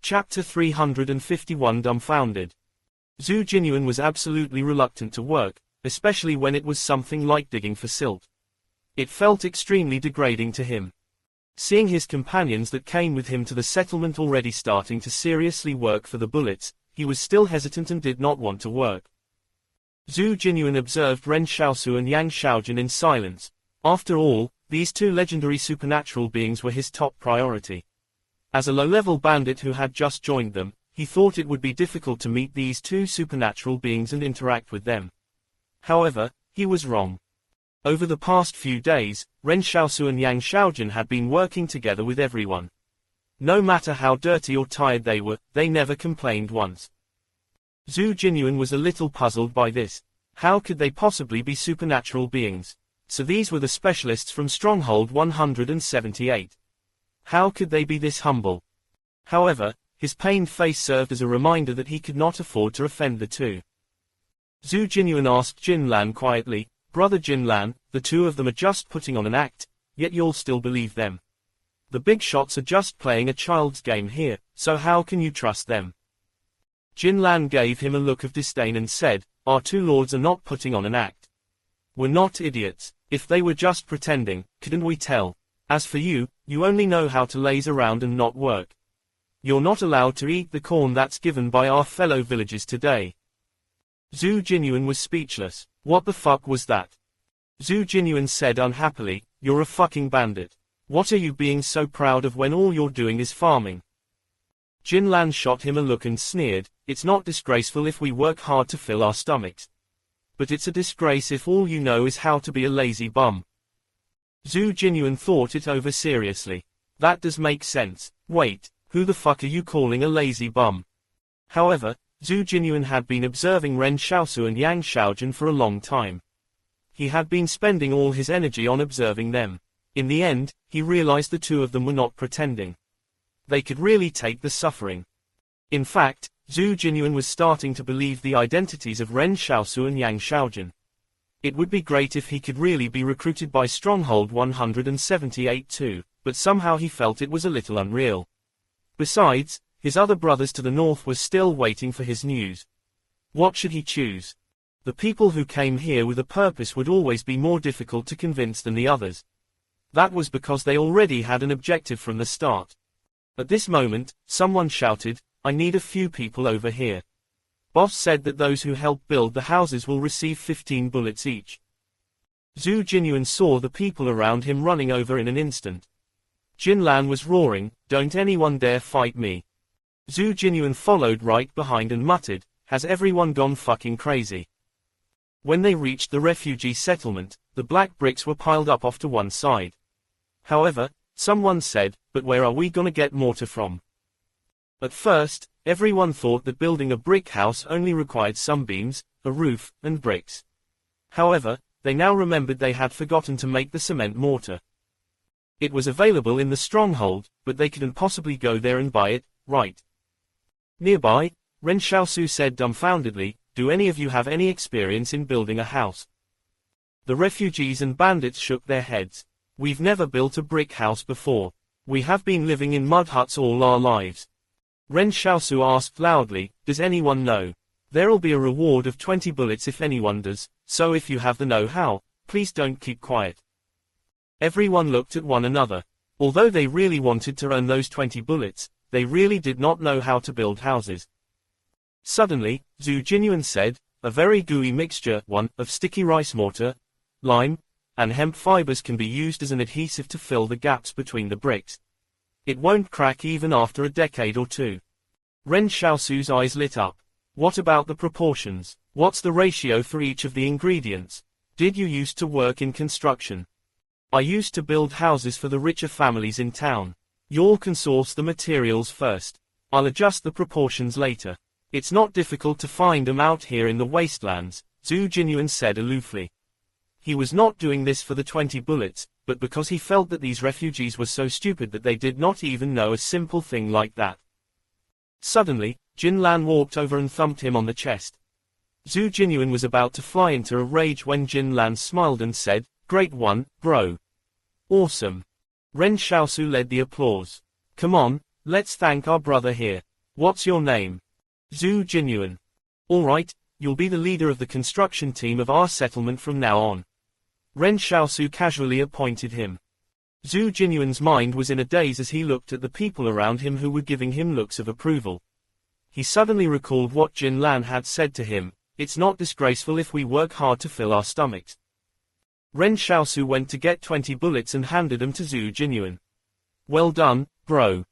Chapter 351 Dumbfounded. Zhu Jinyuan was absolutely reluctant to work, especially when it was something like digging for silt. It felt extremely degrading to him. Seeing his companions that came with him to the settlement already starting to seriously work for the bullets, he was still hesitant and did not want to work. Zhu Jinyuan observed Ren Xiaosu and Yang Xiaojun in silence. After all, these two legendary supernatural beings were his top priority. As a low-level bandit who had just joined them, he thought it would be difficult to meet these two supernatural beings and interact with them. However, he was wrong. Over the past few days, Ren Xiaosu and Yang Xiaojun had been working together with everyone. No matter how dirty or tired they were, they never complained once. Zhu Jinyuan was a little puzzled by this. How could they possibly be supernatural beings? So these were the specialists from Stronghold 178. How could they be this humble? However, his pained face served as a reminder that he could not afford to offend the two. Zhu Jinyuan asked Jinlan quietly, "Brother Jinlan, the two of them are just putting on an act, yet you'll still believe them. The big shots are just playing a child's game here, so how can you trust them?" Jinlan gave him a look of disdain and said, "Our two lords are not putting on an act. We're not idiots. If they were just pretending, couldn't we tell? As for you, you only know how to laze around and not work. You're not allowed to eat the corn that's given by our fellow villagers today." Zhu Jinyuan was speechless. What the fuck was that? Zhu Jinyuan said unhappily, "You're a fucking bandit. What are you being so proud of when all you're doing is farming?" Jinlan shot him a look and sneered, "It's not disgraceful if we work hard to fill our stomachs. But it's a disgrace if all you know is how to be a lazy bum." Zhu Jinyuan thought it over seriously. That does make sense. Wait, who the fuck are you calling a lazy bum? However, Zhu Jinyuan had been observing Ren Xiaosu and Yang Xiaojun for a long time. He had been spending all his energy on observing them. In the end, he realized the two of them were not pretending. They could really take the suffering. In fact, Zhu Jinyuan was starting to believe the identities of Ren Xiaosu and Yang Xiaojun. It would be great if he could really be recruited by Stronghold 178 too, but somehow he felt it was a little unreal. Besides, his other brothers to the north were still waiting for his news. What should he choose? The people who came here with a purpose would always be more difficult to convince than the others. That was because they already had an objective from the start. At this moment, someone shouted, "I need a few people over here." Boss said that those who help build the houses will receive 15 bullets each. Zhu Jinyuan saw the people around him running over in an instant. Jinlan was roaring, "Don't anyone dare fight me." Zhu Jinyuan followed right behind and muttered, "Has everyone gone fucking crazy?" When they reached the refugee settlement, the black bricks were piled up off to one side. However, someone said, "But where are we gonna get mortar from?" At first, everyone thought that building a brick house only required some beams, a roof, and bricks. However, they now remembered they had forgotten to make the cement mortar. It was available in the stronghold, but they couldn't possibly go there and buy it, right? Nearby, Ren Xiaosu said dumbfoundedly, "Do any of you have any experience in building a house?" The refugees and bandits shook their heads. "We've never built a brick house before. We have been living in mud huts all our lives." Ren Xiaosu asked loudly, "Does anyone know? There'll be a reward of 20 bullets if anyone does, so if you have the know-how, please don't keep quiet." Everyone looked at one another. Although they really wanted to earn those 20 bullets, they really did not know how to build houses. Suddenly, Zhu Jinyuan said, "A very gooey mixture, of sticky rice mortar, lime, and hemp fibers can be used as an adhesive to fill the gaps between the bricks. It won't crack even after a decade or two." Ren Xiaosu's eyes lit up. "What about the proportions? What's the ratio for each of the ingredients? Did you used to work in construction?" "I used to build houses for the richer families in town. Y'all can source the materials first. I'll adjust the proportions later. It's not difficult to find them out here in the wastelands," Zhu Jinyuan said aloofly. He was not doing this for the 20 bullets, but because he felt that these refugees were so stupid that they did not even know a simple thing like that. Suddenly, Jinlan walked over and thumped him on the chest. Zhu Jinyuan was about to fly into a rage when Jinlan smiled and said, "Great one, bro. Awesome." Ren Xiaosu led the applause. "Come on, let's thank our brother here." What's your name? Zhu Jinyuan. Alright, you'll be the leader of the construction team of our settlement from now on. Ren Xiaosu casually appointed him. Zhu Jinyuan's mind was in a daze as he looked at the people around him who were giving him looks of approval. He suddenly recalled what Jin Lan had said to him, "It's not disgraceful if we work hard to fill our stomachs." Ren Xiaosu went to get 20 bullets and handed them to Zhu Jinyuan. "Well done, bro."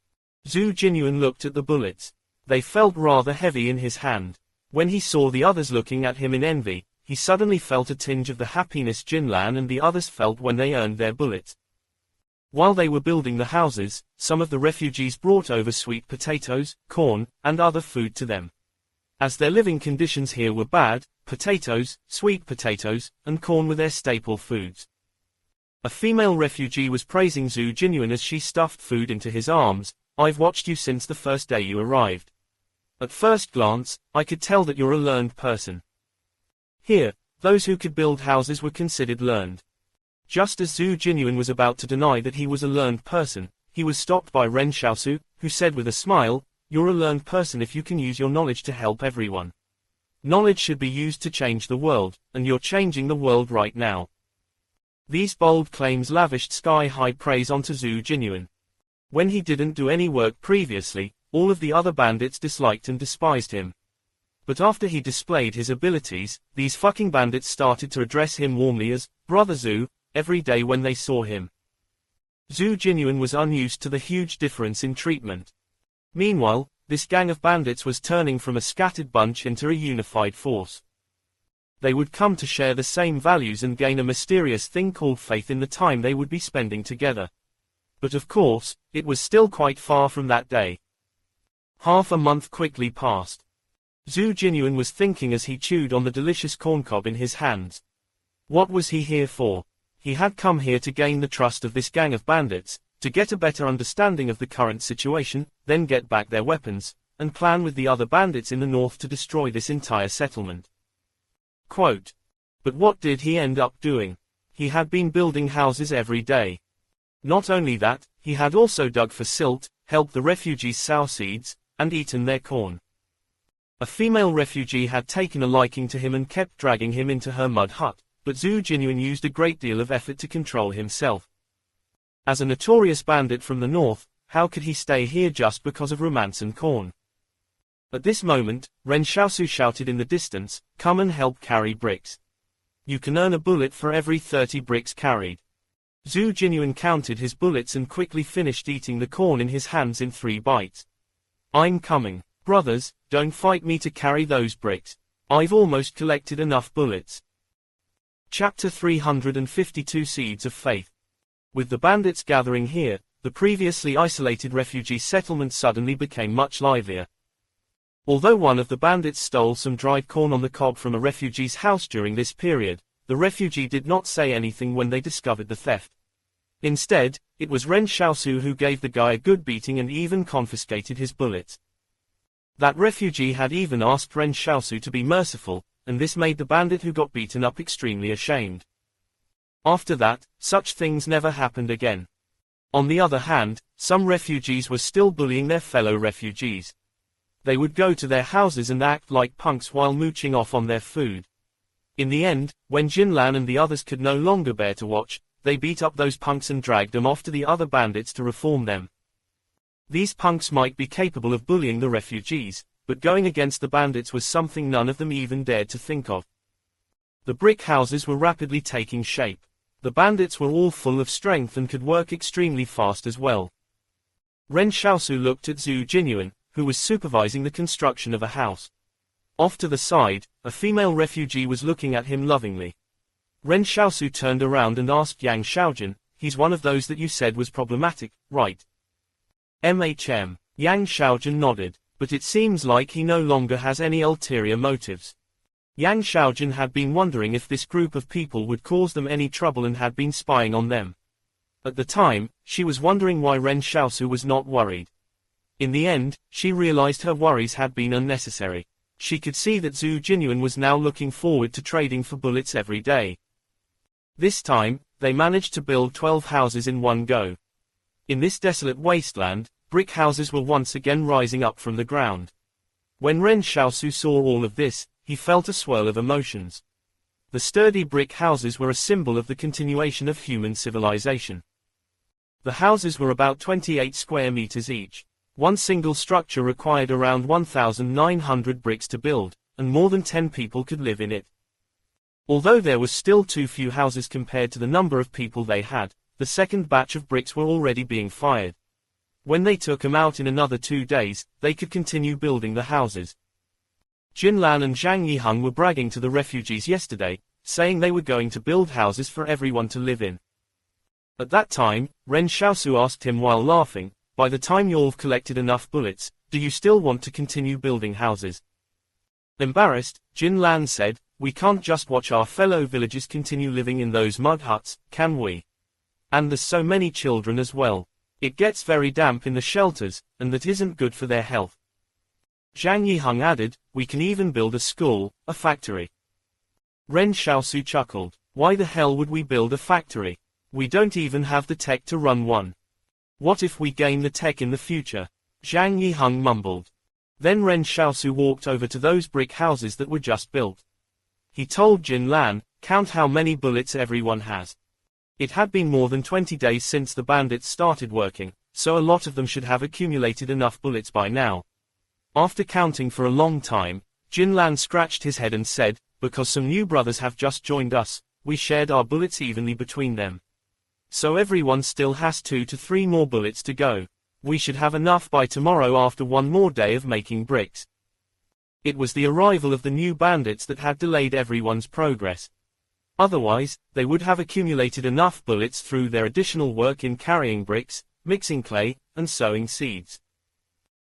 Zhu Jinyuan looked at the bullets. They felt rather heavy in his hand. When he saw the others looking at him in envy, he suddenly felt a tinge of the happiness Jin Lan and the others felt when they earned their bullets. While they were building the houses, some of the refugees brought over sweet potatoes, corn, and other food to them. As their living conditions here were bad, potatoes, sweet potatoes, and corn were their staple foods. A female refugee was praising Zhu Jinyuan as she stuffed food into his arms. "I've watched you since the first day you arrived. At first glance, I could tell that you're a learned person." Here, those who could build houses were considered learned. Just as Zhu Jinyuan was about to deny that he was a learned person, he was stopped by Ren Xiaosu, who said with a smile, "You're a learned person if you can use your knowledge to help everyone. Knowledge should be used to change the world, and you're changing the world right now." These bold claims lavished sky-high praise onto Zhu Jinyuan. When he didn't do any work previously, all of the other bandits disliked and despised him. But after he displayed his abilities, these fucking bandits started to address him warmly as "Brother Zhu," every day when they saw him. Zhu Jinyuan was unused to the huge difference in treatment. Meanwhile, this gang of bandits was turning from a scattered bunch into a unified force. They would come to share the same values and gain a mysterious thing called faith in the time they would be spending together. But of course, it was still quite far from that day. Half a month quickly passed. Zhu Jinyuan was thinking as he chewed on the delicious corncob in his hands. What was he here for? He had come here to gain the trust of this gang of bandits, to get a better understanding of the current situation, then get back their weapons, and plan with the other bandits in the north to destroy this entire settlement. Quote. But what did he end up doing? He had been building houses every day. Not only that, he had also dug for silt, helped the refugees sow seeds, and eaten their corn. A female refugee had taken a liking to him and kept dragging him into her mud hut, but Zhu Jinyuan used a great deal of effort to control himself. As a notorious bandit from the north, how could he stay here just because of romance and corn? At this moment, Ren Xiaosu shouted in the distance, "Come and help carry bricks. You can earn a bullet for every 30 bricks carried." Zhu Jinyuan counted his bullets and quickly finished eating the corn in his hands in 3 bites. "I'm coming. Brothers, don't fight me to carry those bricks. I've almost collected enough bullets." Chapter 352 Seeds of Faith. With the bandits gathering here, the previously isolated refugee settlement suddenly became much livelier. Although one of the bandits stole some dried corn on the cob from a refugee's house during this period, the refugee did not say anything when they discovered the theft. Instead, it was Ren Xiaosu who gave the guy a good beating and even confiscated his bullets. That refugee had even asked Ren Xiaosu to be merciful, and this made the bandit who got beaten up extremely ashamed. After that, such things never happened again. On the other hand, some refugees were still bullying their fellow refugees. They would go to their houses and act like punks while mooching off on their food. In the end, when Jin Lan and the others could no longer bear to watch, they beat up those punks and dragged them off to the other bandits to reform them. These punks might be capable of bullying the refugees, but going against the bandits was something none of them even dared to think of. The brick houses were rapidly taking shape. The bandits were all full of strength and could work extremely fast as well. Ren Xiaosu looked at Zhu Jinyuan, who was supervising the construction of a house. Off to the side, a female refugee was looking at him lovingly. Ren Xiaosu turned around and asked Yang Xiaojun, "He's one of those that you said was problematic, right?" Yang Xiaojun nodded. But it seems like he no longer has any ulterior motives. Yang Xiaojun had been wondering if this group of people would cause them any trouble and had been spying on them. At the time, she was wondering why Ren Xiaosu was not worried. In the end, she realized her worries had been unnecessary. She could see that Zhu Jinyuan was now looking forward to trading for bullets every day. This time, they managed to build 12 houses in one go. In this desolate wasteland, brick houses were once again rising up from the ground. When Ren Xiaosu saw all of this, he felt a swirl of emotions. The sturdy brick houses were a symbol of the continuation of human civilization. The houses were about 28 square meters each. One single structure required around 1,900 bricks to build, and more than 10 people could live in it. Although there was still too few houses compared to the number of people they had, the second batch of bricks were already being fired. When they took them out in another 2 days, they could continue building the houses. Jinlan and Zhang Yiheng were bragging to the refugees yesterday, saying they were going to build houses for everyone to live in. At that time, Ren Xiaosu asked him while laughing, "By the time you've collected enough bullets, do you still want to continue building houses?" Embarrassed, Jinlan said, "We can't just watch our fellow villagers continue living in those mud huts, can we? And there's so many children as well. It gets very damp in the shelters, and that isn't good for their health." Zhang Yiheng added, "We can even build a school, a factory." Ren Xiaosu chuckled, "Why the hell would we build a factory? We don't even have the tech to run one. What if we gain the tech in the future?" Zhang Yiheng mumbled. Then Ren Xiaosu walked over to those brick houses that were just built. He told Jin Lan, "Count how many bullets everyone has." It had been more than 20 days since the bandits started working, so a lot of them should have accumulated enough bullets by now. After counting for a long time, Jin Lan scratched his head and said, "Because some new brothers have just joined us, we shared our bullets evenly between them. So everyone still has 2 to 3 more bullets to go. We should have enough by tomorrow after one more day of making bricks." It was the arrival of the new bandits that had delayed everyone's progress. Otherwise, they would have accumulated enough bullets through their additional work in carrying bricks, mixing clay, and sowing seeds.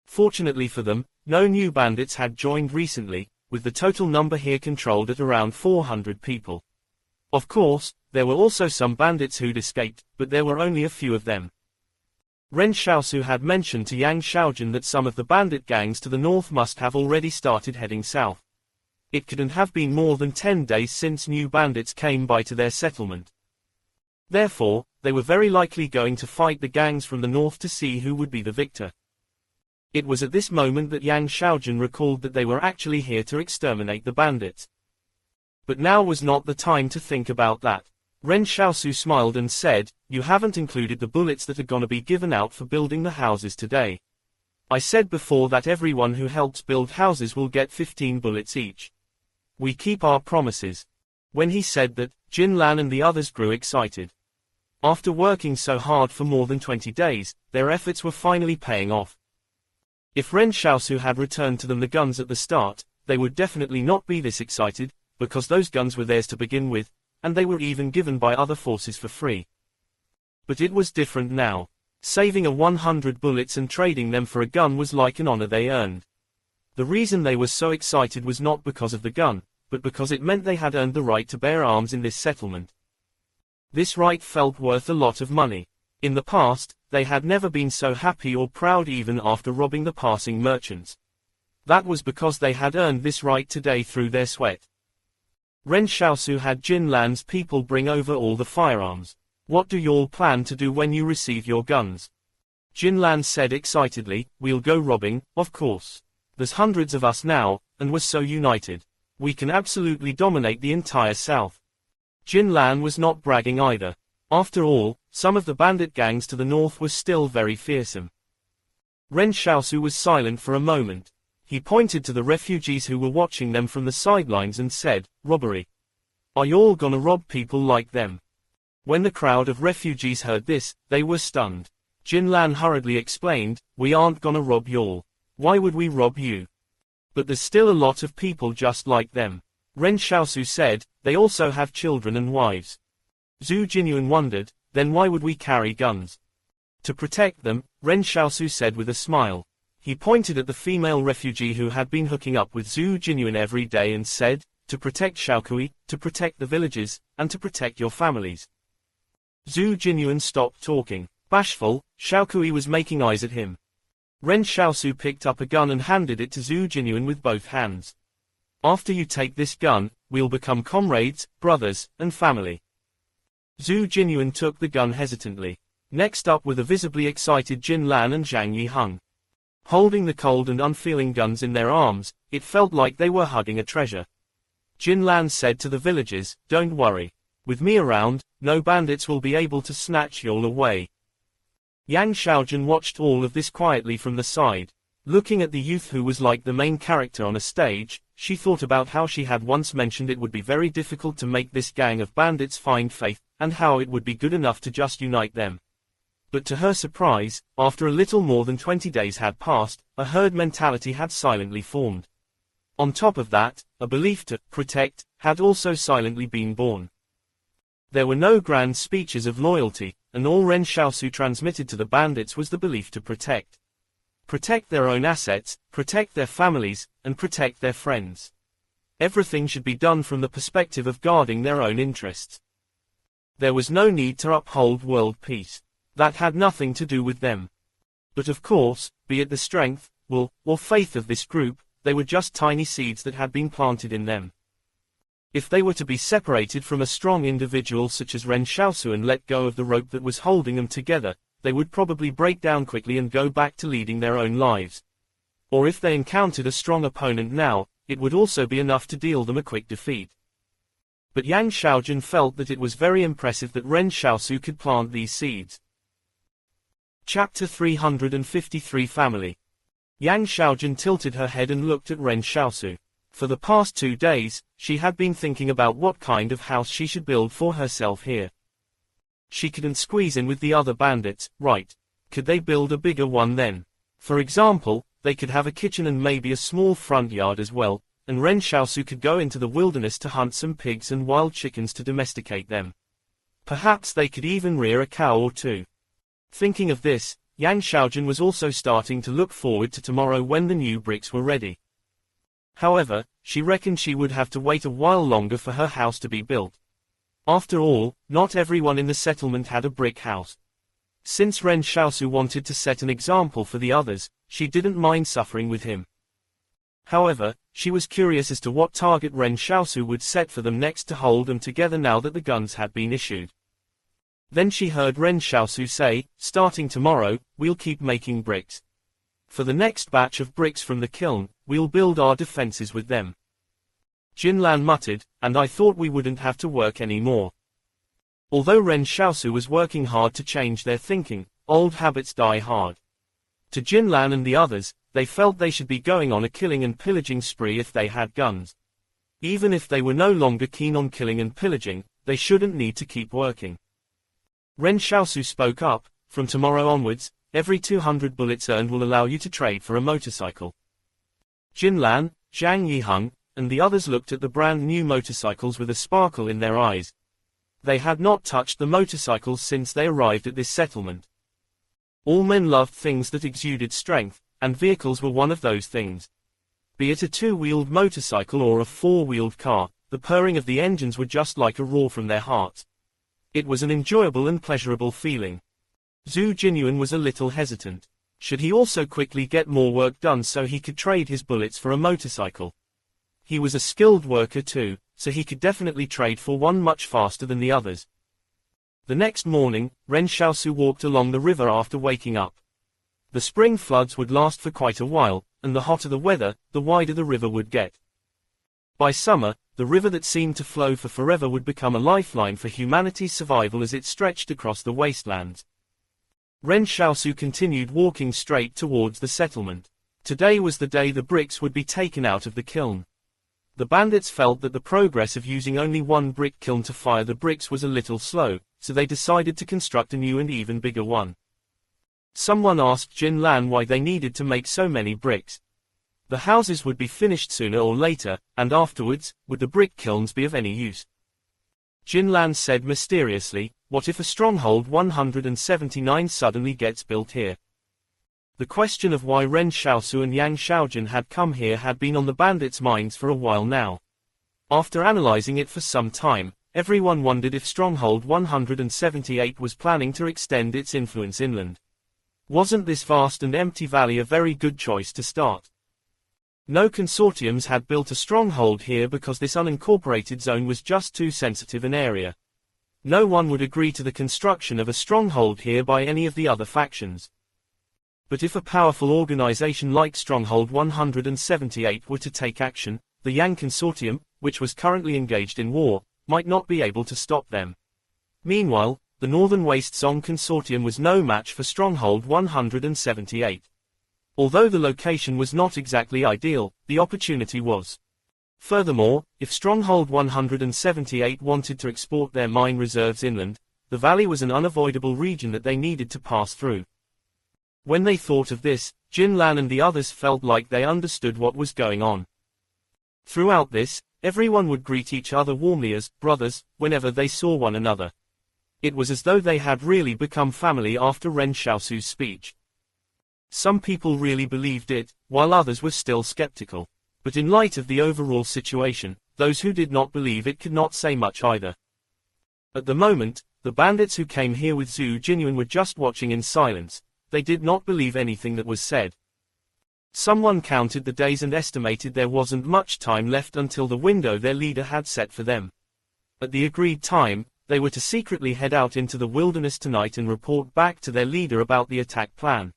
Fortunately for them, no new bandits had joined recently, with the total number here controlled at around 400 people. Of course, there were also some bandits who'd escaped, but there were only a few of them. Ren Xiaosu had mentioned to Yang Xiaojun that some of the bandit gangs to the north must have already started heading south. It couldn't have been more than 10 days since new bandits came by to their settlement. Therefore, they were very likely going to fight the gangs from the north to see who would be the victor. It was at this moment that Yang Xiaojun recalled that they were actually here to exterminate the bandits. But now was not the time to think about that. Ren Xiaosu smiled and said, "You haven't included the bullets that are gonna be given out for building the houses today. I said before that everyone who helps build houses will get 15 bullets each. We keep our promises." When he said that, Jin Lan and the others grew excited. After working so hard for more than 20 days, their efforts were finally paying off. If Ren Xiaosu had returned to them the guns at the start, they would definitely not be this excited, because those guns were theirs to begin with, and they were even given by other forces for free. But it was different now. Saving a 100 bullets and trading them for a gun was like an honor they earned. The reason they were so excited was not because of the gun, but because it meant they had earned the right to bear arms in this settlement. This right felt worth a lot of money. In the past, they had never been so happy or proud even after robbing the passing merchants. That was because they had earned this right today through their sweat. Ren Xiaosu had Jin Lan's people bring over all the firearms. "What do y'all plan to do when you receive your guns?" Jin Lan said excitedly, "We'll go robbing, of course. There's hundreds of us now, and we're so united. We can absolutely dominate the entire south." Jin Lan was not bragging either. After all, some of the bandit gangs to the north were still very fearsome. Ren Xiaosu was silent for a moment. He pointed to the refugees who were watching them from the sidelines and said, "Robbery. Are y'all gonna rob people like them?" When the crowd of refugees heard this, they were stunned. Jin Lan hurriedly explained, "We aren't gonna rob y'all. Why would we rob you? But there's still a lot of people just like them." Ren Xiaosu said, "They also have children and wives." Zhu Jinyuan wondered, "Then why would we carry guns?" "To protect them," Ren Xiaosu said with a smile. He pointed at the female refugee who had been hooking up with Zhu Jinyuan every day and said, "To protect Xiaokui, to protect the villages, and to protect your families." Zhu Jinyuan stopped talking. Bashful, Xiaokui was making eyes at him. Ren Xiaosu picked up a gun and handed it to Zhu Jinyuan with both hands. "After you take this gun, we'll become comrades, brothers, and family." Zhu Jinyuan took the gun hesitantly. Next up were the visibly excited Jin Lan and Zhang Yiheng. Holding the cold and unfeeling guns in their arms, it felt like they were hugging a treasure. Jin Lan said to the villagers, "Don't worry. With me around, no bandits will be able to snatch you all away." Yang Xiaojun watched all of this quietly from the side. Looking at the youth who was like the main character on a stage, she thought about how she had once mentioned it would be very difficult to make this gang of bandits find faith, and how it would be good enough to just unite them. But to her surprise, after a little more than 20 days had passed, a herd mentality had silently formed. On top of that, a belief to protect had also silently been born. There were no grand speeches of loyalty, and all Ren Xiaosu transmitted to the bandits was the belief to protect. Protect their own assets, protect their families, and protect their friends. Everything should be done from the perspective of guarding their own interests. There was no need to uphold world peace. That had nothing to do with them. But of course, be it the strength, will, or faith of this group, they were just tiny seeds that had been planted in them. If they were to be separated from a strong individual such as Ren Xiaosu and let go of the rope that was holding them together, they would probably break down quickly and go back to leading their own lives. Or if they encountered a strong opponent now, it would also be enough to deal them a quick defeat. But Yang Xiaojun felt that it was very impressive that Ren Xiaosu could plant these seeds. Chapter 353 Family. Yang Xiaojun tilted her head and looked at Ren Xiaosu. For the past 2 days, she had been thinking about what kind of house she should build for herself here. She couldn't squeeze in with the other bandits, right? Could they build a bigger one then? For example, they could have a kitchen and maybe a small front yard as well, and Ren Xiaosu could go into the wilderness to hunt some pigs and wild chickens to domesticate them. Perhaps they could even rear a cow or two. Thinking of this, Yang Xiaojun was also starting to look forward to tomorrow when the new bricks were ready. However, she reckoned she would have to wait a while longer for her house to be built. After all, not everyone in the settlement had a brick house. Since Ren Xiaosu wanted to set an example for the others, she didn't mind suffering with him. However, she was curious as to what target Ren Xiaosu would set for them next to hold them together now that the guns had been issued. Then she heard Ren Xiaosu say, "Starting tomorrow, we'll keep making bricks. For the next batch of bricks from the kiln, we'll build our defenses with them." Jin Lan muttered, "And I thought we wouldn't have to work anymore." Although Ren Xiaosu was working hard to change their thinking, old habits die hard. To Jin Lan and the others, they felt they should be going on a killing and pillaging spree if they had guns. Even if they were no longer keen on killing and pillaging, they shouldn't need to keep working. Ren Xiaosu spoke up, "From tomorrow onwards, every 200 bullets earned will allow you to trade for a motorcycle." Jin Lan, Zhang Yiheng, and the others looked at the brand new motorcycles with a sparkle in their eyes. They had not touched the motorcycles since they arrived at this settlement. All men loved things that exuded strength, and vehicles were one of those things. Be it a 2-wheeled motorcycle or a 4-wheeled car, the purring of the engines were just like a roar from their hearts. It was an enjoyable and pleasurable feeling. Zhu Jinyuan was a little hesitant. Should he also quickly get more work done so he could trade his bullets for a motorcycle? He was a skilled worker too, so he could definitely trade for one much faster than the others. The next morning, Ren Xiaosu walked along the river after waking up. The spring floods would last for quite a while, and the hotter the weather, the wider the river would get. By summer, the river that seemed to flow for forever would become a lifeline for humanity's survival as it stretched across the wastelands. Ren Xiaosu continued walking straight towards the settlement. Today was the day the bricks would be taken out of the kiln. The bandits felt that the progress of using only one brick kiln to fire the bricks was a little slow, so they decided to construct a new and even bigger one. Someone asked Jin Lan why they needed to make so many bricks. The houses would be finished sooner or later, and afterwards, would the brick kilns be of any use? Jin Lan said mysteriously, "What if a stronghold 179 suddenly gets built here?" The question of why Ren Xiaosu and Yang Xiaojun had come here had been on the bandits' minds for a while now. After analyzing it for some time, everyone wondered if Stronghold 178 was planning to extend its influence inland. Wasn't this vast and empty valley a very good choice to start? No consortiums had built a stronghold here because this unincorporated zone was just too sensitive an area. No one would agree to the construction of a stronghold here by any of the other factions. But if a powerful organization like Stronghold 178 were to take action, the Yang Consortium, which was currently engaged in war, might not be able to stop them. Meanwhile, the Northern Waste Zone Consortium was no match for Stronghold 178. Although the location was not exactly ideal, the opportunity was. Furthermore, if Stronghold 178 wanted to export their mine reserves inland, the valley was an unavoidable region that they needed to pass through. When they thought of this, Jin Lan and the others felt like they understood what was going on. Throughout this, everyone would greet each other warmly as brothers whenever they saw one another. It was as though they had really become family after Ren Xiaosu's speech. Some people really believed it, while others were still skeptical. But in light of the overall situation, those who did not believe it could not say much either. At the moment, the bandits who came here with Zhu Jinyuan were just watching in silence. They did not believe anything that was said. Someone counted the days and estimated there wasn't much time left until the window their leader had set for them. At the agreed time, they were to secretly head out into the wilderness tonight and report back to their leader about the attack plan.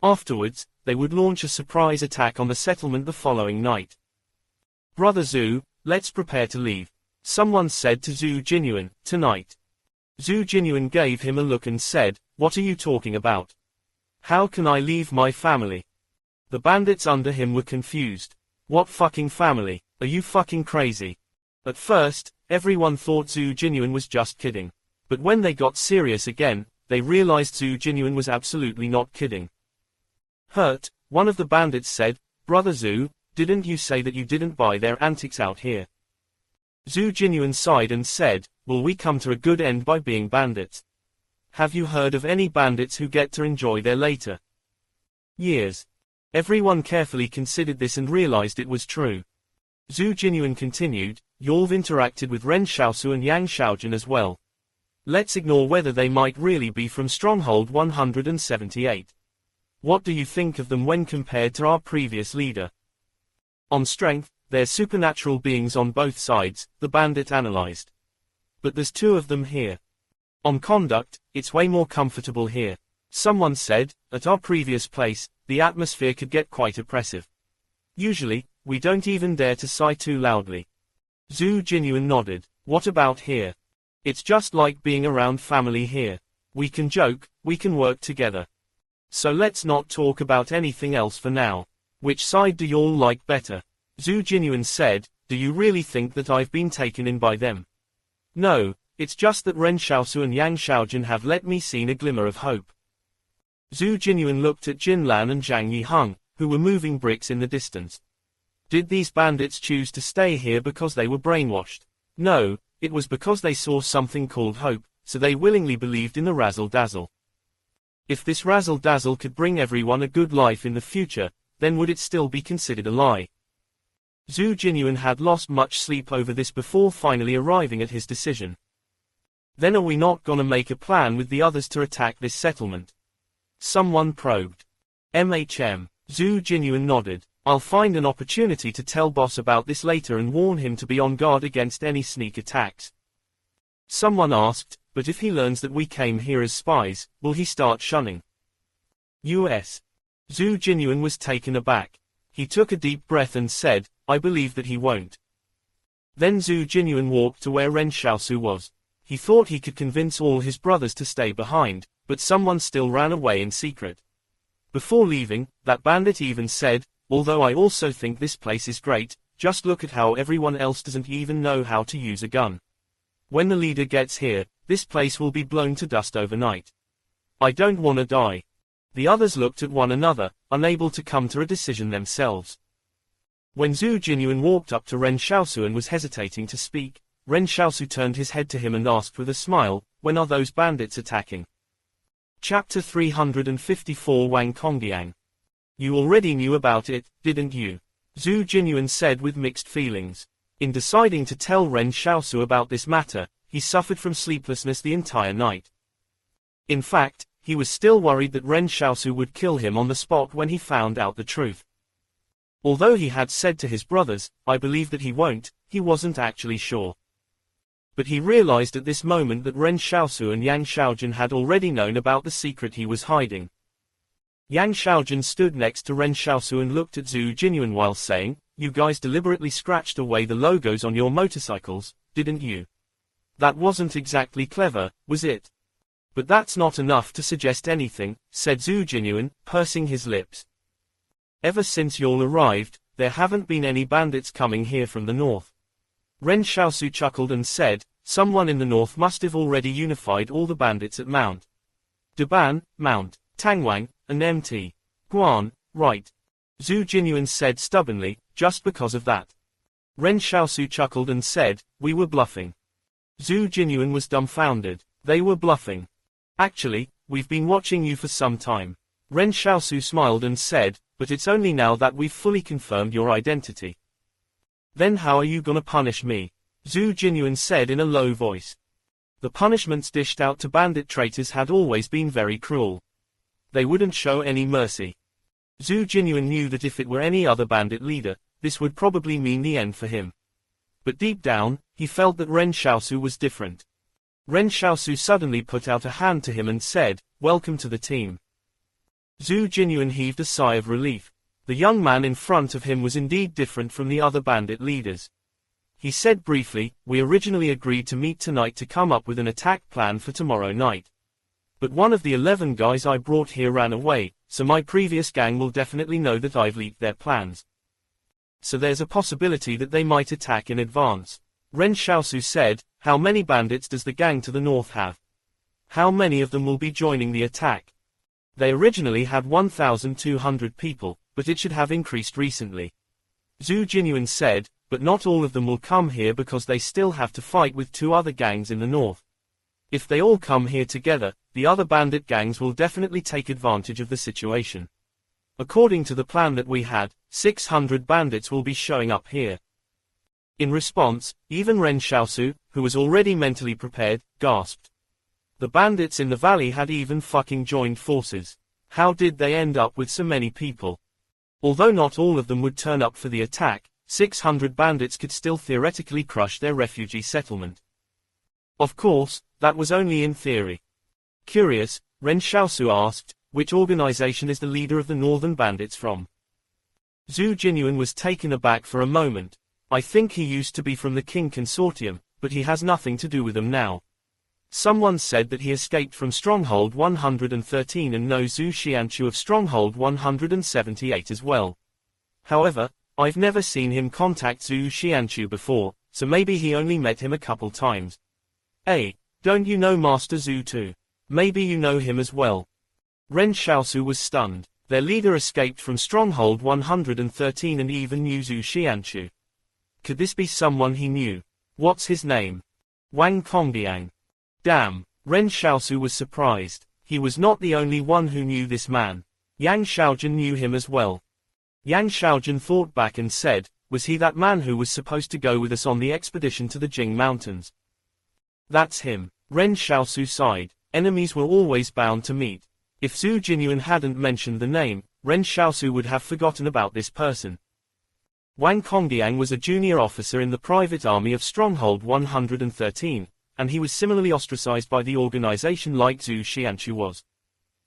Afterwards, they would launch a surprise attack on the settlement the following night. Brother Zhu, let's prepare to leave. Someone said to Zhu Jinyuan, tonight. Zhu Jinyuan gave him a look and said, what are you talking about? How can I leave my family? The bandits under him were confused. What fucking family? Are you fucking crazy? At first, everyone thought Zhu Jinyuan was just kidding. But when they got serious again, they realized Zhu Jinyuan was absolutely not kidding. Hurt, one of the bandits said, Brother Zhu, didn't you say that you didn't buy their antics out here? Zhu Jinyuan sighed and said, will we come to a good end by being bandits? Have you heard of any bandits who get to enjoy their later years? Everyone carefully considered this and realized it was true. Zhu Jinyuan continued, you've interacted with Ren Xiaosu and Yang Xiaojun as well. Let's ignore whether they might really be from Stronghold 178. What do you think of them when compared to our previous leader? On strength, they're supernatural beings on both sides, the bandit analyzed. But there's two of them here. On conduct, it's way more comfortable here. Someone said, at our previous place, the atmosphere could get quite oppressive. Usually, we don't even dare to sigh too loudly. Zhu Jinyuan nodded. What about here? It's just like being around family here. We can joke, we can work together. So let's not talk about anything else for now. Which side do y'all like better? Zhu Jinyuan said, do you really think that I've been taken in by them? No, it's just that Ren Xiaosu and Yang Xiaojun have let me see a glimmer of hope. Zhu Jinyuan looked at Jin Lan and Zhang Yiheng, who were moving bricks in the distance. Did these bandits choose to stay here because they were brainwashed? No, it was because they saw something called hope, so they willingly believed in the razzle-dazzle. If this razzle-dazzle could bring everyone a good life in the future, then would it still be considered a lie? Zhu Jinyuan had lost much sleep over this before finally arriving at his decision. Then are we not gonna make a plan with the others to attack this settlement? Someone probed. Zhu Jinyuan nodded. I'll find an opportunity to tell boss about this later and warn him to be on guard against any sneak attacks. Someone asked, but if he learns that we came here as spies, will he start shunning us? Zhu Jinyuan was taken aback. He took a deep breath and said, I believe that he won't. Then Zhu Jinyuan walked to where Ren Xiaosu was. He thought he could convince all his brothers to stay behind, but someone still ran away in secret. Before leaving, that bandit even said, although I also think this place is great, just look at how everyone else doesn't even know how to use a gun. When the leader gets here, this place will be blown to dust overnight. I don't wanna die. The others looked at one another, unable to come to a decision themselves. When Zhu Jinyuan walked up to Ren Xiaosu and was hesitating to speak, Ren Xiaosu turned his head to him and asked with a smile, when are those bandits attacking? Chapter 354 Wang Kongyang. You already knew about it, didn't you? Zhu Jinyuan said with mixed feelings. In deciding to tell Ren Xiaosu about this matter, he suffered from sleeplessness the entire night. In fact, he was still worried that Ren Xiaosu would kill him on the spot when he found out the truth. Although he had said to his brothers, I believe that he won't, he wasn't actually sure. But he realized at this moment that Ren Xiaosu and Yang Xiaojun had already known about the secret he was hiding. Yang Xiaojun stood next to Ren Xiaosu and looked at Zhu Jinyuan while saying, "You guys deliberately scratched away the logos on your motorcycles, didn't you? That wasn't exactly clever, was it?" "But that's not enough to suggest anything," said Zhu Jinyuan, pursing his lips. "Ever since y'all arrived, there haven't been any bandits coming here from the north." Ren Xiaosu chuckled and said, "Someone in the north must have already unified all the bandits at Mount Daban, Mount Tangwang, and Mt. Guan, right?" Zhu Jinyuan said stubbornly, "Just because of that." Ren Xiaosu chuckled and said, "We were bluffing." Zhu Jinyuan was dumbfounded. They were bluffing. "Actually, we've been watching you for some time." Ren Xiaosu smiled and said, "But it's only now that we've fully confirmed your identity." "Then how are you gonna punish me?" Zhu Jinyuan said in a low voice. The punishments dished out to bandit traitors had always been very cruel. They wouldn't show any mercy. Zhu Jinyuan knew that if it were any other bandit leader, this would probably mean the end for him. But deep down, he felt that Ren Xiaosu was different. Ren Xiaosu suddenly put out a hand to him and said, "Welcome to the team." Zhu Jinyuan heaved a sigh of relief. The young man in front of him was indeed different from the other bandit leaders. He said briefly, "We originally agreed to meet tonight to come up with an attack plan for tomorrow night. But one of the 11 guys I brought here ran away, so my previous gang will definitely know that I've leaked their plans. So there's a possibility that they might attack in advance." Ren Xiaosu said, "How many bandits does the gang to the north have? How many of them will be joining the attack?" "They originally had 1,200 people, but it should have increased recently." Zhu Jinyuan said, "But not all of them will come here because they still have to fight with 2 other gangs in the north. If they all come here together, the other bandit gangs will definitely take advantage of the situation. According to the plan that we had, 600 bandits will be showing up here." In response, even Ren Xiaosu, who was already mentally prepared, gasped. The bandits in the valley had even fucking joined forces. How did they end up with so many people? Although not all of them would turn up for the attack, 600 bandits could still theoretically crush their refugee settlement. Of course, that was only in theory. Curious, Ren Xiaosu asked, "Which organization is the leader of the northern bandits from?" Zhu Jinyuan was taken aback for a moment. "I think he used to be from the King Consortium, but he has nothing to do with them now. Someone said that he escaped from Stronghold 113 and knows Zhu Xianchu of Stronghold 178 as well. However, I've never seen him contact Zhu Xianchu before, so maybe he only met him a couple times." "Hey, don't you know Master Zhu too? Maybe you know him as well." Ren Xiaosu was stunned. Their leader escaped from Stronghold 113 and even knew Zhu Xianchu. Could this be someone he knew? What's his name? Wang Congdiang. Damn, Ren Xiaosu was surprised. He was not the only one who knew this man. Yang Xiaojun knew him as well. Yang Xiaojun thought back and said, "Was he that man who was supposed to go with us on the expedition to the Jing Mountains?" "That's him." Ren Xiaosu sighed. Enemies were always bound to meet. If Zhu Jinyuan hadn't mentioned the name, Ren Xiaosu would have forgotten about this person. Wang Congdiang was a junior officer in the private army of Stronghold 113, and he was similarly ostracized by the organization like Zhu Xianchu was.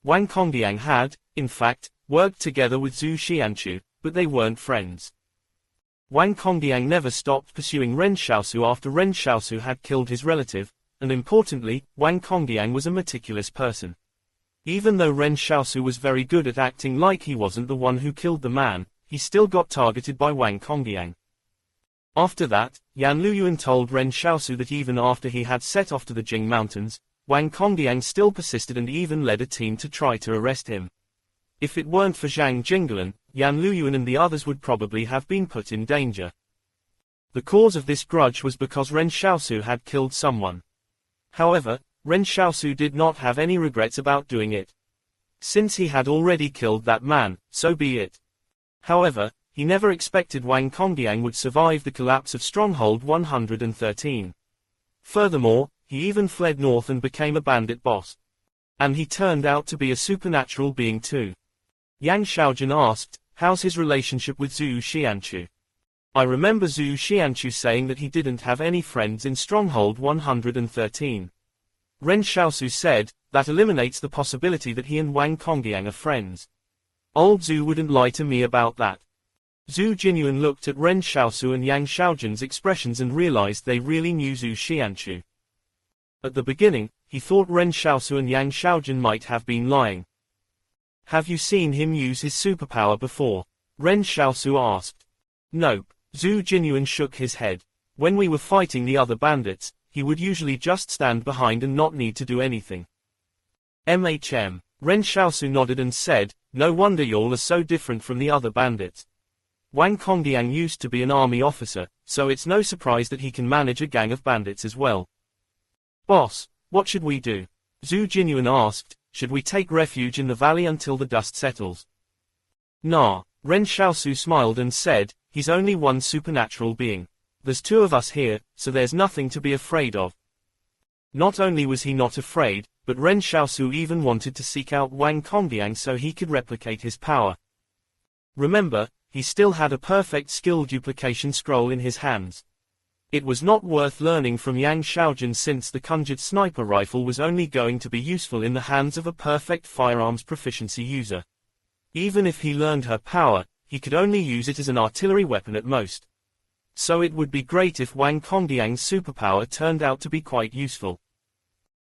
Wang Congdiang had, in fact, worked together with Zhu Xianchu, but they weren't friends. Wang Congdiang never stopped pursuing Ren Xiaosu after Ren Xiaosu had killed his relative, and importantly, Wang Congdiang was a meticulous person. Even though Ren Xiaosu was very good at acting like he wasn't the one who killed the man, he still got targeted by Wang Congdiang. After that, Yan Luyuan told Ren Xiaosu that even after he had set off to the Jing Mountains, Wang Congdiang still persisted and even led a team to try to arrest him. If it weren't for Zhang Jinglan, Yan Luyuan and the others would probably have been put in danger. The cause of this grudge was because Ren Xiaosu had killed someone. However, Ren Xiaosu did not have any regrets about doing it. Since he had already killed that man, so be it. However, he never expected Wang Congdiang would survive the collapse of Stronghold 113. Furthermore, he even fled north and became a bandit boss. And he turned out to be a supernatural being too. Yang Xiaojun asked, "How's his relationship with Zhu Xianchu?" I remember Zhu Xianchu saying that he didn't have any friends in Stronghold 113. Ren Xiaosu said, that eliminates the possibility that he and Wang Congjiang are friends. Old Zhu wouldn't lie to me about that. Zhu Jinyuan looked at Ren Xiaosu and Yang Xiaojun's expressions and realized they really knew Zhu Xianchu. At the beginning, he thought Ren Xiaosu and Yang Xiaojun might have been lying. Have you seen him use his superpower before? Ren Xiaosu asked. Nope. Zhu Jinyuan shook his head. When we were fighting the other bandits, he would usually just stand behind and not need to do anything. MHM. Ren Xiaosu nodded and said, no wonder y'all are so different from the other bandits. Wang Congjiang used to be an army officer, so it's no surprise that he can manage a gang of bandits as well. Boss, what should we do? Zhu Jinyuan asked, should we take refuge in the valley until the dust settles? Nah. Ren Xiaosu smiled and said, he's only one supernatural being. There's two of us here, so there's nothing to be afraid of. Not only was he not afraid, but Ren Xiaosu even wanted to seek out Wang Congjiang so he could replicate his power. Remember, he still had a perfect skill duplication scroll in his hands. It was not worth learning from Yang Xiaojun since the conjured sniper rifle was only going to be useful in the hands of a perfect firearms proficiency user. Even if he learned her power, he could only use it as an artillery weapon at most. So it would be great if Wang Congjiang's superpower turned out to be quite useful.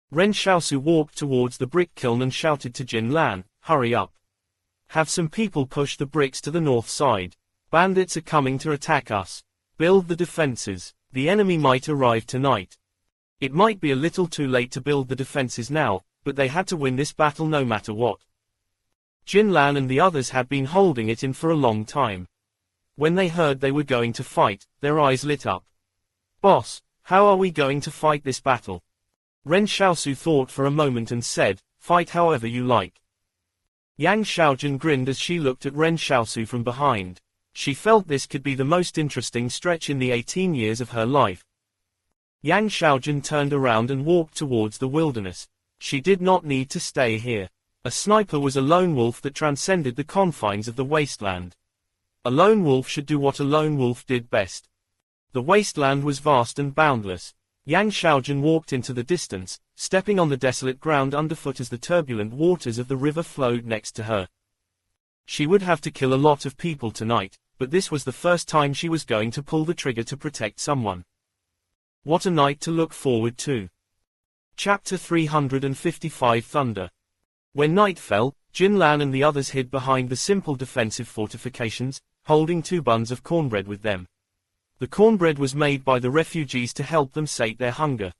Ren Xiaosu walked towards the brick kiln and shouted to Jin Lan, hurry up. Have some people push the bricks to the north side. Bandits are coming to attack us. Build the defenses. The enemy might arrive tonight. It might be a little too late to build the defenses now, but they had to win this battle no matter what. Jin Lan and the others had been holding it in for a long time. When they heard they were going to fight, their eyes lit up. Boss, how are we going to fight this battle? Ren Xiaosu thought for a moment and said, fight however you like. Yang Xiaojun grinned as she looked at Ren Xiaosu from behind. She felt this could be the most interesting stretch in the 18 years of her life. Yang Xiaojun turned around and walked towards the wilderness. She did not need to stay here. A sniper was a lone wolf that transcended the confines of the wasteland. A lone wolf should do what a lone wolf did best. The wasteland was vast and boundless. Yang Xiaojun walked into the distance, stepping on the desolate ground underfoot as the turbulent waters of the river flowed next to her. She would have to kill a lot of people tonight, but this was the first time she was going to pull the trigger to protect someone. What a night to look forward to. Chapter 355 Thunder. When night fell, Jin Lan and the others hid behind the simple defensive fortifications, holding 2 buns of cornbread with them. The cornbread was made by the refugees to help them sate their hunger.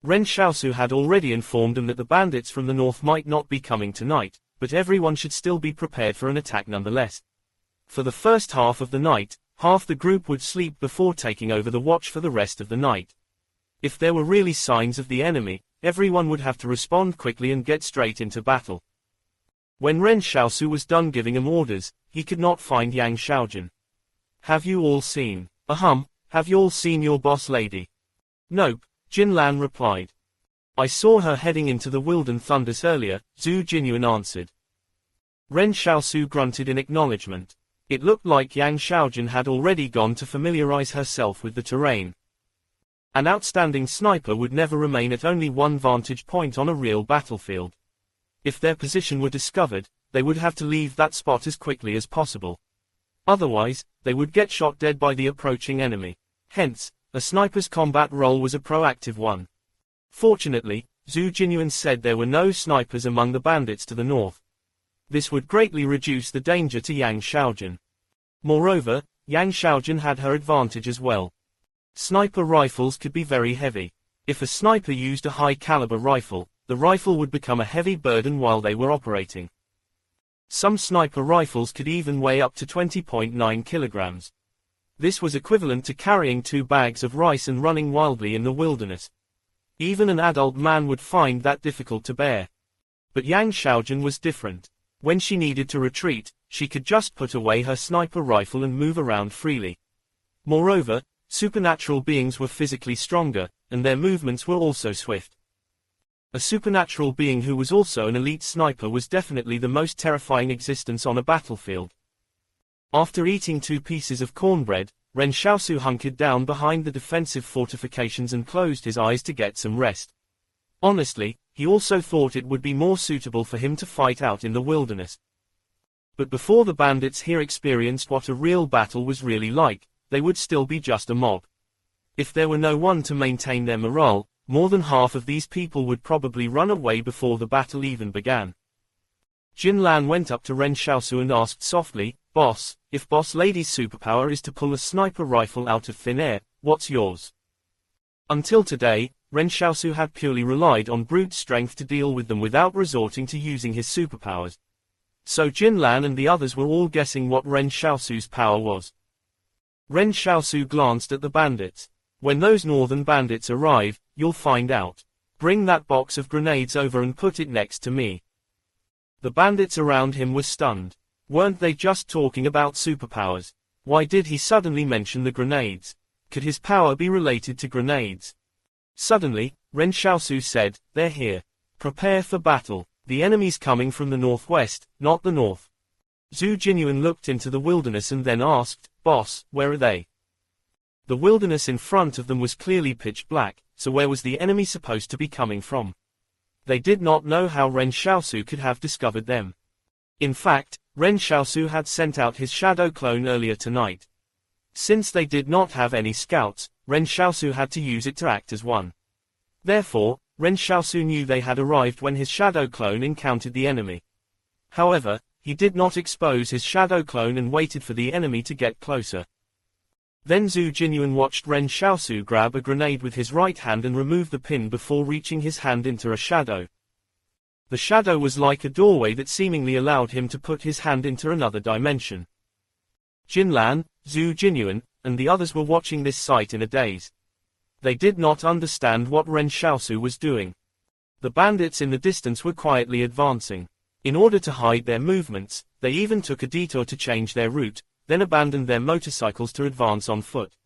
Ren Xiaosu had already informed them that the bandits from the north might not be coming tonight, but everyone should still be prepared for an attack nonetheless. For the first half of the night, half the group would sleep before taking over the watch for the rest of the night. If there were really signs of the enemy, everyone would have to respond quickly and get straight into battle. When Ren Xiaosu was done giving them orders, he could not find Yang Xiaojun. Have you all seen? Have you all seen your boss lady? Nope, Jin Lan replied. I saw her heading into the Wilden Thunders earlier, Zhu Jinyuan answered. Ren Xiaosu grunted in acknowledgement. It looked like Yang Xiaojun had already gone to familiarize herself with the terrain. An outstanding sniper would never remain at only one vantage point on a real battlefield. If their position were discovered, they would have to leave that spot as quickly as possible. Otherwise, they would get shot dead by the approaching enemy. Hence, a sniper's combat role was a proactive one. Fortunately, Zhu Jinyuan said there were no snipers among the bandits to the north. This would greatly reduce the danger to Yang Xiaojun. Moreover, Yang Xiaojun had her advantage as well. Sniper rifles could be very heavy. If a sniper used a high-caliber rifle, the rifle would become a heavy burden while they were operating. Some sniper rifles could even weigh up to 20.9 kilograms. This was equivalent to carrying 2 bags of rice and running wildly in the wilderness. Even an adult man would find that difficult to bear. But Yang Xiaojun was different. When she needed to retreat, she could just put away her sniper rifle and move around freely. Moreover, supernatural beings were physically stronger, and their movements were also swift. A supernatural being who was also an elite sniper was definitely the most terrifying existence on a battlefield. After eating 2 pieces of cornbread, Ren Xiaosu hunkered down behind the defensive fortifications and closed his eyes to get some rest. Honestly, he also thought it would be more suitable for him to fight out in the wilderness. But before the bandits here experienced what a real battle was really like, they would still be just a mob. If there were no one to maintain their morale, more than half of these people would probably run away before the battle even began. Jin Lan went up to Ren Xiaosu and asked softly, "Boss, if Boss Lady's superpower is to pull a sniper rifle out of thin air, what's yours?" Until today, Ren Xiaosu had purely relied on brute strength to deal with them without resorting to using his superpowers. So Jin Lan and the others were all guessing what Ren Xiaosu's power was. Ren Xiaosu glanced at the bandits. "When those northern bandits arrive, you'll find out. Bring that box of grenades over and put it next to me." The bandits around him were stunned. Weren't they just talking about superpowers? Why did he suddenly mention the grenades? Could his power be related to grenades? Suddenly, Ren Xiaosu said, "They're here. Prepare for battle. The enemy's coming from the northwest, not the north." Zhu Jinyuan looked into the wilderness and then asked, "Boss, where are they?" The wilderness in front of them was clearly pitch black, so where was the enemy supposed to be coming from? They did not know how Ren Xiaosu could have discovered them. In fact, Ren Xiaosu had sent out his shadow clone earlier tonight. Since they did not have any scouts, Ren Xiaosu had to use it to act as one. Therefore, Ren Xiaosu knew they had arrived when his shadow clone encountered the enemy. However, he did not expose his shadow clone and waited for the enemy to get closer. Then Zhu Jinyuan watched Ren Xiaosu grab a grenade with his right hand and remove the pin before reaching his hand into a shadow. The shadow was like a doorway that seemingly allowed him to put his hand into another dimension. Jin Lan, Zhu Jinyuan, and the others were watching this sight in a daze. They did not understand what Ren Xiaosu was doing. The bandits in the distance were quietly advancing. In order to hide their movements, they even took a detour to change their route, then abandoned their motorcycles to advance on foot.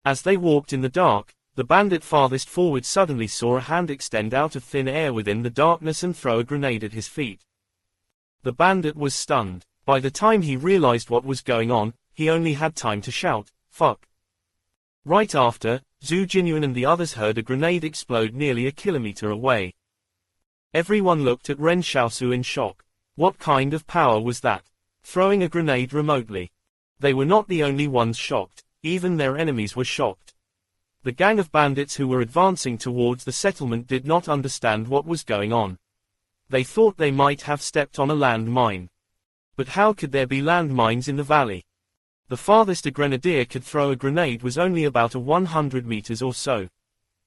As they walked in the dark, the bandit farthest forward suddenly saw a hand extend out of thin air within the darkness and throw a grenade at his feet. The bandit was stunned. By the time he realized what was going on, he only had time to shout, "Fuck." Right after, Zhu Jinyuan and the others heard a grenade explode nearly a kilometer away. Everyone looked at Ren Xiaosu in shock. What kind of power was that? Throwing a grenade remotely. They were not the only ones shocked, even their enemies were shocked. The gang of bandits who were advancing towards the settlement did not understand what was going on. They thought they might have stepped on a land mine. But how could there be land mines in the valley? The farthest a grenadier could throw a grenade was only about 100 meters or so.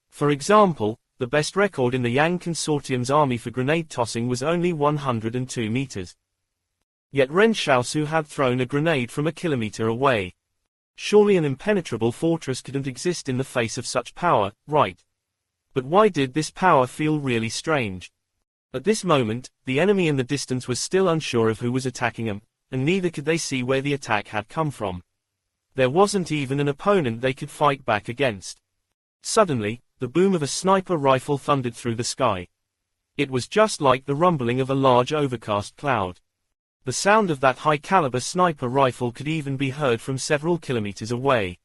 For example, the best record in the Yang Consortium's army for grenade tossing was only 102 meters. Yet Ren Xiaosu had thrown a grenade from a kilometer away. Surely an impenetrable fortress couldn't exist in the face of such power, right? But why did this power feel really strange? At this moment, the enemy in the distance was still unsure of who was attacking them, and neither could they see where the attack had come from. There wasn't even an opponent they could fight back against. Suddenly, the boom of a sniper rifle thundered through the sky. It was just like the rumbling of a large overcast cloud. The sound of that high-caliber sniper rifle could even be heard from several kilometers away.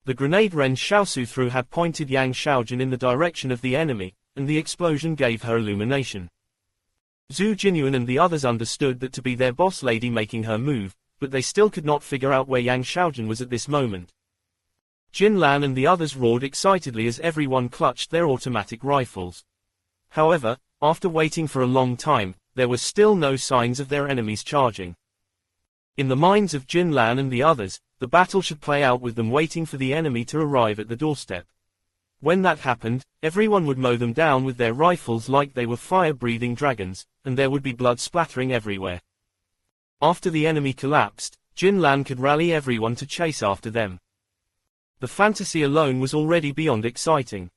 The grenade Ren Xiaosu threw had pointed Yang Xiaojun in the direction of the enemy, and the explosion gave her illumination. Zhu Jinyuan and the others understood that to be their boss lady making her move, but they still could not figure out where Yang Xiaojun was at this moment. Jin Lan and the others roared excitedly as everyone clutched their automatic rifles. However, after waiting for a long time, there was still no signs of their enemies charging. In the minds of Jin Lan and the others, the battle should play out with them waiting for the enemy to arrive at the doorstep. When that happened, everyone would mow them down with their rifles like they were fire-breathing dragons, and there would be blood splattering everywhere. After the enemy collapsed, Jin Lan could rally everyone to chase after them. The fantasy alone was already beyond exciting.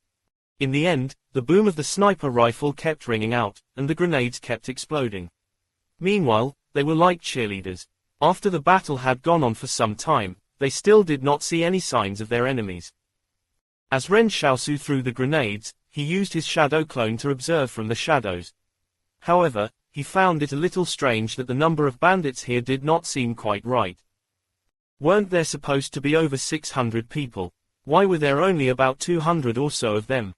In the end, the boom of the sniper rifle kept ringing out, and the grenades kept exploding. Meanwhile, they were like cheerleaders. After the battle had gone on for some time, they still did not see any signs of their enemies. As Ren Xiaosu threw the grenades, he used his shadow clone to observe from the shadows. However, he found it a little strange that the number of bandits here did not seem quite right. Weren't there supposed to be over 600 people? Why were there only about 200 or so of them?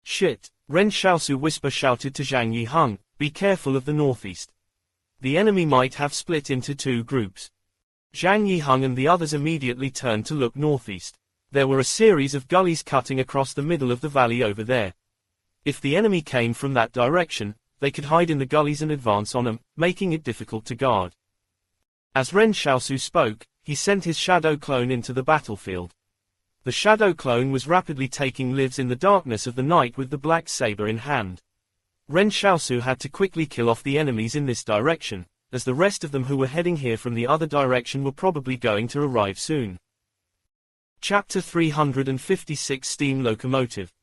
Shit, Ren Xiaosu whisper shouted to Zhang Yiheng, be careful of the northeast. The enemy might have split into two groups. Zhang Yiheng and the others immediately turned to look northeast. There were a series of gullies cutting across the middle of the valley over there. If the enemy came from that direction, they could hide in the gullies and advance on them, making it difficult to guard. As Ren Xiaosu spoke, he sent his shadow clone into the battlefield. The shadow clone was rapidly taking lives in the darkness of the night with the black saber in hand. Ren Xiaosu had to quickly kill off the enemies in this direction, as the rest of them who were heading here from the other direction were probably going to arrive soon. Chapter 356 Steam Locomotive.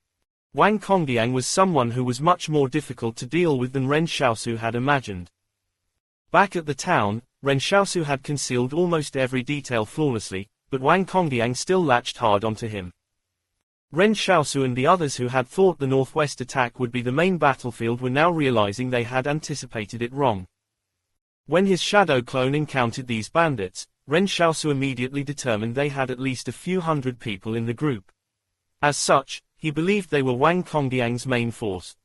Wang Congdiang was someone who was much more difficult to deal with than Ren Xiaosu had imagined. Back at the town, Ren Xiaosu had concealed almost every detail flawlessly, but Wang Congdiang still latched hard onto him. Ren Xiaosu and the others who had thought the northwest attack would be the main battlefield were now realizing they had anticipated it wrong. When his shadow clone encountered these bandits, Ren Xiaosu immediately determined they had at least a few hundred people in the group. As such, he believed they were Wang Congdiang's main force.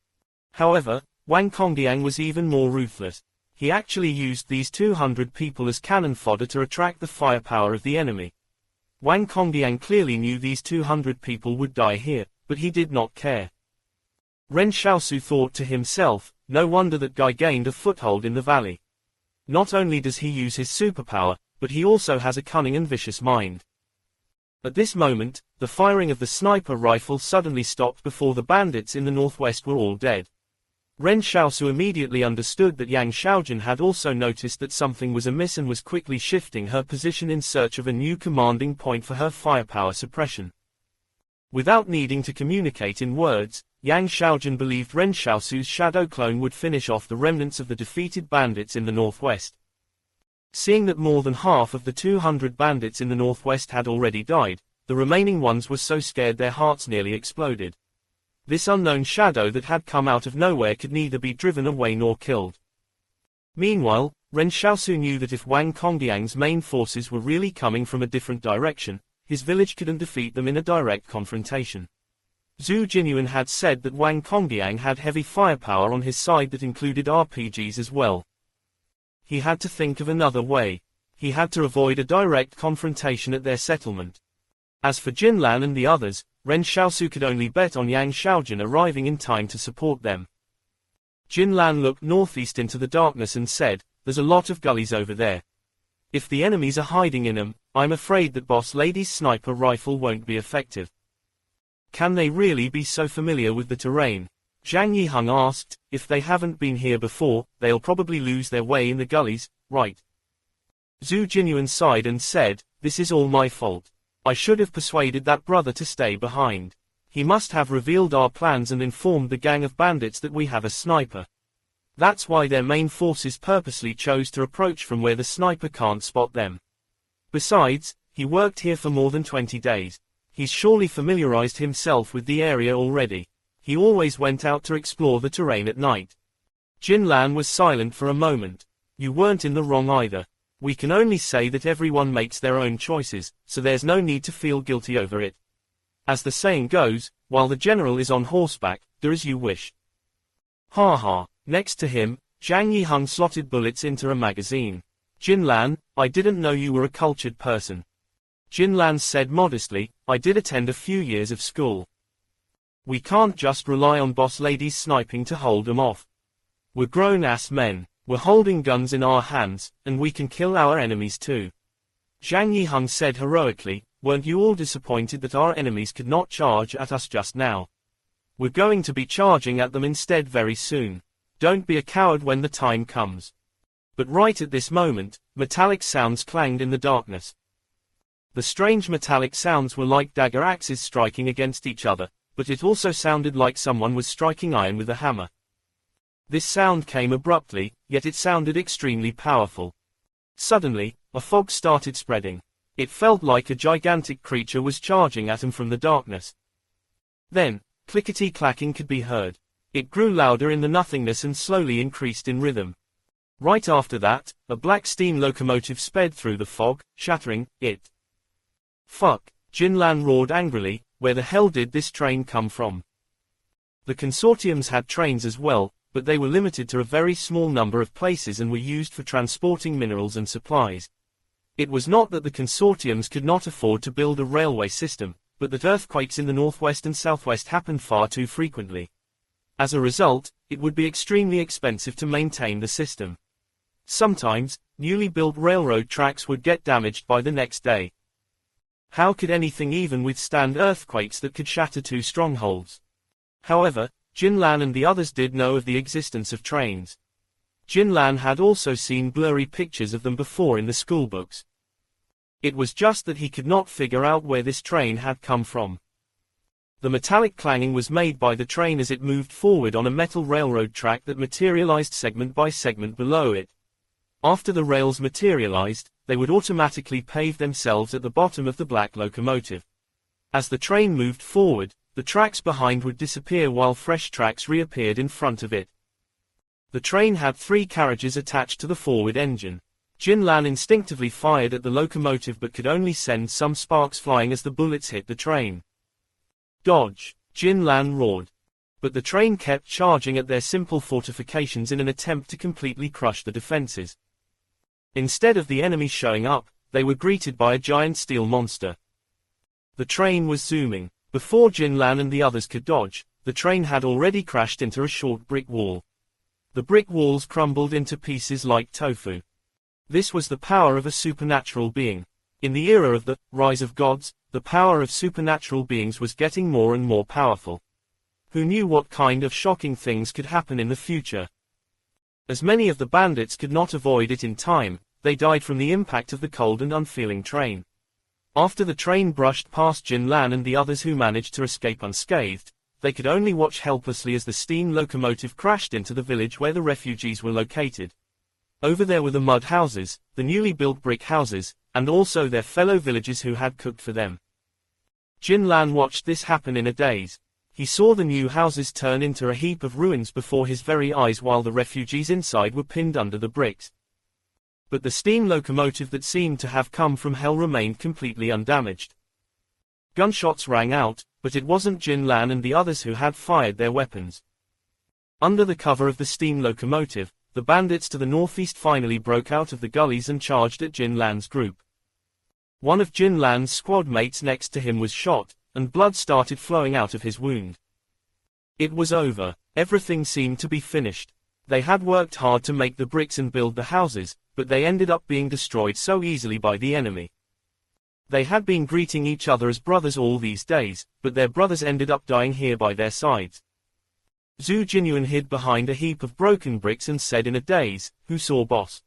However, Wang Congdiang was even more ruthless. He actually used these 200 people as cannon fodder to attract the firepower of the enemy. Wang Congdiang clearly knew these 200 people would die here, but he did not care. Ren Xiaosu thought to himself, no wonder that guy gained a foothold in the valley. Not only does he use his superpower, but he also has a cunning and vicious mind. At this moment, the firing of the sniper rifle suddenly stopped before the bandits in the northwest were all dead. Ren Xiaosu immediately understood that Yang Xiaojun had also noticed that something was amiss and was quickly shifting her position in search of a new commanding point for her firepower suppression. Without needing to communicate in words, Yang Xiaojun believed Ren Xiaosu's shadow clone would finish off the remnants of the defeated bandits in the northwest. Seeing that more than half of the 200 bandits in the northwest had already died, the remaining ones were so scared their hearts nearly exploded. This unknown shadow that had come out of nowhere could neither be driven away nor killed. Meanwhile, Ren Xiaosu knew that if Wang Congdiang's main forces were really coming from a different direction, his village couldn't defeat them in a direct confrontation. Zhu Jinyuan had said that Wang Congdiang had heavy firepower on his side that included RPGs as well. He had to think of another way. He had to avoid a direct confrontation at their settlement. As for Jinlan and the others, Ren Xiaosu could only bet on Yang Xiaojun arriving in time to support them. Jinlan looked northeast into the darkness and said, there's a lot of gullies over there. If the enemies are hiding in them, I'm afraid that Boss Lady's sniper rifle won't be effective. Can they really be so familiar with the terrain? Zhang Yiheng asked. If they haven't been here before, they'll probably lose their way in the gullies, right? Zhu Jinyuan sighed and said, this is all my fault. I should have persuaded that brother to stay behind. He must have revealed our plans and informed the gang of bandits that we have a sniper. That's why their main forces purposely chose to approach from where the sniper can't spot them. Besides, he worked here for more than 20 days. He's surely familiarized himself with the area already. He always went out to explore the terrain at night. Jinlan was silent for a moment. You weren't in the wrong either. We can only say that everyone makes their own choices, so there's no need to feel guilty over it. As the saying goes, while the general is on horseback, do as you wish. Ha ha. Next to him, Zhang Yiheng slotted bullets into a magazine. Jinlan, I didn't know you were a cultured person. Jinlan said modestly, I did attend a few years of school. We can't just rely on Boss Lady's sniping to hold them off. We're grown-ass men. We're holding guns in our hands, and we can kill our enemies too. Zhang Yiheng said heroically, weren't you all disappointed that our enemies could not charge at us just now? We're going to be charging at them instead very soon. Don't be a coward when the time comes. But right at this moment, metallic sounds clanged in the darkness. The strange metallic sounds were like dagger axes striking against each other, but it also sounded like someone was striking iron with a hammer. This sound came abruptly, yet it sounded extremely powerful. Suddenly, a fog started spreading. It felt like a gigantic creature was charging at him from the darkness. Then, clickety-clacking could be heard. It grew louder in the nothingness and slowly increased in rhythm. Right after that, a black steam locomotive sped through the fog, shattering it. Fuck, Jinlan roared angrily, where the hell did this train come from? The consortiums had trains as well, but they were limited to a very small number of places and were used for transporting minerals and supplies. It was not that the consortiums could not afford to build a railway system, but that earthquakes in the northwest and southwest happened far too frequently. As a result, it would be extremely expensive to maintain the system. Sometimes, newly built railroad tracks would get damaged by the next day. How could anything even withstand earthquakes that could shatter two strongholds? However, Jinlan and the others did know of the existence of trains. Jinlan had also seen blurry pictures of them before in the schoolbooks. It was just that he could not figure out where this train had come from. The metallic clanging was made by the train as it moved forward on a metal railroad track that materialized segment by segment below it. After the rails materialized, they would automatically pave themselves at the bottom of the black locomotive. As the train moved forward, the tracks behind would disappear while fresh tracks reappeared in front of it. The train had 3 carriages attached to the forward engine. Jinlan instinctively fired at the locomotive but could only send some sparks flying as the bullets hit the train. Dodge! Jinlan roared. But the train kept charging at their simple fortifications in an attempt to completely crush the defenses. Instead of the enemy showing up, they were greeted by a giant steel monster. The train was zooming. Before Jinlan and the others could dodge, the train had already crashed into a short brick wall. The brick walls crumbled into pieces like tofu. This was the power of a supernatural being. In the era of the rise of gods, the power of supernatural beings was getting more and more powerful. Who knew what kind of shocking things could happen in the future? As many of the bandits could not avoid it in time, they died from the impact of the cold and unfeeling train. After the train brushed past Jinlan and the others who managed to escape unscathed, they could only watch helplessly as the steam locomotive crashed into the village where the refugees were located. Over there were the mud houses, the newly built brick houses, and also their fellow villagers who had cooked for them. Jinlan watched this happen in a daze. He saw the new houses turn into a heap of ruins before his very eyes while the refugees inside were pinned under the bricks. But the steam locomotive that seemed to have come from hell remained completely undamaged. Gunshots rang out, but it wasn't Jinlan and the others who had fired their weapons. Under the cover of the steam locomotive, the bandits to the northeast finally broke out of the gullies and charged at Jinlan's group. One of Jinlan's squad mates next to him was shot, and blood started flowing out of his wound. It was over. Everything seemed to be finished. They had worked hard to make the bricks and build the houses, but they ended up being destroyed so easily by the enemy. They had been greeting each other as brothers all these days, but their brothers ended up dying here by their sides. Zhu Jinyuan hid behind a heap of broken bricks and said in a daze, "Who saw boss?"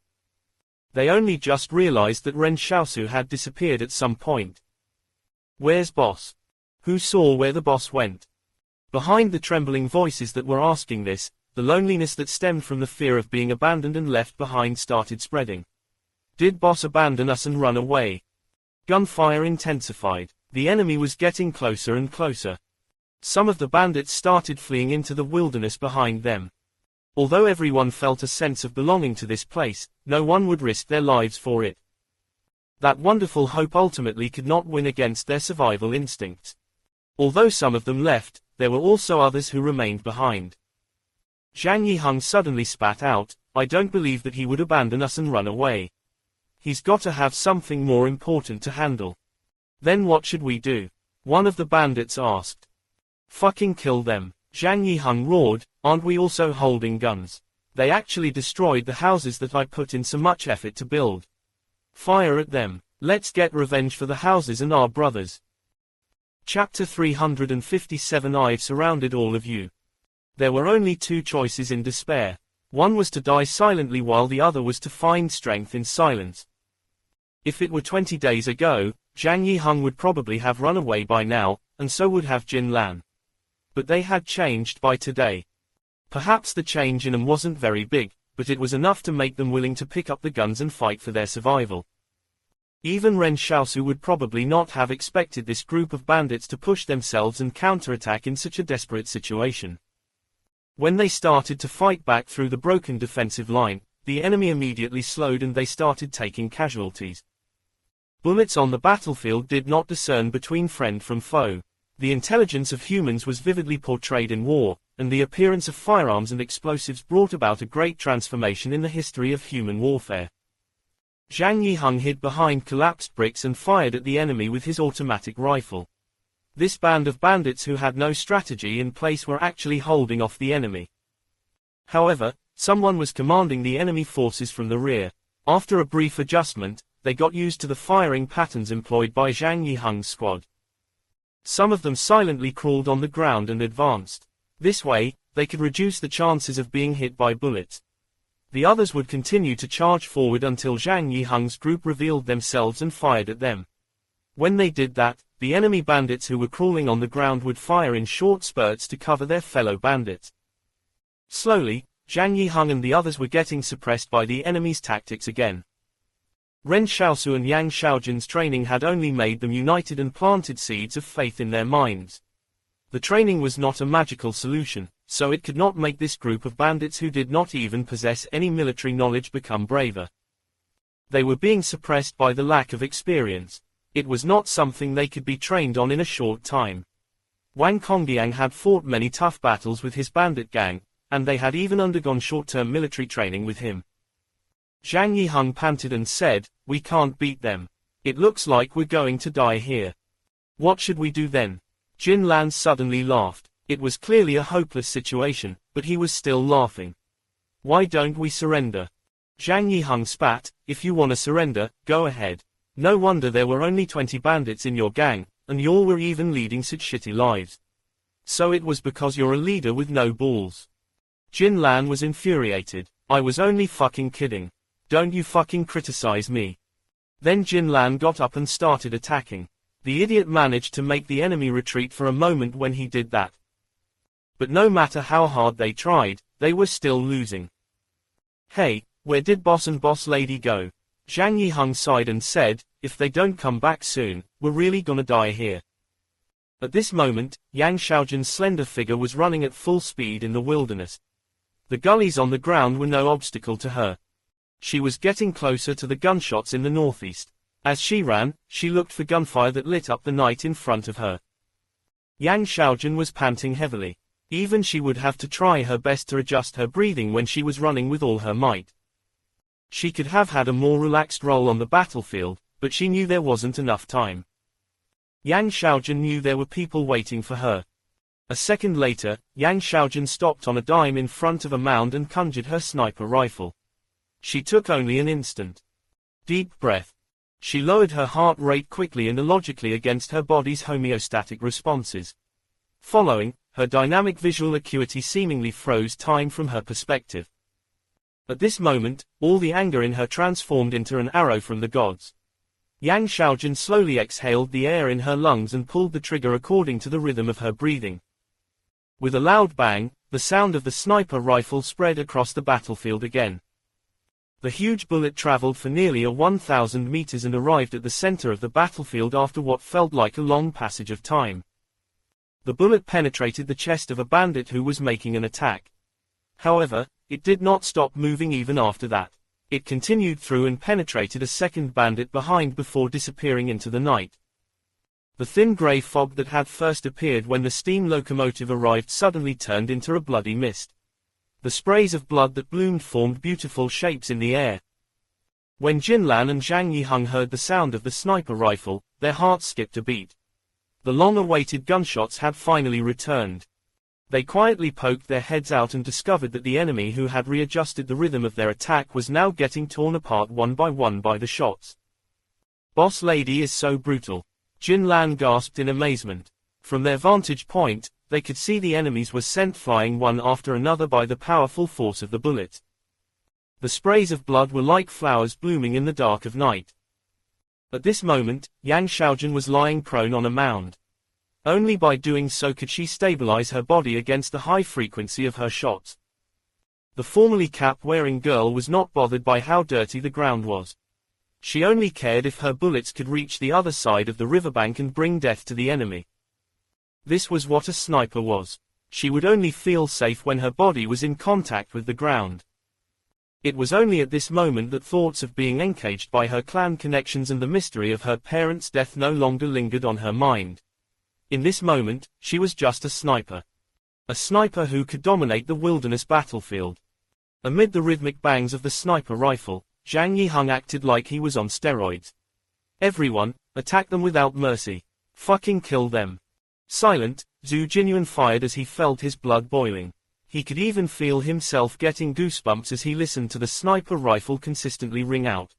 They only just realized that Ren Xiaosu had disappeared at some point. "Where's boss? Who saw where the boss went?" Behind the trembling voices that were asking this, the loneliness that stemmed from the fear of being abandoned and left behind started spreading. Did boss abandon us and run away? Gunfire intensified. The enemy was getting closer and closer. Some of the bandits started fleeing into the wilderness behind them. Although everyone felt a sense of belonging to this place, no one would risk their lives for it. That wonderful hope ultimately could not win against their survival instincts. Although some of them left, there were also others who remained behind. Zhang Yiheng suddenly spat out, "I don't believe that he would abandon us and run away. He's got to have something more important to handle." "Then what should we do?" one of the bandits asked. "Fucking kill them," Zhang Yiheng roared, "aren't we also holding guns? They actually destroyed the houses that I put in so much effort to build. Fire at them. Let's get revenge for the houses and our brothers." Chapter 357 I've surrounded all of you. There were only 2 choices in despair. One was to die silently while the other was to find strength in silence. If it were 20 days ago, Zhang Yiheng would probably have run away by now, and so would have Jinlan. But they had changed by today. Perhaps the change in them wasn't very big, but it was enough to make them willing to pick up the guns and fight for their survival. Even Ren Xiaosu would probably not have expected this group of bandits to push themselves and counterattack in such a desperate situation. When they started to fight back through the broken defensive line, the enemy immediately slowed and they started taking casualties. Bullets on the battlefield did not discern between friend from foe. The intelligence of humans was vividly portrayed in war, and the appearance of firearms and explosives brought about a great transformation in the history of human warfare. Zhang Yiheng hid behind collapsed bricks and fired at the enemy with his automatic rifle. This band of bandits who had no strategy in place were actually holding off the enemy. However, someone was commanding the enemy forces from the rear. After a brief adjustment, they got used to the firing patterns employed by Zhang Yiheng's squad. Some of them silently crawled on the ground and advanced. This way, they could reduce the chances of being hit by bullets. The others would continue to charge forward until Zhang Yiheng's group revealed themselves and fired at them. When they did that, the enemy bandits who were crawling on the ground would fire in short spurts to cover their fellow bandits. Slowly, Zhang Yiheng and the others were getting suppressed by the enemy's tactics again. Ren Xiaosu and Yang Xiaojun's training had only made them united and planted seeds of faith in their minds. The training was not a magical solution, so it could not make this group of bandits who did not even possess any military knowledge become braver. They were being suppressed by the lack of experience. It was not something they could be trained on in a short time. Wang Congdiang had fought many tough battles with his bandit gang, and they had even undergone short-term military training with him. Zhang Yiheng panted and said, "We can't beat them. It looks like we're going to die here. What should we do then?" Jin Lan suddenly laughed. It was clearly a hopeless situation, but he was still laughing. "Why don't we surrender?" Zhang Yiheng spat, "If you want to surrender, go ahead. No wonder there were only 20 bandits in your gang, and y'all were even leading such shitty lives. So it was because you're a leader with no balls." Jin Lan was infuriated. "I was only fucking kidding. Don't you fucking criticize me." Then Jin Lan got up and started attacking. The idiot managed to make the enemy retreat for a moment when he did that. But no matter how hard they tried, they were still losing. "Hey, where did boss and boss lady go?" Zhang Yiheng sighed and said, "If they don't come back soon, we're really gonna die here." At this moment, Yang Xiaojun's slender figure was running at full speed in the wilderness. The gullies on the ground were no obstacle to her. She was getting closer to the gunshots in the northeast. As she ran, she looked for gunfire that lit up the night in front of her. Yang Xiaojun was panting heavily. Even she would have to try her best to adjust her breathing when she was running with all her might. She could have had a more relaxed role on the battlefield, but she knew there wasn't enough time. Yang Xiaojun knew there were people waiting for her. A second later, Yang Xiaojun stopped on a dime in front of a mound and conjured her sniper rifle. She took only an instant. Deep breath. She lowered her heart rate quickly and illogically against her body's homeostatic responses. Following, her dynamic visual acuity seemingly froze time from her perspective. At this moment, all the anger in her transformed into an arrow from the gods. Yang Xiaojun slowly exhaled the air in her lungs and pulled the trigger according to the rhythm of her breathing. With a loud bang, the sound of the sniper rifle spread across the battlefield again. The huge bullet traveled for nearly 1,000 meters and arrived at the center of the battlefield after what felt like a long passage of time. The bullet penetrated the chest of a bandit who was making an attack. However, it did not stop moving even after that. It continued through and penetrated a second bandit behind before disappearing into the night. The thin gray fog that had first appeared when the steam locomotive arrived suddenly turned into a bloody mist. The sprays of blood that bloomed formed beautiful shapes in the air. When Jin Lan and Zhang Yiheng heard the sound of the sniper rifle, their hearts skipped a beat. The long-awaited gunshots had finally returned. They quietly poked their heads out and discovered that the enemy who had readjusted the rhythm of their attack was now getting torn apart one by the shots. "Boss lady is so brutal," Jin Lan gasped in amazement. From their vantage point, they could see the enemies were sent flying one after another by the powerful force of the bullet. The sprays of blood were like flowers blooming in the dark of night. At this moment, Yang Xiaojun was lying prone on a mound. Only by doing so could she stabilize her body against the high frequency of her shots. The formerly cap-wearing girl was not bothered by how dirty the ground was. She only cared if her bullets could reach the other side of the riverbank and bring death to the enemy. This was what a sniper was. She would only feel safe when her body was in contact with the ground. It was only at this moment that thoughts of being encaged by her clan connections and the mystery of her parents' death no longer lingered on her mind. In this moment, she was just a sniper. A sniper who could dominate the wilderness battlefield. Amid the rhythmic bangs of the sniper rifle, Zhang Yiheng acted like he was on steroids. Everyone, attack them without mercy. Fucking kill them. Silent, Zhu Jinyuan fired as he felt his blood boiling. He could even feel himself getting goosebumps as he listened to the sniper rifle consistently ring out.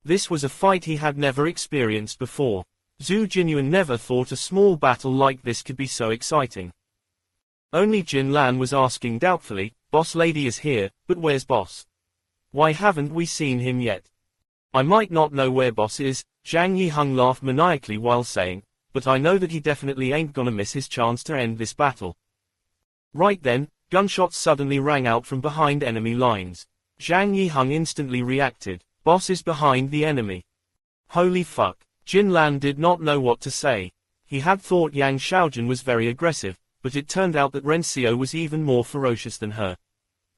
This was a fight he had never experienced before. Zhu Jinyuan never thought a small battle like this could be so exciting. Only Jin Lan was asking doubtfully, "Boss lady is here, but where's boss? Why haven't we seen him yet?" "I might not know where boss is," Zhang Yiheng laughed maniacally while saying, "but I know that he definitely ain't gonna miss his chance to end this battle." Right then, gunshots suddenly rang out from behind enemy lines. Zhang Yiheng instantly reacted. Boss is behind the enemy. Holy fuck. Jin Lan did not know what to say. He had thought Yang Xiaojun was very aggressive, but it turned out that Ren Xiao was even more ferocious than her.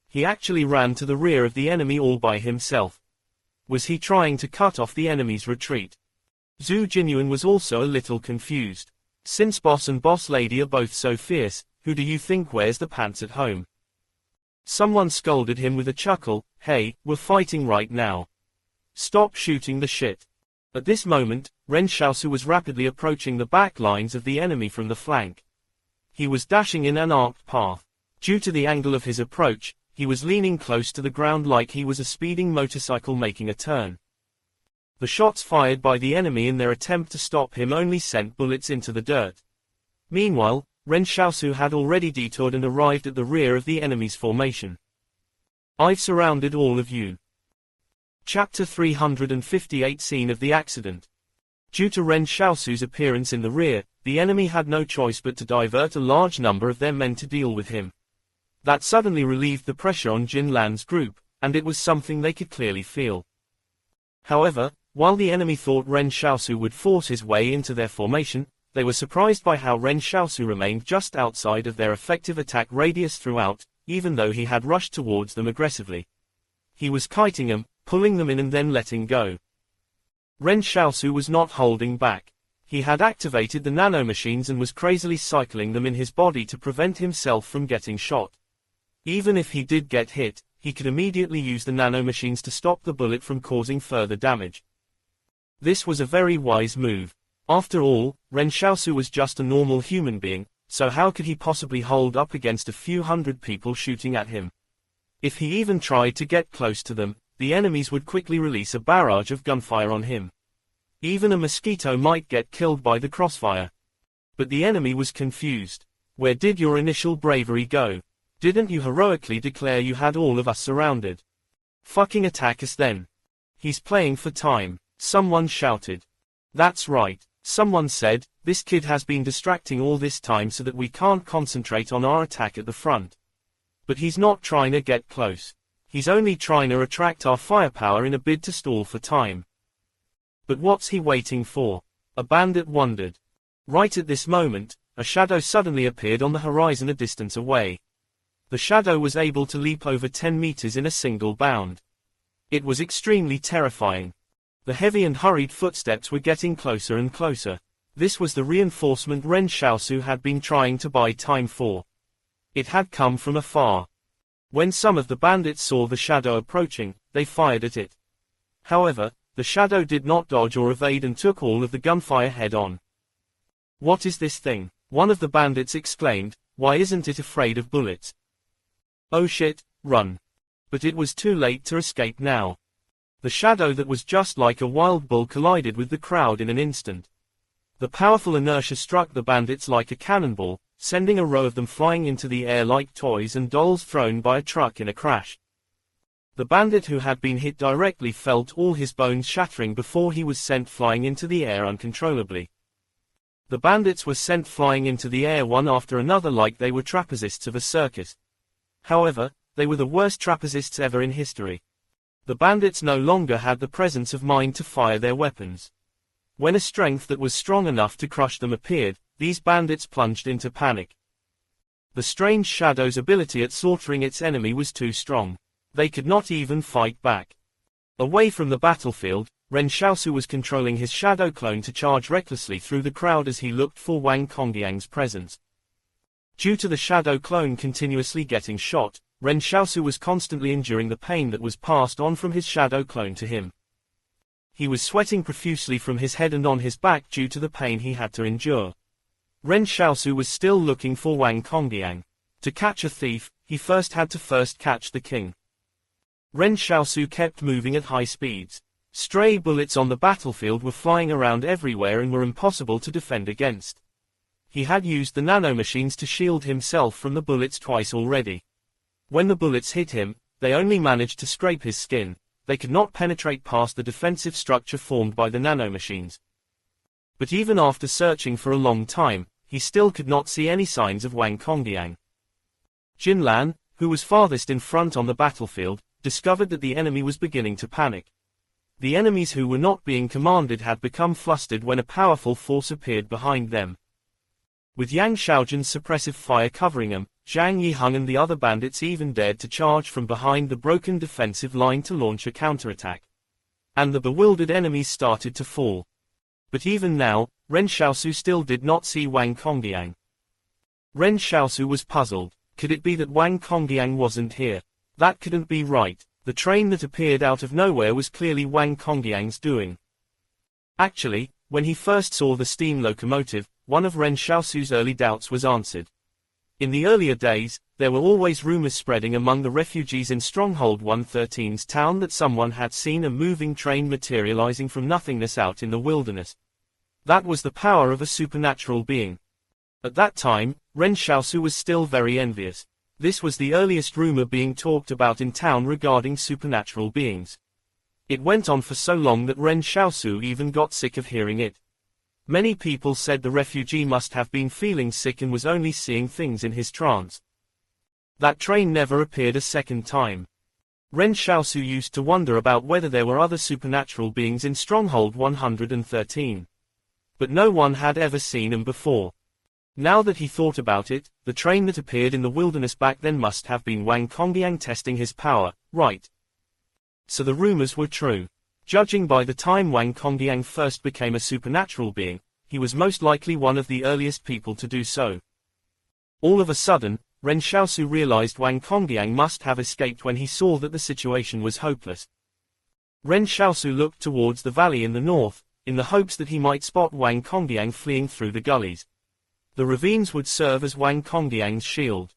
He actually ran to the rear of the enemy all by himself. Was he trying to cut off the enemy's retreat? Zhu Jinyuan was also a little confused. Since boss and boss lady are both so fierce, who do you think wears the pants at home? Someone scolded him with a chuckle, "Hey, we're fighting right now. Stop shooting the shit." At this moment, Ren Xiaosu was rapidly approaching the back lines of the enemy from the flank. He was dashing in an arced path. Due to the angle of his approach, he was leaning close to the ground like he was a speeding motorcycle making a turn. The shots fired by the enemy in their attempt to stop him only sent bullets into the dirt. Meanwhile, Ren Xiaosu had already detoured and arrived at the rear of the enemy's formation. "I've surrounded all of you." Chapter 358 Scene of the Accident. Due to Ren Xiaosu's appearance in the rear, the enemy had no choice but to divert a large number of their men to deal with him. That suddenly relieved the pressure on Jin Lan's group, and it was something they could clearly feel. However, while the enemy thought Ren Xiaosu would force his way into their formation, they were surprised by how Ren Xiaosu remained just outside of their effective attack radius throughout, even though he had rushed towards them aggressively. He was kiting them, pulling them in and then letting go. Ren Xiaosu was not holding back. He had activated the nanomachines and was crazily cycling them in his body to prevent himself from getting shot. Even if he did get hit, he could immediately use the nanomachines to stop the bullet from causing further damage. This was a very wise move. After all, Ren Xiaosu was just a normal human being, so how could he possibly hold up against a few hundred people shooting at him? If he even tried to get close to them, the enemies would quickly release a barrage of gunfire on him. Even a mosquito might get killed by the crossfire. But the enemy was confused. "Where did your initial bravery go? Didn't you heroically declare you had all of us surrounded? Fucking attack us then." "He's playing for time," someone shouted. "That's right," someone said, "this kid has been distracting all this time so that we can't concentrate on our attack at the front. But he's not trying to get close. He's only trying to attract our firepower in a bid to stall for time." But what's he waiting for? A bandit wondered. Right at this moment, a shadow suddenly appeared on the horizon a distance away. The shadow was able to leap over 10 meters in a single bound. It was extremely terrifying. The heavy and hurried footsteps were getting closer and closer. This was the reinforcement Ren Xiaosu had been trying to buy time for. It had come from afar. When some of the bandits saw the shadow approaching, they fired at it. However, the shadow did not dodge or evade and took all of the gunfire head-on. "What is this thing?" one of the bandits exclaimed. "Why isn't it afraid of bullets?" "Oh shit, run." But it was too late to escape now. The shadow that was just like a wild bull collided with the crowd in an instant. The powerful inertia struck the bandits like a cannonball, sending a row of them flying into the air like toys and dolls thrown by a truck in a crash. The bandit who had been hit directly felt all his bones shattering before he was sent flying into the air uncontrollably. The bandits were sent flying into the air one after another like they were trapezists of a circus. However, they were the worst trapezists ever in history. The bandits no longer had the presence of mind to fire their weapons. When a strength that was strong enough to crush them appeared, these bandits plunged into panic. The strange shadow's ability at slaughtering its enemy was too strong. They could not even fight back. Away from the battlefield, Ren Xiaosu was controlling his shadow clone to charge recklessly through the crowd as he looked for Wang Kongyang's presence. Due to the shadow clone continuously getting shot, Ren Xiaosu was constantly enduring the pain that was passed on from his shadow clone to him. He was sweating profusely from his head and on his back due to the pain he had to endure. Ren Xiaosu was still looking for Wang Kongyang. To catch a thief, he had to catch the king. Ren Xiaosu kept moving at high speeds. Stray bullets on the battlefield were flying around everywhere and were impossible to defend against. He had used the nanomachines to shield himself from the bullets twice already. When the bullets hit him, they only managed to scrape his skin. They could not penetrate past the defensive structure formed by the nanomachines. But even after searching for a long time, he still could not see any signs of Wang Kongyang. Jin Lan, who was farthest in front on the battlefield, discovered that the enemy was beginning to panic. The enemies who were not being commanded had become flustered when a powerful force appeared behind them. With Yang Xiaojun's suppressive fire covering them, Zhang Yiheng and the other bandits even dared to charge from behind the broken defensive line to launch a counterattack. And the bewildered enemies started to fall. But even now, Ren Xiaosu still did not see Wang Kongyang. Ren Xiaosu was puzzled. Could it be that Wang Kongyang wasn't here? That couldn't be right. The train that appeared out of nowhere was clearly Wang Kongyang's doing. Actually, when he first saw the steam locomotive, one of Ren Xiaosu's early doubts was answered. In the earlier days, there were always rumors spreading among the refugees in Stronghold 113's town that someone had seen a moving train materializing from nothingness out in the wilderness. That was the power of a supernatural being. At that time, Ren Xiaosu was still very envious. This was the earliest rumor being talked about in town regarding supernatural beings. It went on for so long that Ren Xiaosu even got sick of hearing it. Many people said the refugee must have been feeling sick and was only seeing things in his trance. That train never appeared a second time. Ren Xiaosu used to wonder about whether there were other supernatural beings in Stronghold 113. But no one had ever seen them before. Now that he thought about it, the train that appeared in the wilderness back then must have been Wang Kongyang testing his power, right? So the rumors were true. Judging by the time Wang Kongyang first became a supernatural being, he was most likely one of the earliest people to do so. All of a sudden, Ren Xiaosu realized Wang Kongyang must have escaped when he saw that the situation was hopeless. Ren Xiaosu looked towards the valley in the north, in the hopes that he might spot Wang Kongyang fleeing through the gullies. The ravines would serve as Wang Kongyang's shield.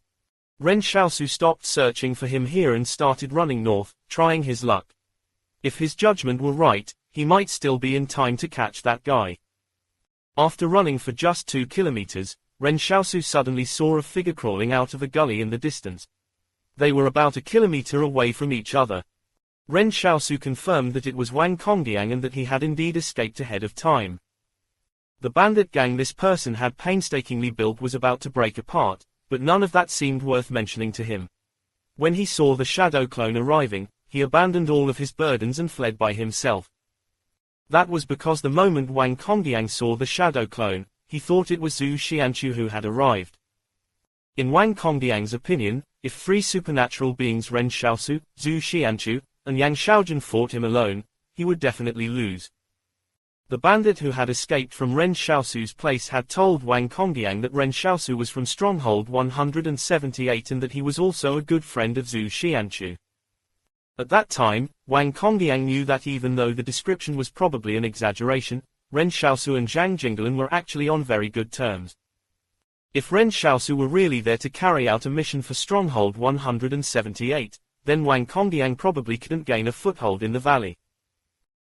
Ren Xiaosu stopped searching for him here and started running north, trying his luck. If his judgment were right, he might still be in time to catch that guy. After running for just 2 kilometers, Ren Xiaosu suddenly saw a figure crawling out of a gully in the distance. They were about 1 kilometer away from each other. Ren Xiaosu confirmed that it was Wang Kongyang and that he had indeed escaped ahead of time. The bandit gang this person had painstakingly built was about to break apart, but none of that seemed worth mentioning to him. When he saw the shadow clone arriving, he abandoned all of his burdens and fled by himself. That was because the moment Wang Kongyang saw the shadow clone, he thought it was Zhu Xianchu who had arrived. In Wang Kongyang's opinion, if 3 supernatural beings Ren Xiaosu, Zhu Xianchu, and Yang Xiaojun fought him alone, he would definitely lose. The bandit who had escaped from Ren Xiaosu's place had told Wang Kongyang that Ren Xiaosu was from Stronghold 178 and that he was also a good friend of Zhu Xianchu. At that time, Wang Kongyang knew that even though the description was probably an exaggeration, Ren Xiaosu and Zhang Jinglan were actually on very good terms. If Ren Xiaosu were really there to carry out a mission for Stronghold 178, then Wang Kongyang probably couldn't gain a foothold in the valley.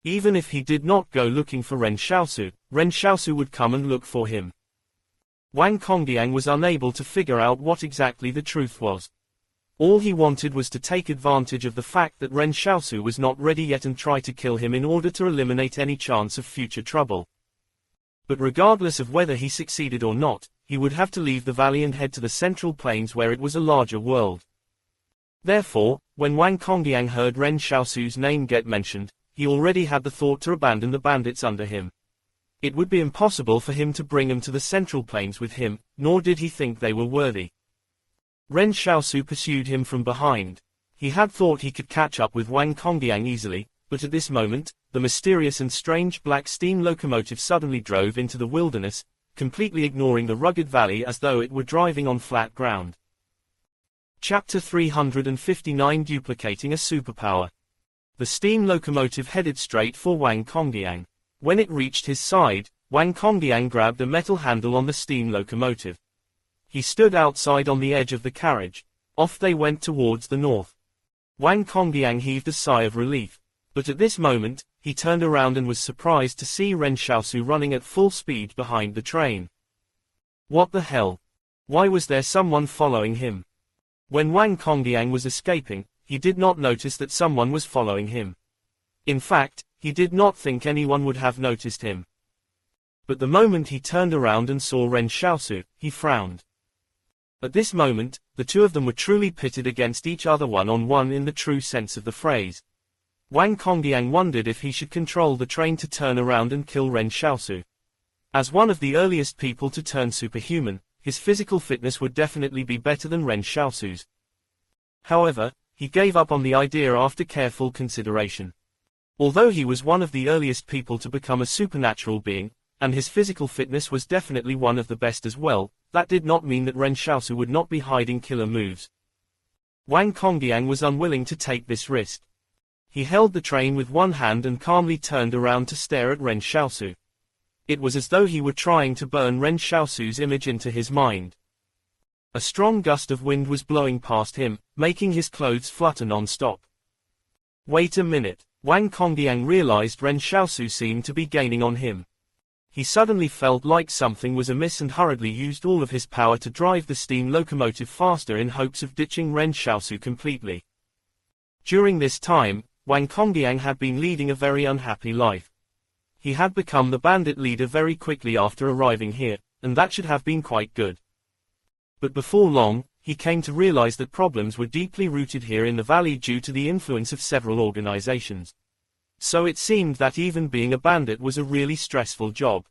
Even if he did not go looking for Ren Xiaosu would come and look for him. Wang Kongyang was unable to figure out what exactly the truth was. All he wanted was to take advantage of the fact that Ren Xiaosu was not ready yet and try to kill him in order to eliminate any chance of future trouble. But regardless of whether he succeeded or not, he would have to leave the valley and head to the central plains where it was a larger world. Therefore, when Wang Kongyang heard Ren Xiaosu's name get mentioned, he already had the thought to abandon the bandits under him. It would be impossible for him to bring them to the central plains with him, nor did he think they were worthy. Ren Xiaosu pursued him from behind. He had thought he could catch up with Wang Congdiang easily, but at this moment, the mysterious and strange black steam locomotive suddenly drove into the wilderness, completely ignoring the rugged valley as though it were driving on flat ground. Chapter 359 Duplicating a Superpower. The steam locomotive headed straight for Wang Congdiang. When it reached his side, Wang Congdiang grabbed a metal handle on the steam locomotive. He stood outside on the edge of the carriage. Off they went towards the north. Wang Congdiang heaved a sigh of relief. But at this moment, he turned around and was surprised to see Ren Xiaosu running at full speed behind the train. What the hell? Why was there someone following him? When Wang Congdiang was escaping, he did not notice that someone was following him. In fact, he did not think anyone would have noticed him. But the moment he turned around and saw Ren Xiaosu, he frowned. At this moment, the two of them were truly pitted against each other one-on-one in the true sense of the phrase. Wang Congdiang wondered if he should control the train to turn around and kill Ren Xiaosu. As one of the earliest people to turn superhuman, his physical fitness would definitely be better than Ren Xiaosu's. However, he gave up on the idea after careful consideration. Although he was one of the earliest people to become a supernatural being, and his physical fitness was definitely one of the best as well, that did not mean that Ren Xiaosu would not be hiding killer moves. Wang Congdiang was unwilling to take this risk. He held the train with one hand and calmly turned around to stare at Ren Xiaosu. It was as though he were trying to burn Ren Xiaosu's image into his mind. A strong gust of wind was blowing past him, making his clothes flutter non-stop. Wait a minute. Wang Congdiang realized Ren Xiaosu seemed to be gaining on him. He suddenly felt like something was amiss and hurriedly used all of his power to drive the steam locomotive faster in hopes of ditching Ren Xiaosu completely. During this time, Wang Congdiang had been leading a very unhappy life. He had become the bandit leader very quickly after arriving here, and that should have been quite good. But before long, he came to realize that problems were deeply rooted here in the valley due to the influence of several organizations. So it seemed that even being a bandit was a really stressful job.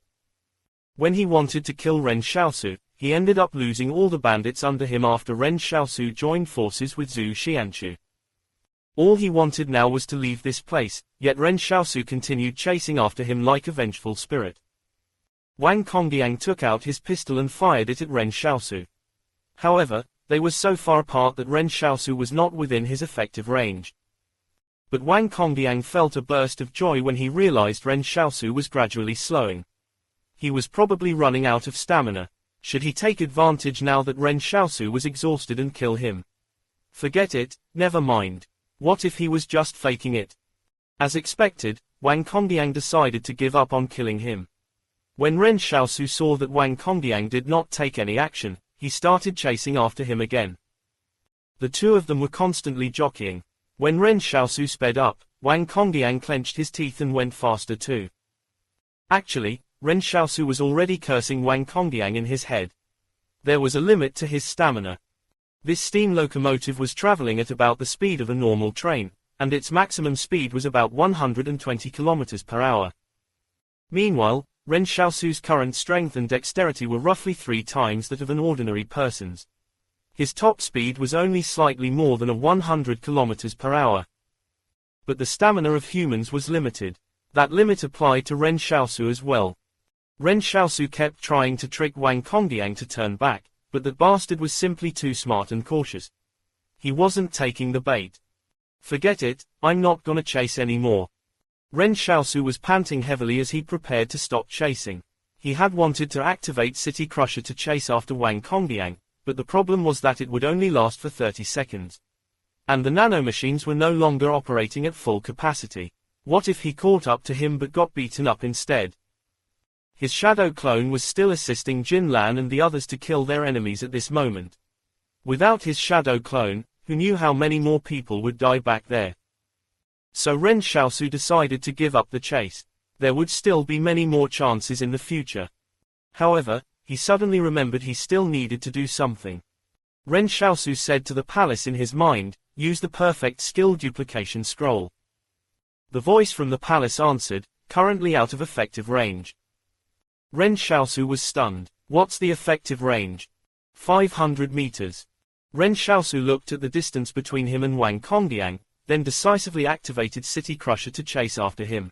When he wanted to kill Ren Xiaosu, he ended up losing all the bandits under him after Ren Xiaosu joined forces with Zhu Xianchu. All he wanted now was to leave this place, yet Ren Xiaosu continued chasing after him like a vengeful spirit. Wang Congdiang took out his pistol and fired it at Ren Xiaosu. However, they were so far apart that Ren Xiaosu was not within his effective range. But Wang Congdiang felt a burst of joy when he realized Ren Xiaosu was gradually slowing. He was probably running out of stamina. Should he take advantage now that Ren Xiaosu was exhausted and kill him? Forget it, never mind. What if he was just faking it? As expected, Wang Congdiang decided to give up on killing him. When Ren Xiaosu saw that Wang Congdiang did not take any action, he started chasing after him again. The two of them were constantly jockeying. When Ren Xiaosu sped up, Wang Congdiang clenched his teeth and went faster too. Actually, Ren Xiaosu was already cursing Wang Congdiang in his head. There was a limit to his stamina. This steam locomotive was traveling at about the speed of a normal train, and its maximum speed was about 120 km per hour. Meanwhile, Ren Xiaosu's current strength and dexterity were roughly 3 times that of an ordinary person's. His top speed was only slightly more than 100 km per hour. But the stamina of humans was limited. That limit applied to Ren Xiaosu as well. Ren Xiaosu kept trying to trick Wang Congdiang to turn back, but that bastard was simply too smart and cautious. He wasn't taking the bait. Forget it, I'm not gonna chase anymore. Ren Xiaosu was panting heavily as he prepared to stop chasing. He had wanted to activate City Crusher to chase after Wang Congdiang, but the problem was that it would only last for 30 seconds. And the nanomachines were no longer operating at full capacity. What if he caught up to him but got beaten up instead? His shadow clone was still assisting Jin Lan and the others to kill their enemies at this moment. Without his shadow clone, who knew how many more people would die back there? So Ren Xiaosu decided to give up the chase. There would still be many more chances in the future. However, he suddenly remembered he still needed to do something. Ren Xiaosu said to the palace in his mind, use the perfect skill duplication scroll. The voice from the palace answered, currently out of effective range. Ren Xiaosu was stunned. What's the effective range? 500 meters. Ren Xiaosu looked at the distance between him and Wang Congdiang, then decisively activated City Crusher to chase after him.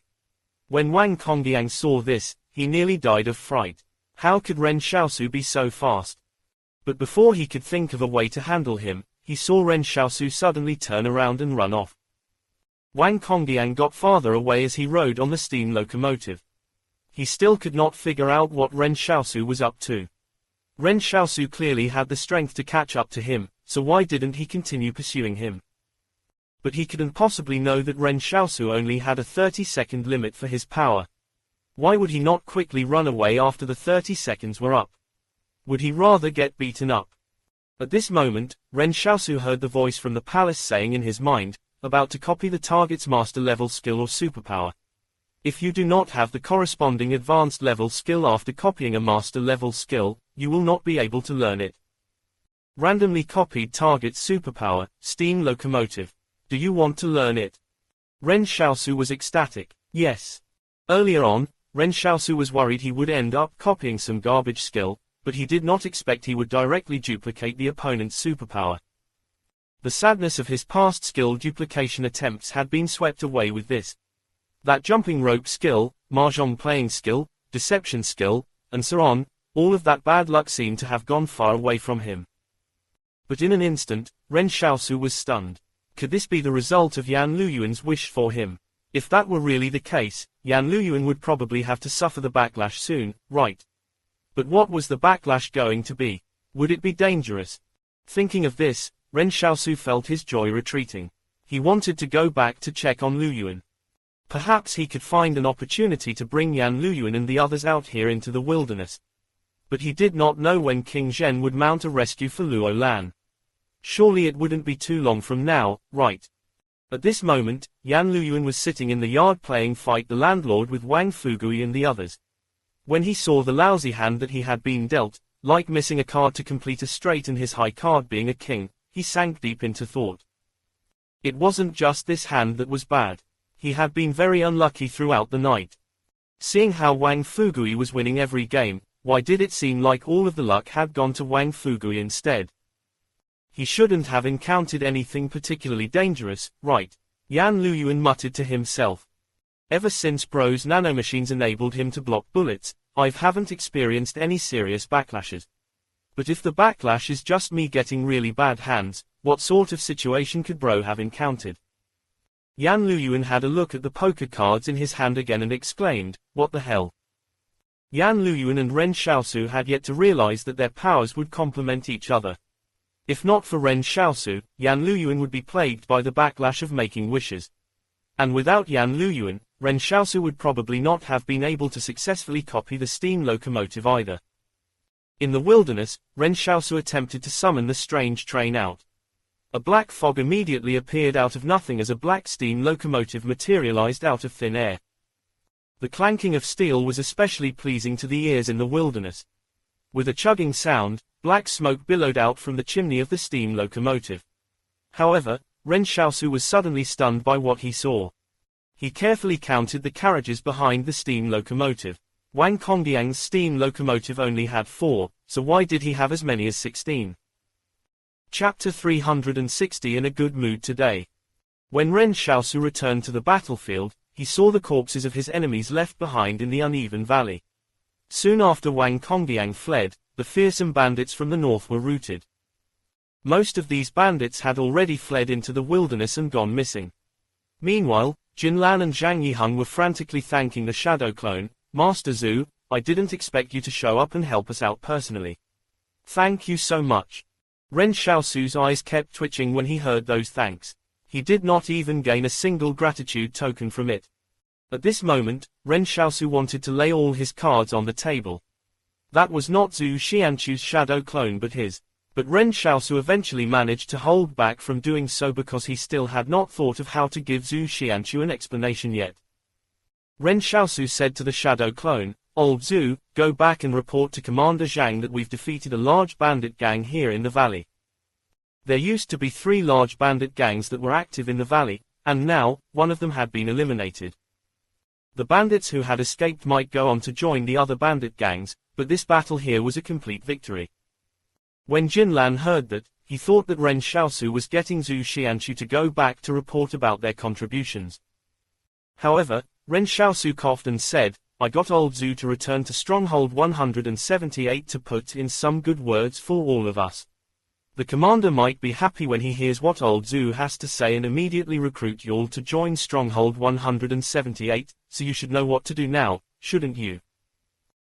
When Wang Congdiang saw this, he nearly died of fright. How could Ren Xiaosu be so fast? But before he could think of a way to handle him, he saw Ren Xiaosu suddenly turn around and run off. Wang Congdiang got farther away as he rode on the steam locomotive. He still could not figure out what Ren Xiaosu was up to. Ren Xiaosu clearly had the strength to catch up to him, so why didn't he continue pursuing him? But he couldn't possibly know that Ren Xiaosu only had a 30-second limit for his power. Why would he not quickly run away after the 30 seconds were up? Would he rather get beaten up? At this moment, Ren Xiaosu heard the voice from the palace saying in his mind, about to copy the target's master level skill or superpower. If you do not have the corresponding advanced level skill after copying a master level skill, you will not be able to learn it. Randomly copied target's superpower, steam locomotive. Do you want to learn it? Ren Xiaosu was ecstatic. Yes. Earlier on, Ren Xiaosu was worried he would end up copying some garbage skill, but he did not expect he would directly duplicate the opponent's superpower. The sadness of his past skill duplication attempts had been swept away with this. That jumping rope skill, mahjong playing skill, deception skill, and so on, all of that bad luck seemed to have gone far away from him. But in an instant, Ren Xiaosu was stunned. Could this be the result of Yan Luyuan's wish for him? If that were really the case, Yan Luyuan would probably have to suffer the backlash soon, right? But what was the backlash going to be? Would it be dangerous? Thinking of this, Ren Xiaosu felt his joy retreating. He wanted to go back to check on Luyuan. Perhaps he could find an opportunity to bring Yan Luyuan and the others out here into the wilderness. But he did not know when King Zhen would mount a rescue for Luo Lan. Surely it wouldn't be too long from now, right? At this moment, Yan Luyuan was sitting in the yard playing Fight the Landlord with Wang Fugui and the others. When he saw the lousy hand that he had been dealt, like missing a card to complete a straight and his high card being a king, he sank deep into thought. It wasn't just this hand that was bad. He had been very unlucky throughout the night. Seeing how Wang Fugui was winning every game, why did it seem like all of the luck had gone to Wang Fugui instead? He shouldn't have encountered anything particularly dangerous, right? Yan Luyuan muttered to himself. Ever since Bro's nanomachines enabled him to block bullets, I haven't experienced any serious backlashes. But if the backlash is just me getting really bad hands, what sort of situation could Bro have encountered? Yan Luyuan had a look at the poker cards in his hand again and exclaimed, what the hell? Yan Luyuan and Ren Xiaosu had yet to realize that their powers would complement each other. If not for Ren Xiaosu, Yan Luyuan would be plagued by the backlash of making wishes. And without Yan Luyuan, Ren Xiaosu would probably not have been able to successfully copy the steam locomotive either. In the wilderness, Ren Xiaosu attempted to summon the strange train out. A black fog immediately appeared out of nothing as a black steam locomotive materialized out of thin air. The clanking of steel was especially pleasing to the ears in the wilderness. With a chugging sound, black smoke billowed out from the chimney of the steam locomotive. However, Ren Xiaosu was suddenly stunned by what he saw. He carefully counted the carriages behind the steam locomotive. Wang Congdiang's steam locomotive only had 4, so why did he have as many as 16? Chapter 360 In a good mood today. When Ren Xiaosu returned to the battlefield, he saw the corpses of his enemies left behind in the uneven valley. Soon after Wang Congdiang fled, the fearsome bandits from the north were routed. Most of these bandits had already fled into the wilderness and gone missing. Meanwhile, Jinlan and Zhang Yiheng were frantically thanking the shadow clone, Master Zhu, I didn't expect you to show up and help us out personally. Thank you so much. Ren Xiaosu's eyes kept twitching when he heard those thanks. He did not even gain a single gratitude token from it. At this moment, Ren Xiaosu wanted to lay all his cards on the table. That was not Zhu Xianchu's shadow clone but his. But Ren Xiaosu eventually managed to hold back from doing so because he still had not thought of how to give Zhu Xianchu an explanation yet. Ren Xiaosu said to the shadow clone, Old Zhu, go back and report to Commander Zhang that we've defeated a large bandit gang here in the valley. There used to be 3 large bandit gangs that were active in the valley, and now, one of them had been eliminated. The bandits who had escaped might go on to join the other bandit gangs, but this battle here was a complete victory. When Jinlan heard that, he thought that Ren Xiaosu was getting Zhu Xianxu to go back to report about their contributions. However, Ren Xiaosu coughed and said, I got old Zhu to return to Stronghold 178 to put in some good words for all of us. The commander might be happy when he hears what old Zhu has to say and immediately recruit you all to join Stronghold 178, so you should know what to do now, shouldn't you?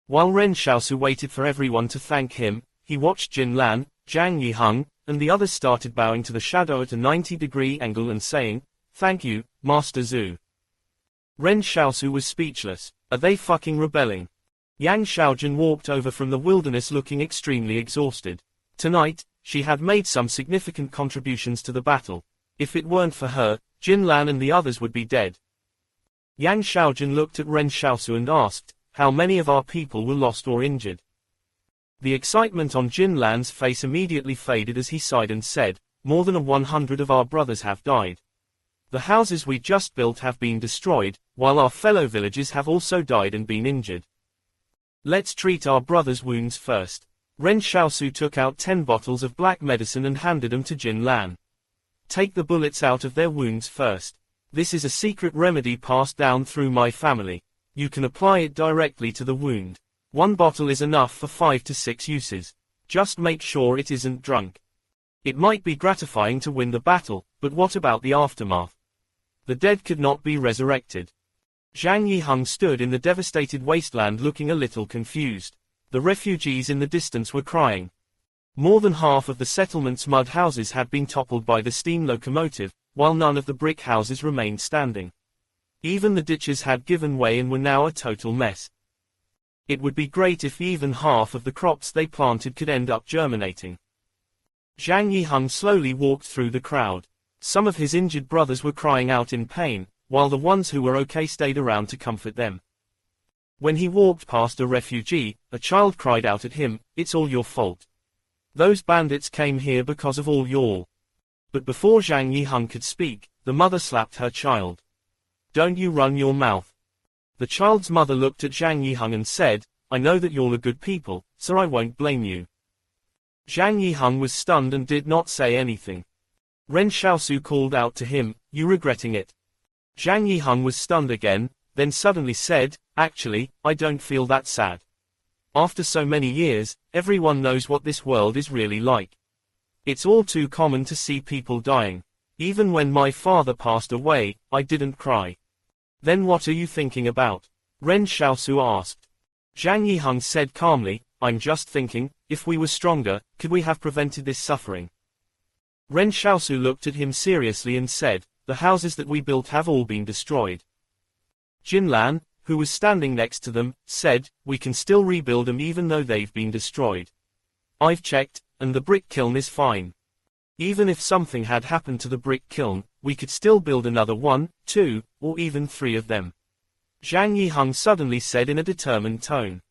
While Ren Xiaosu waited for everyone to thank him, he watched Jin Lan, Zhang Yiheng, and the others started bowing to the shadow at a 90-degree angle and saying, Thank you, Master Zhu. Ren Xiaosu was speechless. Are they fucking rebelling? Yang Xiaojun walked over from the wilderness looking extremely exhausted. Tonight, she had made some significant contributions to the battle. If it weren't for her, Jin Lan and the others would be dead. Yang Xiaojun looked at Ren Xiaosu and asked, how many of our people were lost or injured? The excitement on Jin Lan's face immediately faded as he sighed and said, more than 100 of our brothers have died. The houses we just built have been destroyed, while our fellow villagers have also died and been injured. Let's treat our brothers' wounds first. Ren Xiaosu took out 10 bottles of black medicine and handed them to Jin Lan. Take the bullets out of their wounds first. This is a secret remedy passed down through my family. You can apply it directly to the wound. 1 bottle is enough for 5 to 6 uses. Just make sure it isn't drunk. It might be gratifying to win the battle, but what about the aftermath? The dead could not be resurrected. Zhang Yiheng stood in the devastated wasteland looking a little confused. The refugees in the distance were crying. More than half of the settlement's mud houses had been toppled by the steam locomotive, while none of the brick houses remained standing. Even the ditches had given way and were now a total mess. It would be great if even half of the crops they planted could end up germinating. Zhang Yiheng slowly walked through the crowd. Some of his injured brothers were crying out in pain, while the ones who were okay stayed around to comfort them. When he walked past a refugee, a child cried out at him, "It's all your fault. Those bandits came here because of all y'all." But before Zhang Yiheng could speak, the mother slapped her child. "Don't you run your mouth." The child's mother looked at Zhang Yiheng and said, "I know that you're a good people, so I won't blame you." Zhang Yiheng was stunned and did not say anything. Ren Xiaosu called out to him, "You regretting it?" Zhang Yiheng was stunned again, then suddenly said, "Actually, I don't feel that sad. After so many years, everyone knows what this world is really like. It's all too common to see people dying. Even when my father passed away, I didn't cry." "Then what are you thinking about?" Ren Xiaosu asked. Zhang Yiheng said calmly, "I'm just thinking, if we were stronger, could we have prevented this suffering?" Ren Xiaosu looked at him seriously and said, "The houses that we built have all been destroyed." Jin Lan, who was standing next to them, said, "We can still rebuild them even though they've been destroyed. I've checked, and the brick kiln is fine. Even if something had happened to the brick kiln, we could still build another 1, 2, or even 3 of them." Zhang Yiheng suddenly said in a determined tone.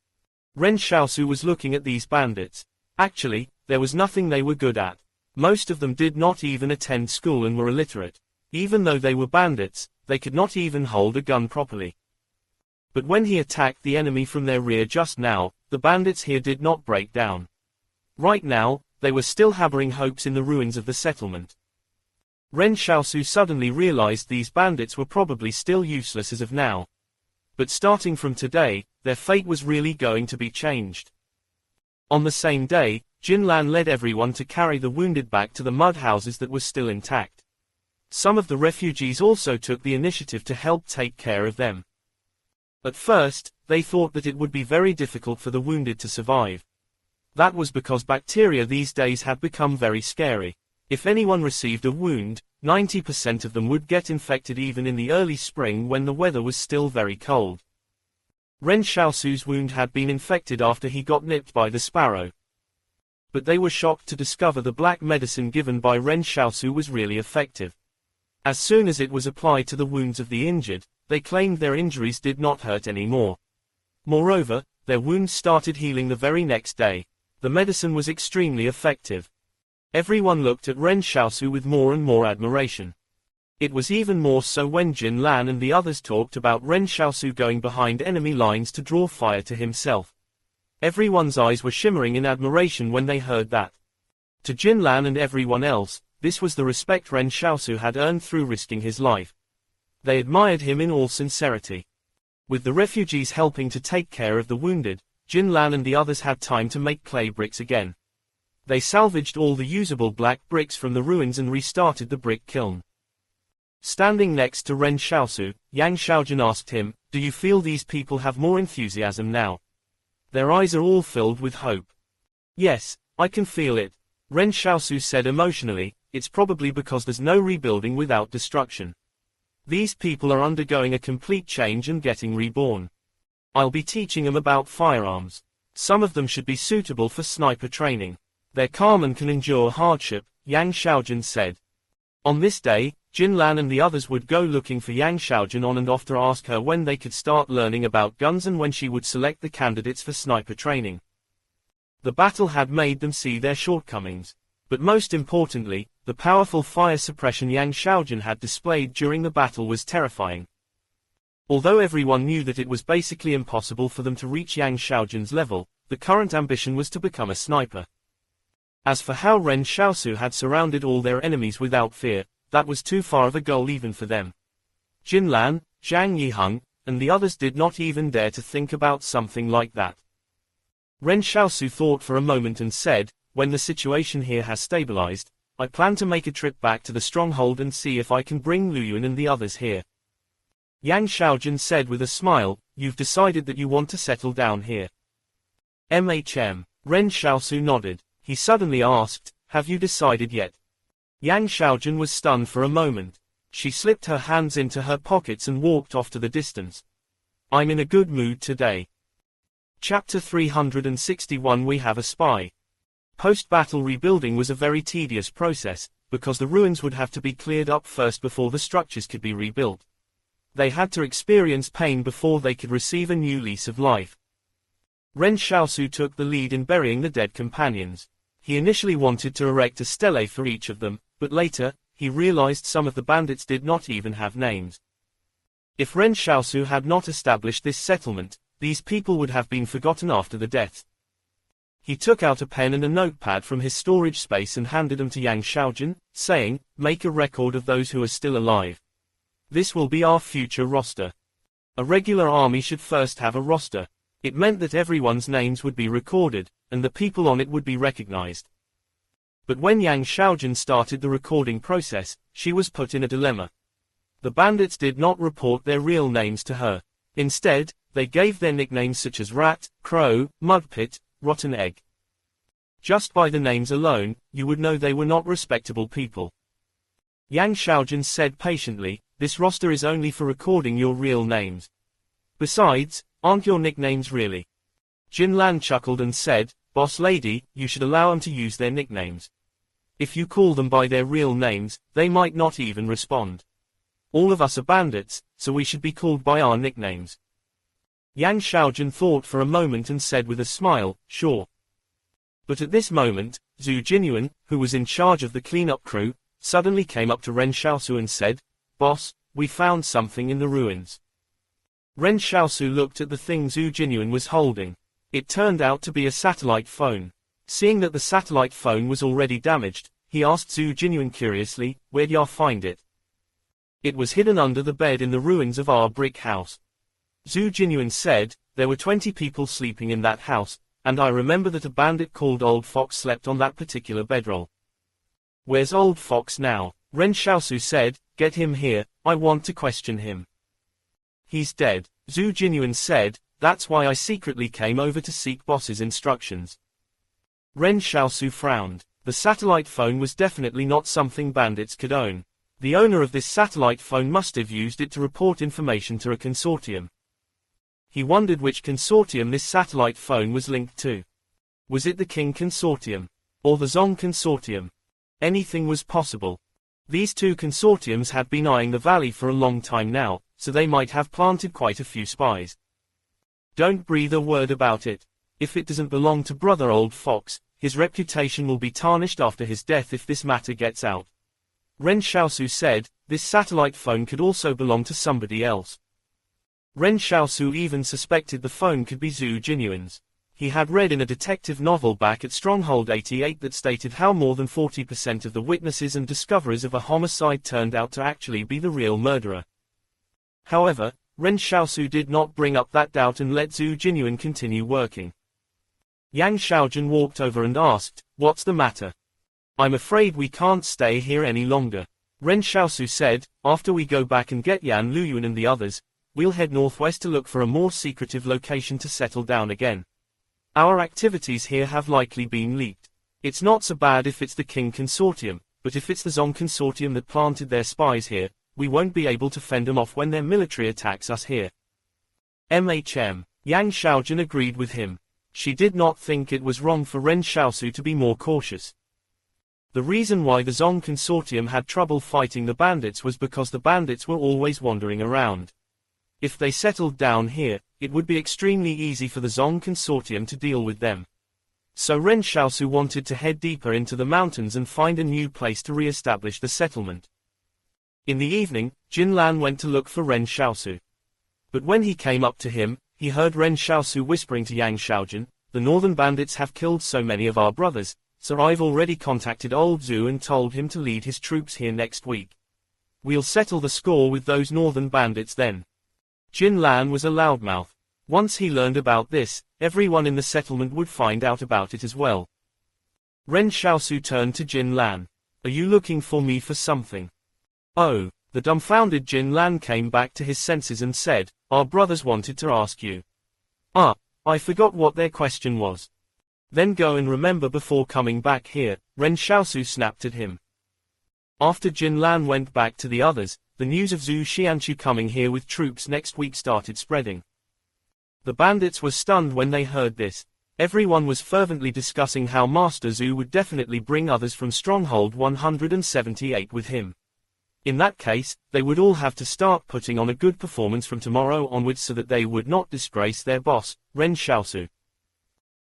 Ren Xiaosu was looking at these bandits. Actually, there was nothing they were good at. Most of them did not even attend school and were illiterate. Even though they were bandits, they could not even hold a gun properly. But when he attacked the enemy from their rear just now, the bandits here did not break down. Right now, they were still harboring hopes in the ruins of the settlement. Ren Xiaosu suddenly realized these bandits were probably still useless as of now. But starting from today, their fate was really going to be changed. On the same day, Jin Lan led everyone to carry the wounded back to the mud houses that were still intact. Some of the refugees also took the initiative to help take care of them. At first, they thought that it would be very difficult for the wounded to survive. That was because bacteria these days had become very scary. If anyone received a wound, 90% of them would get infected even in the early spring when the weather was still very cold. Ren Xiaosu's wound had been infected after he got nipped by the sparrow. But they were shocked to discover the black medicine given by Ren Xiaosu was really effective. As soon as it was applied to the wounds of the injured, they claimed their injuries did not hurt anymore. Moreover, their wounds started healing the very next day. The medicine was extremely effective. Everyone looked at Ren Xiaosu with more and more admiration. It was even more so when Jin Lan and the others talked about Ren Xiaosu going behind enemy lines to draw fire to himself. Everyone's eyes were shimmering in admiration when they heard that. To Jinlan and everyone else, this was the respect Ren Xiaosu had earned through risking his life. They admired him in all sincerity. With the refugees helping to take care of the wounded, Jinlan and the others had time to make clay bricks again. They salvaged all the usable black bricks from the ruins and restarted the brick kiln. Standing next to Ren Xiaosu, Yang Xiaojun asked him, "Do you feel these people have more enthusiasm now? Their eyes are all filled with hope." "Yes, I can feel it," Ren Xiaosu said emotionally. "It's probably because there's no rebuilding without destruction. These people are undergoing a complete change and getting reborn. I'll be teaching them about firearms. Some of them should be suitable for sniper training. They're calm and can endure hardship," Yang Xiaojun said. On this day, Jinlan and the others would go looking for Yang Xiaojun on and off to ask her when they could start learning about guns and when she would select the candidates for sniper training. The battle had made them see their shortcomings. But most importantly, the powerful fire suppression Yang Xiaojun had displayed during the battle was terrifying. Although everyone knew that it was basically impossible for them to reach Yang Xiaojun's level, the current ambition was to become a sniper. As for how Ren Xiaosu had surrounded all their enemies without fear, that was too far of a goal even for them. Jinlan, Zhang Yiheng, and the others did not even dare to think about something like that. Ren Xiaosu thought for a moment and said, "When the situation here has stabilized, I plan to make a trip back to the stronghold and see if I can bring Lu Yuan and the others here." Yang Xiaojun said with a smile, "You've decided that you want to settle down here?" Ren Xiaosu nodded. He suddenly asked, "Have you decided yet?" Yang Xiaojun was stunned for a moment. She slipped her hands into her pockets and walked off to the distance. "I'm in a good mood today." Chapter 361 We Have a Spy. Post-battle rebuilding was a very tedious process, because the ruins would have to be cleared up first before the structures could be rebuilt. They had to experience pain before they could receive a new lease of life. Ren Xiaosu took the lead in burying the dead companions. He initially wanted to erect a stele for each of them, but later, he realized some of the bandits did not even have names. If Ren Xiaosu had not established this settlement, these people would have been forgotten after the death. He took out a pen and a notepad from his storage space and handed them to Yang Xiaojun, saying, "Make a record of those who are still alive. This will be our future roster." A regular army should first have a roster. It meant that everyone's names would be recorded, and the people on it would be recognized. But when Yang Xiaojun started the recording process, she was put in a dilemma. The bandits did not report their real names to her. Instead, they gave their nicknames such as Rat, Crow, Mudpit, Rotten Egg. Just by the names alone, you would know they were not respectable people. Yang Xiaojun said patiently, "This roster is only for recording your real names. Besides, aren't your nicknames really?" Jinlan chuckled and said, "Boss lady, you should allow them to use their nicknames. If you call them by their real names, they might not even respond. All of us are bandits, so we should be called by our nicknames." Yang Xiaojun thought for a moment and said with a smile, "Sure." But at this moment, Zhu Jinyuan, who was in charge of the cleanup crew, suddenly came up to Ren Xiaosu and said, "Boss, we found something in the ruins." Ren Xiaosu looked at the thing Zhu Jinyuan was holding. It turned out to be a satellite phone. Seeing that the satellite phone was already damaged, he asked Zhu Jinyuan curiously, "Where'd ya find it?" "It was hidden under the bed in the ruins of our brick house." Zhu Jinyuan said, "There were 20 people sleeping in that house, and I remember that a bandit called Old Fox slept on that particular bedroll." "Where's Old Fox now?" Ren Xiaosu said, "Get him here, I want to question him." "He's dead," Zhu Jinyuan said, "That's why I secretly came over to seek boss's instructions." Ren Xiaosu frowned. The satellite phone was definitely not something bandits could own. The owner of this satellite phone must have used it to report information to a consortium. He wondered which consortium this satellite phone was linked to. Was it the King Consortium? Or the Zong Consortium? Anything was possible. These two consortiums had been eyeing the valley for a long time now, so they might have planted quite a few spies. "Don't breathe a word about it. If it doesn't belong to Brother Old Fox, his reputation will be tarnished after his death if this matter gets out." Ren Xiaosu said, "This satellite phone could also belong to somebody else." Ren Xiaosu even suspected the phone could be Zhu Jinyuan's. He had read in a detective novel back at Stronghold 88 that stated how more than 40% of the witnesses and discoverers of a homicide turned out to actually be the real murderer. However, Ren Xiaosu did not bring up that doubt and let Zhu Jinyuan continue working. Yang Xiaojun walked over and asked, "What's the matter?" "I'm afraid we can't stay here any longer," Ren Xiaosu said. "After we go back and get Yan Luyuan and the others, we'll head northwest to look for a more secretive location to settle down again. Our activities here have likely been leaked. It's not so bad if it's the Qing Consortium, but if it's the Zong Consortium that planted their spies here, we won't be able to fend them off when their military attacks us here." Yang Xiaojun agreed with him. She did not think it was wrong for Ren Xiaosu to be more cautious. The reason why the Zong Consortium had trouble fighting the bandits was because the bandits were always wandering around. If they settled down here, it would be extremely easy for the Zong Consortium to deal with them. So Ren Xiaosu wanted to head deeper into the mountains and find a new place to re-establish the settlement. In the evening, Jin Lan went to look for Ren Xiaosu. But when he came up to him, he heard Ren Xiaosu whispering to Yang Xiaojun, "The northern bandits have killed so many of our brothers, so I've already contacted old Zhu and told him to lead his troops here next week. We'll settle the score with those northern bandits then." Jin Lan was a loudmouth. Once he learned about this, everyone in the settlement would find out about it as well. Ren Xiaosu turned to Jin Lan. "Are you looking for me for something?" "Oh." The dumbfounded Jin Lan came back to his senses and said, "Our brothers wanted to ask you." "Ah, I forgot what their question was." "Then go and remember before coming back here," Ren Xiaosu snapped at him. After Jin Lan went back to the others, the news of Zhu Xianchu coming here with troops next week started spreading. The bandits were stunned when they heard this. Everyone was fervently discussing how Master Zhu would definitely bring others from Stronghold 178 with him. In that case, they would all have to start putting on a good performance from tomorrow onwards so that they would not disgrace their boss, Ren Xiaosu.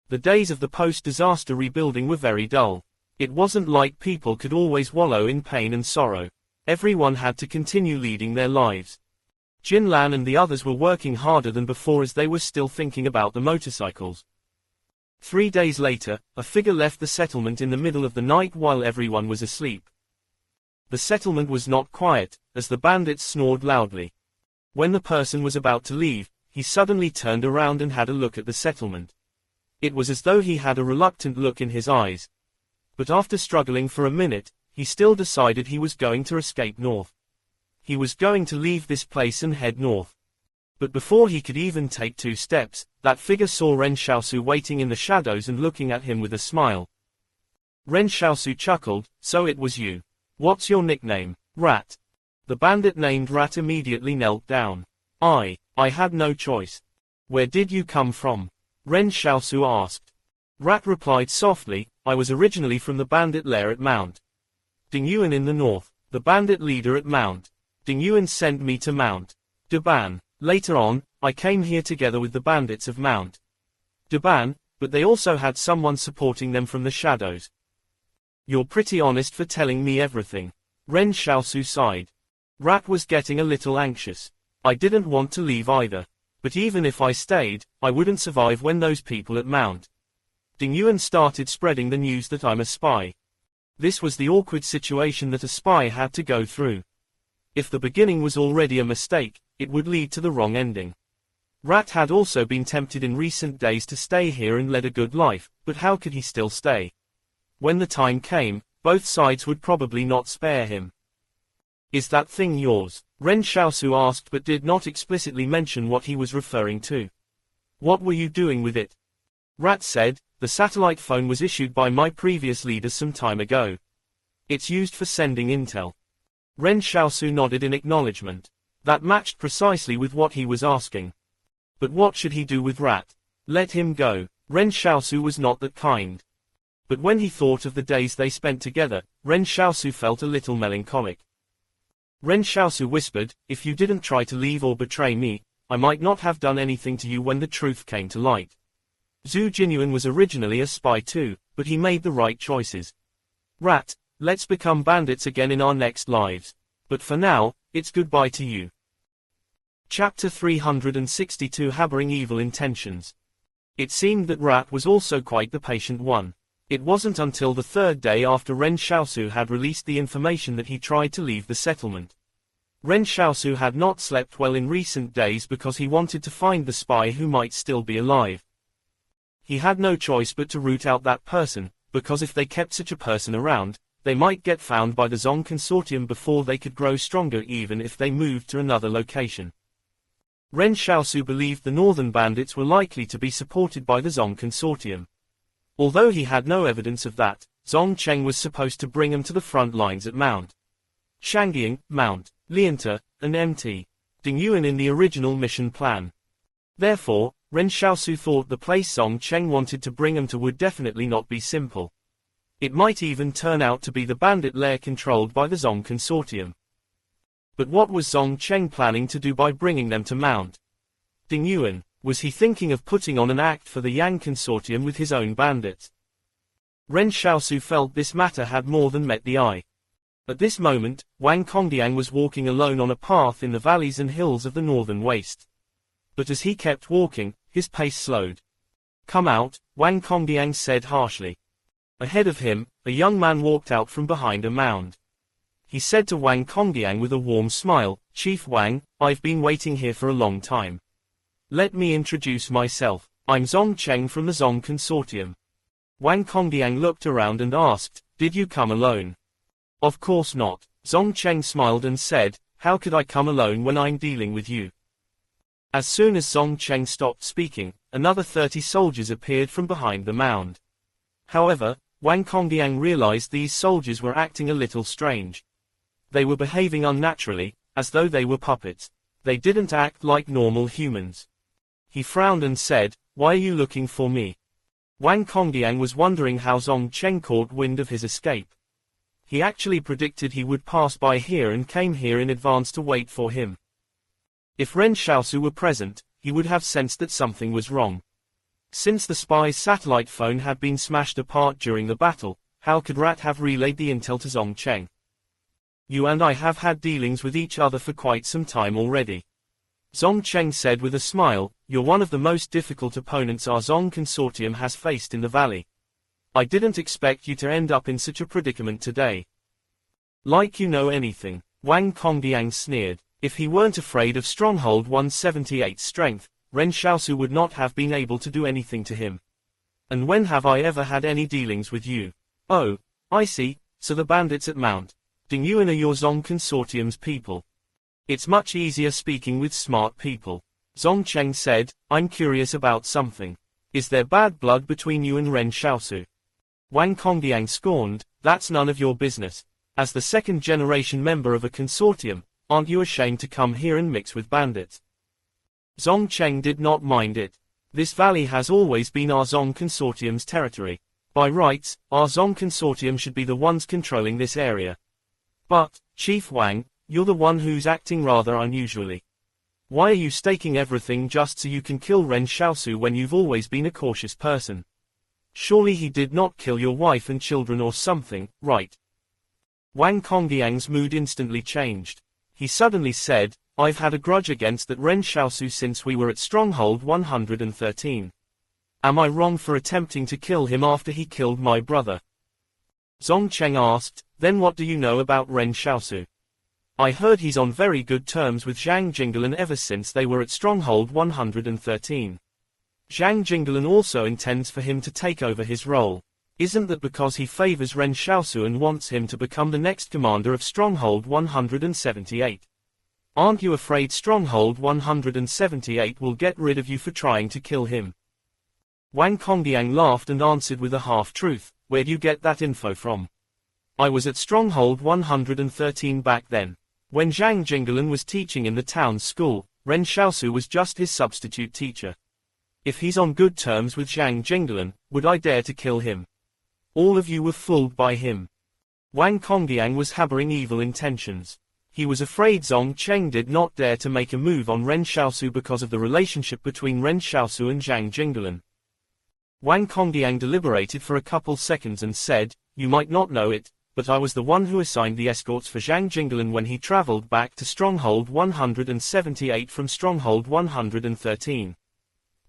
The days of the post-disaster rebuilding were very dull. It wasn't like people could always wallow in pain and sorrow. Everyone had to continue leading their lives. Jin Lan and the others were working harder than before as they were still thinking about the motorcycles. 3 days later, a figure left the settlement in the middle of the night while everyone was asleep. The settlement was not quiet, as the bandits snored loudly. When the person was about to leave, he suddenly turned around and had a look at the settlement. It was as though he had a reluctant look in his eyes. But after struggling for a minute, he still decided he was going to escape north. He was going to leave this place and head north. But before he could even take 2 steps, that figure saw Ren Xiaosu waiting in the shadows and looking at him with a smile. Ren Xiaosu chuckled, "So it was you. What's your nickname?" "Rat." The bandit named Rat immediately knelt down. I had no choice." "Where did you come from?" Ren Xiaosu asked. Rat replied softly, "I was originally from the bandit lair at Mount Donghua in the north, the bandit leader at Mount Donghua sent me to Mount Duban. Later on, I came here together with the bandits of Mount Duban, but they also had someone supporting them from the shadows." "You're pretty honest for telling me everything." Ren Xiaosu sighed. Rat was getting a little anxious. "I didn't want to leave either. But even if I stayed, I wouldn't survive when those people at Mount Donghua started spreading the news that I'm a spy." This was the awkward situation that a spy had to go through. If the beginning was already a mistake, it would lead to the wrong ending. Rat had also been tempted in recent days to stay here and lead a good life, but how could he still stay? When the time came, both sides would probably not spare him. "Is that thing yours?" Ren Xiaosu asked but did not explicitly mention what he was referring to. "What were you doing with it?" Rat said, "The satellite phone was issued by my previous leader some time ago. It's used for sending intel." Ren Xiaosu nodded in acknowledgement. That matched precisely with what he was asking. But what should he do with Rat? Let him go. Ren Xiaosu was not that kind. But when he thought of the days they spent together, Ren Xiaosu felt a little melancholic. Ren Xiaosu whispered, "If you didn't try to leave or betray me, I might not have done anything to you when the truth came to light." Zhu Jinyuan was originally a spy too, but he made the right choices. "Rat, let's become bandits again in our next lives. But for now, it's goodbye to you." Chapter 362 Harboring Evil Intentions. It seemed that Rat was also quite the patient one. It wasn't until the third day after Ren Xiaosu had released the information that he tried to leave the settlement. Ren Xiaosu had not slept well in recent days because he wanted to find the spy who might still be alive. He had no choice but to root out that person, because if they kept such a person around, they might get found by the Zong Consortium before they could grow stronger even if they moved to another location. Ren Xiaosu believed the northern bandits were likely to be supported by the Zong Consortium. Although he had no evidence of that, Zong Cheng was supposed to bring him to the front lines at Mount Shangying, Mount Lianta, and Mt. Donghua in the original mission plan. Therefore, Ren Xiaosu thought the place Zong Cheng wanted to bring him to would definitely not be simple. It might even turn out to be the bandit lair controlled by the Zong Consortium. But what was Zong Cheng planning to do by bringing them to Mount Donghua? Was he thinking of putting on an act for the Yang Consortium with his own bandits? Ren Xiaosu felt this matter had more than met the eye. At this moment, Wang Congdiang was walking alone on a path in the valleys and hills of the northern waste. But as he kept walking, his pace slowed. "Come out," Wang Congdiang said harshly. Ahead of him, a young man walked out from behind a mound. He said to Wang Congdiang with a warm smile, "Chief Wang, I've been waiting here for a long time. Let me introduce myself. I'm Zong Cheng from the Zong Consortium." Wang Congdiang looked around and asked, "Did you come alone?" "Of course not." Zong Cheng smiled and said, "How could I come alone when I'm dealing with you?" As soon as Zong Cheng stopped speaking, another 30 soldiers appeared from behind the mound. However, Wang Congdiang realized these soldiers were acting a little strange. They were behaving unnaturally, as though they were puppets. They didn't act like normal humans. He frowned and said, "Why are you looking for me?" Wang Congdiang was wondering how Zong Cheng caught wind of his escape. He actually predicted he would pass by here and came here in advance to wait for him. If Ren Xiaosu were present, he would have sensed that something was wrong. Since the spy's satellite phone had been smashed apart during the battle, how could Rat have relayed the intel to Zong Cheng? "You and I have had dealings with each other for quite some time already," Zong Cheng said with a smile. "You're one of the most difficult opponents our Zong Consortium has faced in the valley. I didn't expect you to end up in such a predicament today." "Like you know anything," Wang Congdiang sneered. If he weren't afraid of Stronghold 178's strength, Ren Xiaosu would not have been able to do anything to him. "And when have I ever had any dealings with you?" "Oh, I see, so the bandits at Mount Donghua are your Zong Consortium's people. It's much easier speaking with smart people." Zong Cheng said, "I'm curious about something. Is there bad blood between you and Ren Xiaosu?" Wang Congdiang scorned, "That's none of your business. As the second-generation member of a consortium, aren't you ashamed to come here and mix with bandits?" Zong Cheng did not mind it. This valley has always been our Zong Consortium's territory. By rights, our Zong Consortium should be the ones controlling this area. But, Chief Wang, you're the one who's acting rather unusually. Why are you staking everything just so you can kill Ren Xiaosu when you've always been a cautious person? Surely he did not kill your wife and children or something, right? Wang Congdiang's mood instantly changed. He suddenly said, "I've had a grudge against that Ren Xiaosu since we were at Stronghold 113. Am I wrong for attempting to kill him after he killed my brother?" Zong Cheng asked, "Then what do you know about Ren Xiaosu?" "I heard he's on very good terms with Zhang Jinglan ever since they were at Stronghold 113. Zhang Jinglan also intends for him to take over his role. Isn't that because he favors Ren Xiaosu and wants him to become the next commander of Stronghold 178? Aren't you afraid Stronghold 178 will get rid of you for trying to kill him?" Wang Congdiang laughed and answered with a half-truth, "Where do you get that info from? I was at Stronghold 113 back then. When Zhang Jinglan was teaching in the town's school, Ren Xiaosu was just his substitute teacher. If he's on good terms with Zhang Jinglan, would I dare to kill him? All of you were fooled by him." Wang Congdiang was harboring evil intentions. He was afraid Zong Cheng did not dare to make a move on Ren Xiaosu because of the relationship between Ren Xiaosu and Zhang Jinglan. Wang Congdiang deliberated for a couple seconds and said, "You might not know it, but I was the one who assigned the escorts for Zhang Jinglan when he traveled back to Stronghold 178 from Stronghold 113.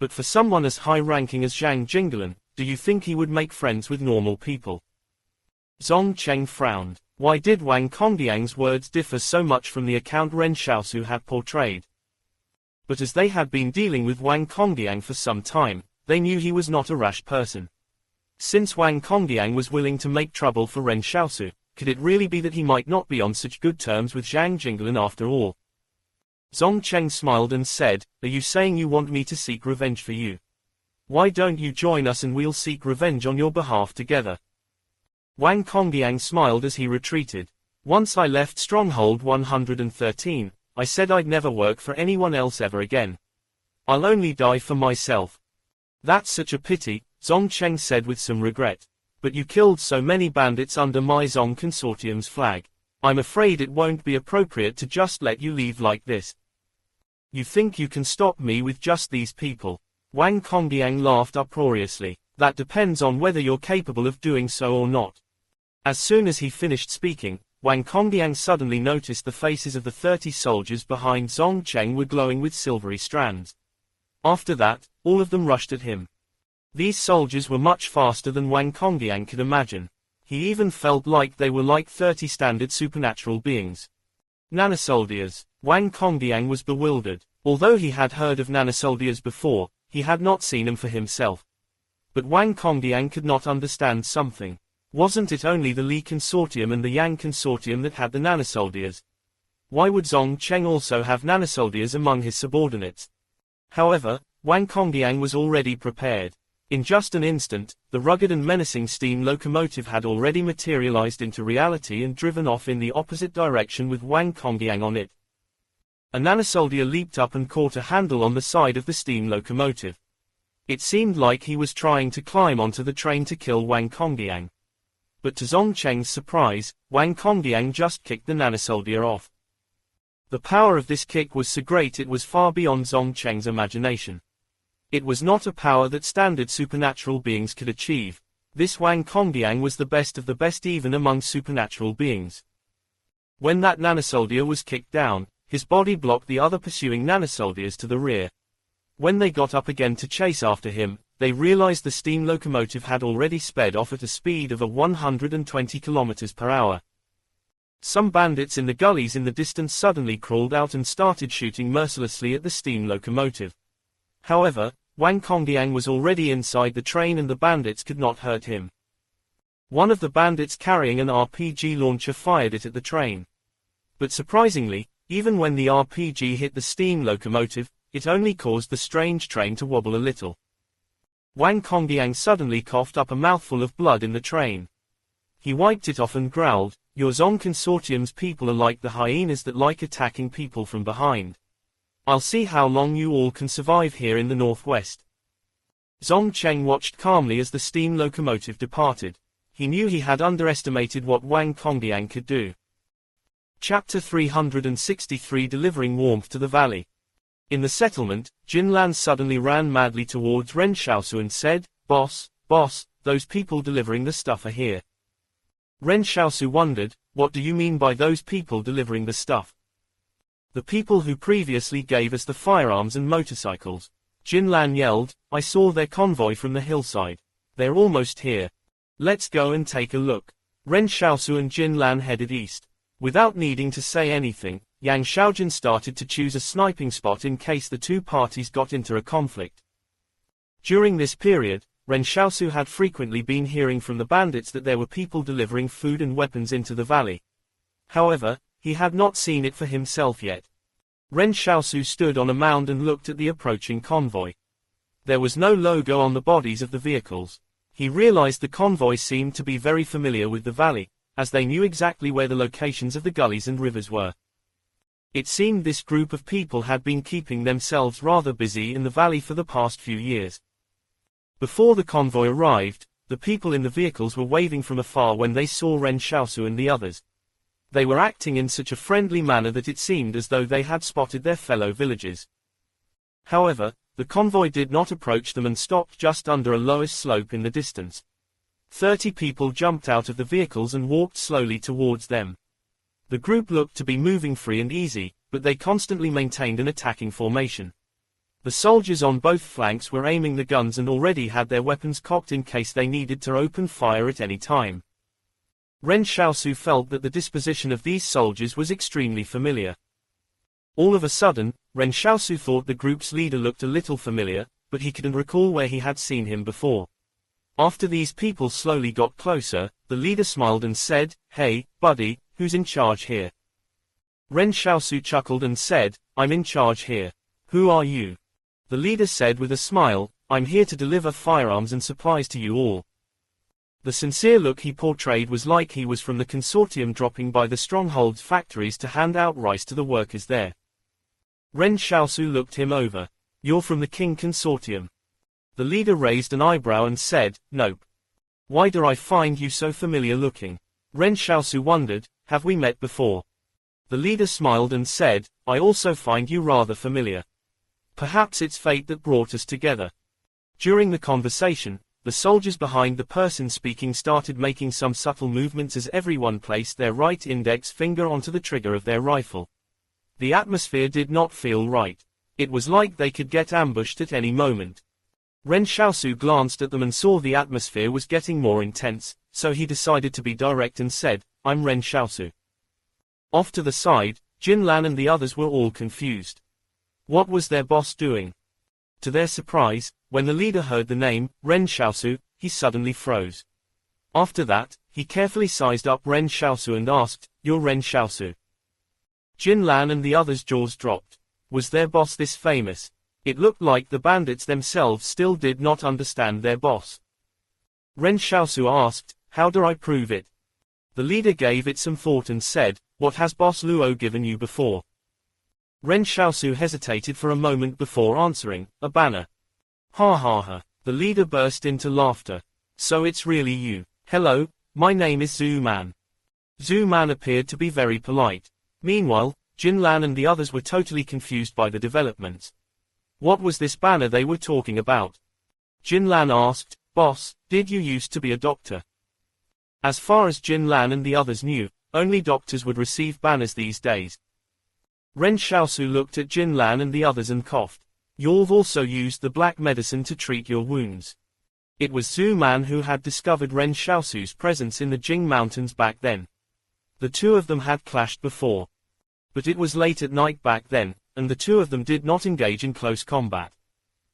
But for someone as high-ranking as Zhang Jinglan, do you think he would make friends with normal people? Zong Cheng frowned. Why did Wang Congdiang's words differ so much from the account Ren Xiaosu had portrayed? But as they had been dealing with Wang Congdiang for some time, they knew he was not a rash person. Since Wang Congdiang was willing to make trouble for Ren Xiaosu, could it really be that he might not be on such good terms with Zhang Jinglan after all? Zong Cheng smiled and said, "Are you saying you want me to seek revenge for you? Why don't you join us and we'll seek revenge on your behalf together?" Wang Congdiang smiled as he retreated. "Once I left Stronghold 113, I said I'd never work for anyone else ever again. I'll only die for myself." "That's such a pity," Zong Cheng said with some regret. "But you killed so many bandits under my Zong Consortium's flag. I'm afraid it won't be appropriate to just let you leave like this." "You think you can stop me with just these people?" Wang Congdiang laughed uproariously. "That depends on whether you're capable of doing so or not." As soon as he finished speaking, Wang Congdiang suddenly noticed the faces of the 30 soldiers behind Zong Cheng were glowing with silvery strands. After that, all of them rushed at him. These soldiers were much faster than Wang Congdiang could imagine. He even felt like they were like 30 standard supernatural beings. Nanosoldiers. Wang Congdiang was bewildered. Although he had heard of nanosoldiers before, he had not seen them for himself. But Wang Congdiang could not understand something. Wasn't it only the Li Consortium and the Yang Consortium that had the nanosoldiers? Why would Zong Cheng also have nanosoldiers among his subordinates? However, Wang Congdiang was already prepared. In just an instant, the rugged and menacing steam locomotive had already materialized into reality and driven off in the opposite direction with Wang Congdiang on it. A nanosoldier leaped up and caught a handle on the side of the steam locomotive. It seemed like he was trying to climb onto the train to kill Wang Congdiang. But to Zong Cheng's surprise, Wang Congdiang just kicked the nanosoldier off. The power of this kick was so great it was far beyond Zong Cheng's imagination. It was not a power that standard supernatural beings could achieve. This Wang Congdiang was the best of the best even among supernatural beings. When that nanosoldier was kicked down, his body blocked the other pursuing nanosoldiers to the rear. When they got up again to chase after him, they realized the steam locomotive had already sped off at a speed of 120 kilometers per hour. Some bandits in the gullies in the distance suddenly crawled out and started shooting mercilessly at the steam locomotive. However, Wang Congdiang was already inside the train and the bandits could not hurt him. One of the bandits carrying an RPG launcher fired it at the train. But surprisingly, even when the RPG hit the steam locomotive, it only caused the strange train to wobble a little. Wang Congdiang suddenly coughed up a mouthful of blood in the train. He wiped it off and growled, "Your Zong Consortium's people are like the hyenas that like attacking people from behind. I'll see how long you all can survive here in the northwest." Zong Cheng watched calmly as the steam locomotive departed. He knew he had underestimated what Wang Congdiang could do. Chapter 363 Delivering Warmth to the Valley. In the settlement, Jinlan suddenly ran madly towards Ren Xiaosu and said, boss, those people delivering the stuff are here." Ren Xiaosu wondered, "What do you mean by those people delivering the stuff?" "The people who previously gave us the firearms and motorcycles." Jinlan yelled, "I saw their convoy from the hillside. They're almost here. Let's go and take a look." Ren Xiaosu and Jinlan headed east. Without needing to say anything, Yang Xiaojin started to choose a sniping spot in case the two parties got into a conflict. During this period, Ren Xiaosu had frequently been hearing from the bandits that there were people delivering food and weapons into the valley. However, he had not seen it for himself yet. Ren Xiaosu stood on a mound and looked at the approaching convoy. There was no logo on the bodies of the vehicles. He realized the convoy seemed to be very familiar with the valley, as they knew exactly where the locations of the gullies and rivers were. It seemed this group of people had been keeping themselves rather busy in the valley for the past few years. Before the convoy arrived, the people in the vehicles were waving from afar when they saw Ren Xiaosu and the others. They were acting in such a friendly manner that it seemed as though they had spotted their fellow villagers. However, the convoy did not approach them and stopped just under a lowest slope in the distance. 30 people jumped out of the vehicles and walked slowly towards them. The group looked to be moving free and easy, but they constantly maintained an attacking formation. The soldiers on both flanks were aiming the guns and already had their weapons cocked in case they needed to open fire at any time. Ren Xiaosu felt that the disposition of these soldiers was extremely familiar. All of a sudden, Ren Xiaosu thought the group's leader looked a little familiar, but he couldn't recall where he had seen him before. After these people slowly got closer, the leader smiled and said, "Hey, buddy, who's in charge here?" Ren Xiaosu chuckled and said, "I'm in charge here. Who are you?" The leader said with a smile, "I'm here to deliver firearms and supplies to you all." The sincere look he portrayed was like he was from the consortium dropping by the stronghold's factories to hand out rice to the workers there. Ren Xiaosu looked him over. "You're from the King Consortium." The leader raised an eyebrow and said, "Nope. Why do I find you so familiar looking?" Ren Xiaosu wondered, "Have we met before?" The leader smiled and said, "I also find you rather familiar. Perhaps it's fate that brought us together." During the conversation, the soldiers behind the person speaking started making some subtle movements as everyone placed their right index finger onto the trigger of their rifle. The atmosphere did not feel right. It was like they could get ambushed at any moment. Ren Xiaosu glanced at them and saw the atmosphere was getting more intense, so he decided to be direct and said, "I'm Ren Xiaosu." Off to the side, Jin Lan and the others were all confused. What was their boss doing? To their surprise, when the leader heard the name, Ren Xiaosu, he suddenly froze. After that, he carefully sized up Ren Xiaosu and asked, "You're Ren Xiaosu?" Jin Lan and the others' jaws dropped. Was their boss this famous? It looked like the bandits themselves still did not understand their boss. Ren Xiaosu asked, "How do I prove it?" The leader gave it some thought and said, "What has Boss Luo given you before?" Ren Xiaosu hesitated for a moment before answering, "A banner." "Ha ha ha." The leader burst into laughter. "So it's really you. Hello, my name is Zhu Man." Zhu Man appeared to be very polite. Meanwhile, Jin Lan and the others were totally confused by the developments. What was this banner they were talking about? Jin Lan asked, "Boss, did you used to be a doctor?" As far as Jin Lan and the others knew, only doctors would receive banners these days. Ren Xiaosu looked at Jin Lan and the others and coughed. "You've also used the black medicine to treat your wounds." It was Zhu Man who had discovered Ren Xiaosu's presence in the Jing Mountains back then. The two of them had clashed before. But it was late at night back then, and the two of them did not engage in close combat.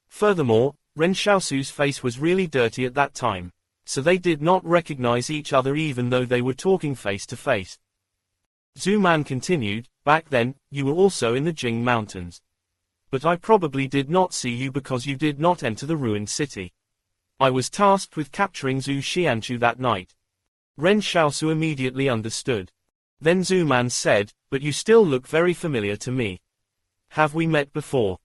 Furthermore, Ren Xiaosu's face was really dirty at that time, so they did not recognize each other even though they were talking face to face. Zhu Man continued, "Back then, you were also in the Jing Mountains. But I probably did not see you because you did not enter the ruined city. I was tasked with capturing Zhu Xianchu that night." Ren Xiaosu immediately understood. Then Zhu Man said, "But you still look very familiar to me. Have we met before?"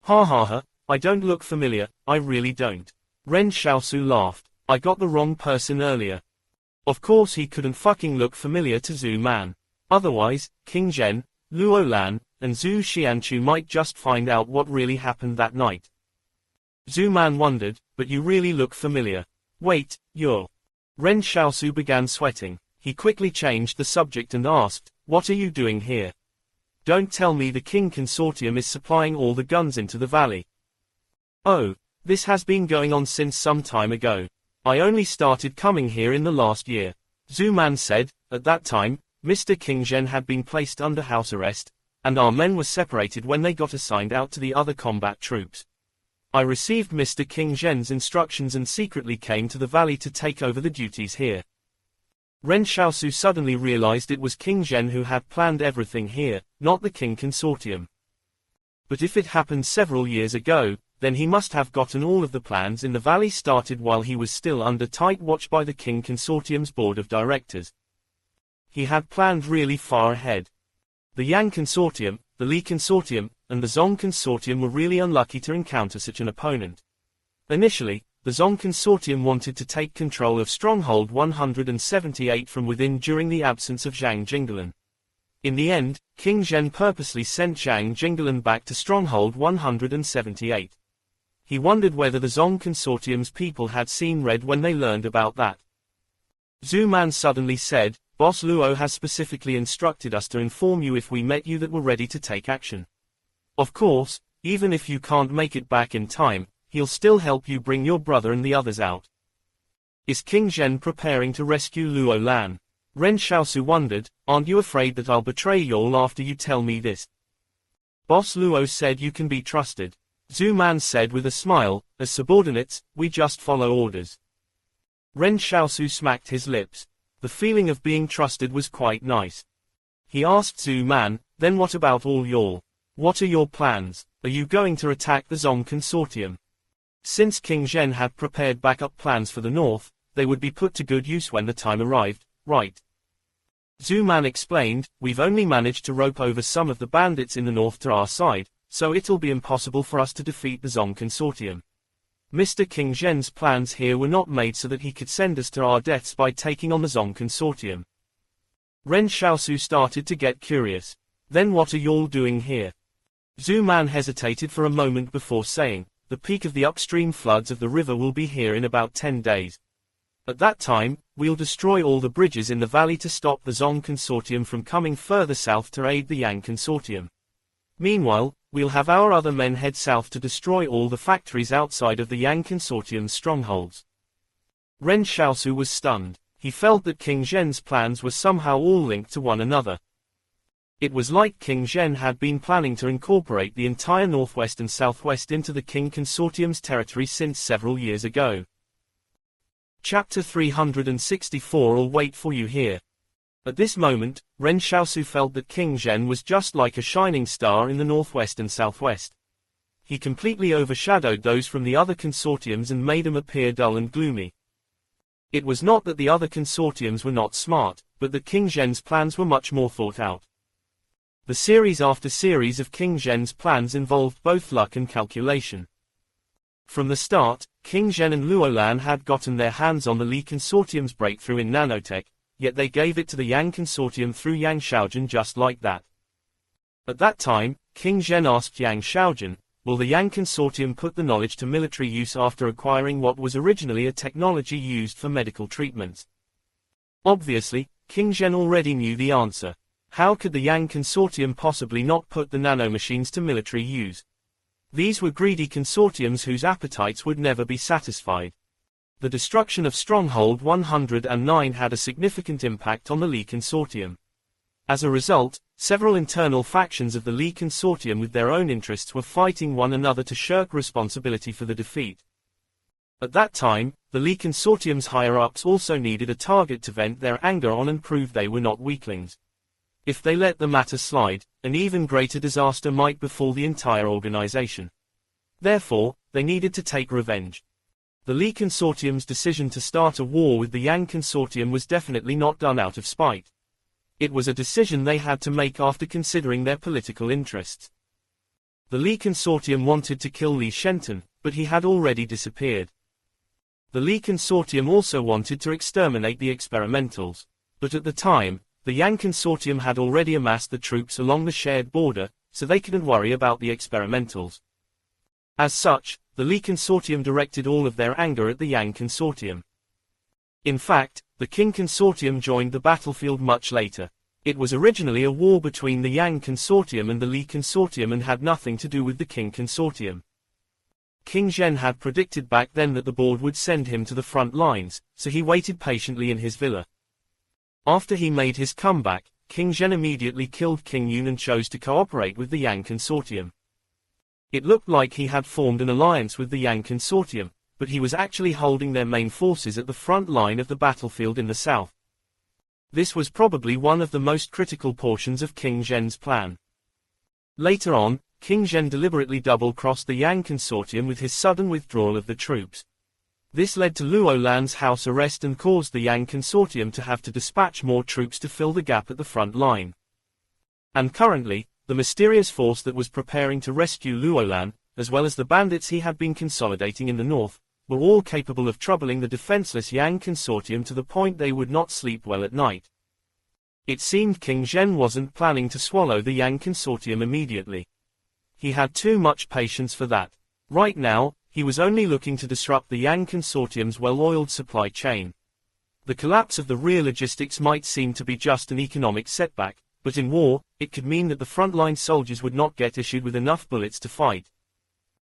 "Ha ha ha, I don't look familiar, I really don't." Ren Xiaosu laughed. "I got the wrong person earlier." Of course he couldn't fucking look familiar to Zhu Man. Otherwise, King Zhen, Luo Lan, and Zhu Xianchu might just find out what really happened that night. Zhu Man wondered, "But you really look familiar. Wait, you're..." Ren Xiaosu began sweating. He quickly changed the subject and asked, "What are you doing here? Don't tell me the King Consortium is supplying all the guns into the valley." "Oh, this has been going on since some time ago. I only started coming here in the last year," Zhu Man said. "At that time, Mr. King Zhen had been placed under house arrest, and our men were separated when they got assigned out to the other combat troops. I received Mr. King Zhen's instructions and secretly came to the valley to take over the duties here." Ren Xiaosu suddenly realized it was King Zhen who had planned everything here, not the King Consortium. But if it happened several years ago, then he must have gotten all of the plans in the valley started while he was still under tight watch by the King Consortium's board of directors. He had planned really far ahead. The Yang Consortium, the Li Consortium, and the Zong Consortium were really unlucky to encounter such an opponent. Initially, the Zong Consortium wanted to take control of Stronghold 178 from within during the absence of Zhang Jinglan. In the end, King Zhen purposely sent Zhang Jinglan back to Stronghold 178. He wondered whether the Zong Consortium's people had seen red when they learned about that. Zhu Man suddenly said, "Boss Luo has specifically instructed us to inform you if we met you that we're ready to take action." Of course, Even if you can't make it back in time, he'll still help you bring your brother and the others out. Is King Zhen preparing to rescue Luo Lan? Ren Xiaosu wondered, aren't you afraid that I'll betray y'all after you tell me this? Boss Luo said you can be trusted. Zhu Man said with a smile, as subordinates, we just follow orders. Ren Xiaosu smacked his lips. The feeling of being trusted was quite nice. He asked Zhu Man, then what about all y'all? What are your plans? Are you going to attack the Zong Consortium? Since King Zhen had prepared backup plans for the north, they would be put to good use when the time arrived, right? Zhu Man explained, we've only managed to rope over some of the bandits in the north to our side, so it'll be impossible for us to defeat the Zong Consortium. Mr. King Zhen's plans here were not made so that he could send us to our deaths by taking on the Zong Consortium. Ren Xiaosu started to get curious. Then what are y'all doing here? Zhu Man hesitated for a moment before saying, the peak of the upstream floods of the river will be here in about 10 days. At that time, we'll destroy all the bridges in the valley to stop the Zong Consortium from coming further south to aid the Yang Consortium. Meanwhile, we'll have our other men head south to destroy all the factories outside of the Yang Consortium's strongholds. Ren Xiaosu was stunned. He felt that King Zhen's plans were somehow all linked to one another. It was like King Zhen had been planning to incorporate the entire northwest and southwest into the King Consortium's territory since several years ago. Chapter 364 I'll wait for you here. At this moment, Ren Xiaosu felt that King Zhen was just like a shining star in the northwest and southwest. He completely overshadowed those from the other consortiums and made them appear dull and gloomy. It was not that the other consortiums were not smart, but that King Zhen's plans were much more thought out. The series after series of King Zhen's plans involved both luck and calculation. From the start, King Zhen and Luo Lan had gotten their hands on the Li Consortium's breakthrough in nanotech, yet they gave it to the Yang Consortium through Yang Xiaojun just like that. At that time, King Zhen asked Yang Xiaojun, will the Yang Consortium put the knowledge to military use after acquiring what was originally a technology used for medical treatments? Obviously, King Zhen already knew the answer. How could the Yang Consortium possibly not put the nanomachines to military use? These were greedy consortiums whose appetites would never be satisfied. The destruction of Stronghold 109 had a significant impact on the Li Consortium. As a result, several internal factions of the Li Consortium with their own interests were fighting one another to shirk responsibility for the defeat. At that time, the Li Consortium's higher-ups also needed a target to vent their anger on and prove they were not weaklings. If they let the matter slide, an even greater disaster might befall the entire organization. Therefore, they needed to take revenge. The Li Consortium's decision to start a war with the Yang Consortium was definitely not done out of spite. It was a decision they had to make after considering their political interests. The Li Consortium wanted to kill Li Shenton, but he had already disappeared. The Li Consortium also wanted to exterminate the experimentals, but at the time, the Yang Consortium had already amassed the troops along the shared border, so they couldn't worry about the experimentals. As such, the Li Consortium directed all of their anger at the Yang Consortium. In fact, the Qing Consortium joined the battlefield much later. It was originally a war between the Yang Consortium and the Li Consortium and had nothing to do with the Qing Consortium. King Zhen had predicted back then that the board would send him to the front lines, so he waited patiently in his villa. After he made his comeback, King Zhen immediately killed King Yun and chose to cooperate with the Yang Consortium. It looked like he had formed an alliance with the Yang Consortium, but he was actually holding their main forces at the front line of the battlefield in the south. This was probably one of the most critical portions of King Zhen's plan. Later on, King Zhen deliberately double-crossed the Yang Consortium with his sudden withdrawal of the troops. This led to Luo Lan's house arrest and caused the Yang Consortium to have to dispatch more troops to fill the gap at the front line. And currently, the mysterious force that was preparing to rescue Luo Lan, as well as the bandits he had been consolidating in the north, were all capable of troubling the defenseless Yang Consortium to the point they would not sleep well at night. It seemed King Zhen wasn't planning to swallow the Yang Consortium immediately. He had too much patience for that. Right now, he was only looking to disrupt the Yang Consortium's well-oiled supply chain. The collapse of the rear logistics might seem to be just an economic setback, but in war, it could mean that the frontline soldiers would not get issued with enough bullets to fight.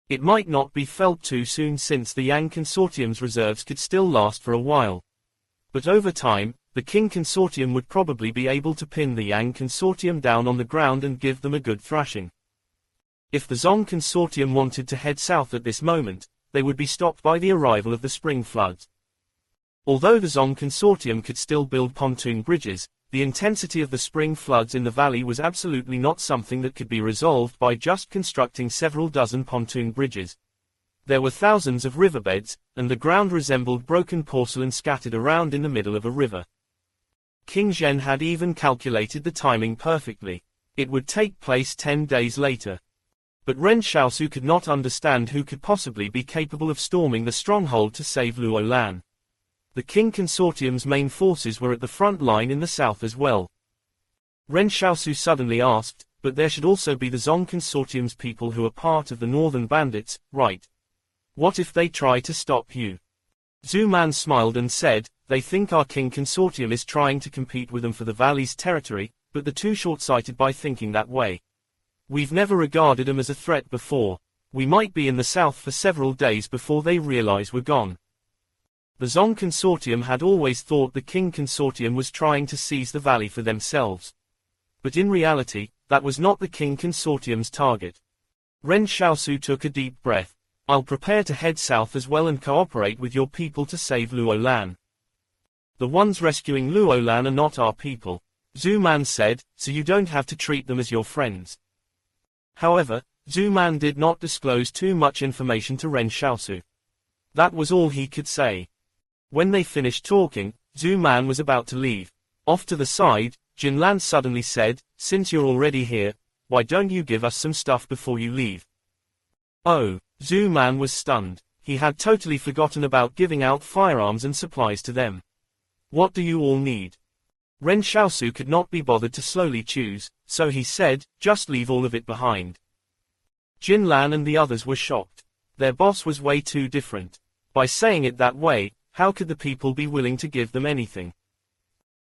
It might not be felt too soon since the Yang Consortium's reserves could still last for a while. But over time, the Qing Consortium would probably be able to pin the Yang Consortium down on the ground and give them a good thrashing. If the Zong Consortium wanted to head south at this moment, they would be stopped by the arrival of the spring floods. Although the Zong Consortium could still build pontoon bridges, the intensity of the spring floods in the valley was absolutely not something that could be resolved by just constructing several dozen pontoon bridges. There were thousands of riverbeds, and the ground resembled broken porcelain scattered around in the middle of a river. King Zhen had even calculated the timing perfectly. It would take place 10 days later. But Ren Xiaosu could not understand who could possibly be capable of storming the stronghold to save Luolan. The Qing Consortium's main forces were at the front line in the south as well. Ren Xiaosu suddenly asked, but there should also be the Zong Consortium's people who are part of the northern bandits, right? What if they try to stop you? Zhu Man smiled and said, they think our Qing Consortium is trying to compete with them for the valley's territory, but they're too short-sighted by thinking that way. We've never regarded them as a threat before. We might be in the south for several days before they realize we're gone. The Zong Consortium had always thought the Qing Consortium was trying to seize the valley for themselves. But in reality, that was not the Qing Consortium's target. Ren Xiaosu took a deep breath. I'll prepare to head south as well and cooperate with your people to save Luolan. The ones rescuing Luolan are not our people, Zhu Man said, so you don't have to treat them as your friends. However, Zhu Man did not disclose too much information to Ren Xiaosu. That was all he could say. When they finished talking, Zhu Man was about to leave. Off to the side, Jin Lan suddenly said, since you're already here, why don't you give us some stuff before you leave? Oh, Zhu Man was stunned. He had totally forgotten about giving out firearms and supplies to them. What do you all need? Ren Xiaosu could not be bothered to slowly choose, so he said, just leave all of it behind. Jin Lan and the others were shocked. Their boss was way too different. By saying it that way, how could the people be willing to give them anything?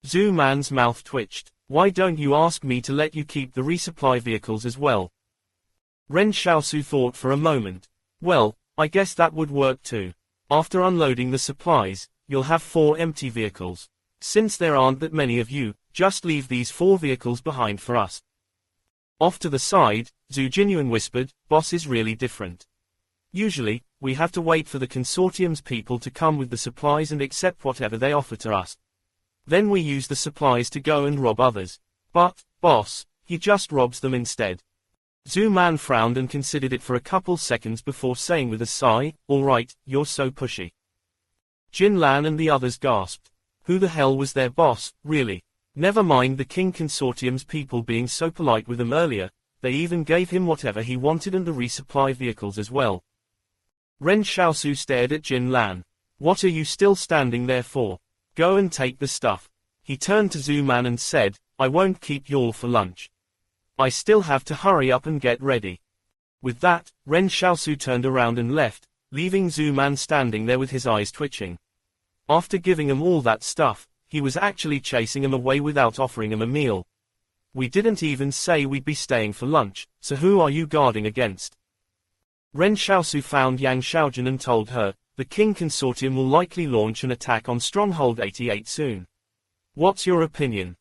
Zhu Man's mouth twitched. Why don't you ask me to let you keep the resupply vehicles as well? Ren Xiaosu thought for a moment. Well, I guess that would work too. After unloading the supplies, you'll have 4 empty vehicles. Since there aren't that many of you, just leave these 4 vehicles behind for us. Off to the side, Zhu Jinyuan whispered, boss is really different. Usually, we have to wait for the consortium's people to come with the supplies and accept whatever they offer to us. Then we use the supplies to go and rob others. But, boss, he just robs them instead. Zhu Man frowned and considered it for a couple seconds before saying with a sigh, alright, you're so pushy. Jin Lan and the others gasped. Who the hell was their boss, really? Never mind the Qing Consortium's people being so polite with him earlier, they even gave him whatever he wanted and the resupply vehicles as well. Ren Xiaosu stared at Jin Lan. What are you still standing there for? Go and take the stuff. He turned to Zhu Man and said, I won't keep y'all for lunch. I still have to hurry up and get ready. With that, Ren Xiaosu turned around and left, leaving Zhu Man standing there with his eyes twitching. After giving him all that stuff, he was actually chasing him away without offering him a meal. We didn't even say we'd be staying for lunch, so who are you guarding against? Ren Xiaosu found Yang Xiaojun and told her, the Qing Consortium will likely launch an attack on Stronghold 88 soon. What's your opinion?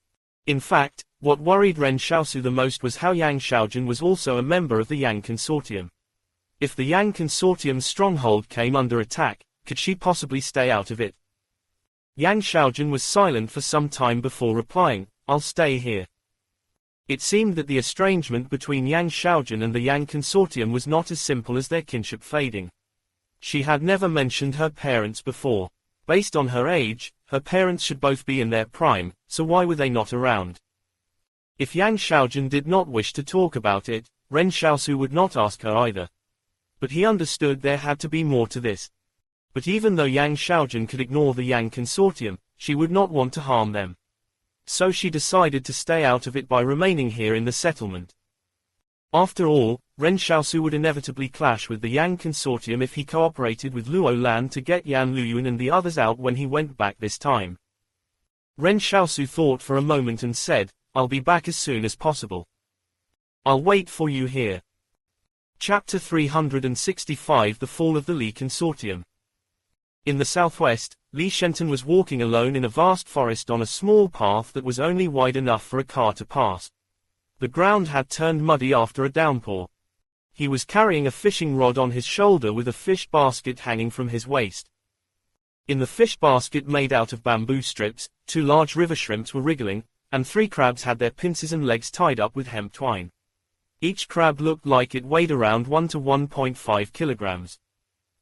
In fact, what worried Ren Xiaosu the most was how Yang Xiaojun was also a member of the Yang Consortium. If the Yang Consortium's stronghold came under attack, could she possibly stay out of it? Yang Xiaojun was silent for some time before replying, I'll stay here. It seemed that the estrangement between Yang Xiaojun and the Yang Consortium was not as simple as their kinship fading. She had never mentioned her parents before. Based on her age, her parents should both be in their prime, so why were they not around? If Yang Xiaojun did not wish to talk about it, Ren Xiaosu would not ask her either. But he understood there had to be more to this. But even though Yang Xiaojun could ignore the Yang Consortium, she would not want to harm them. So she decided to stay out of it by remaining here in the settlement. After all, Ren Xiaosu would inevitably clash with the Yang Consortium if he cooperated with Luolan to get Yan Luyuan and the others out when he went back this time. Ren Xiaosu thought for a moment and said, I'll be back as soon as possible. I'll wait for you here. Chapter 365 The Fall of the Lee Consortium. In the southwest, Li Shenton was walking alone in a vast forest on a small path that was only wide enough for a car to pass. The ground had turned muddy after a downpour. He was carrying a fishing rod on his shoulder with a fish basket hanging from his waist. In the fish basket made out of bamboo strips, 2 large river shrimps were wriggling, and 3 crabs had their pincers and legs tied up with hemp twine. Each crab looked like it weighed around 1 to 1.5 kilograms.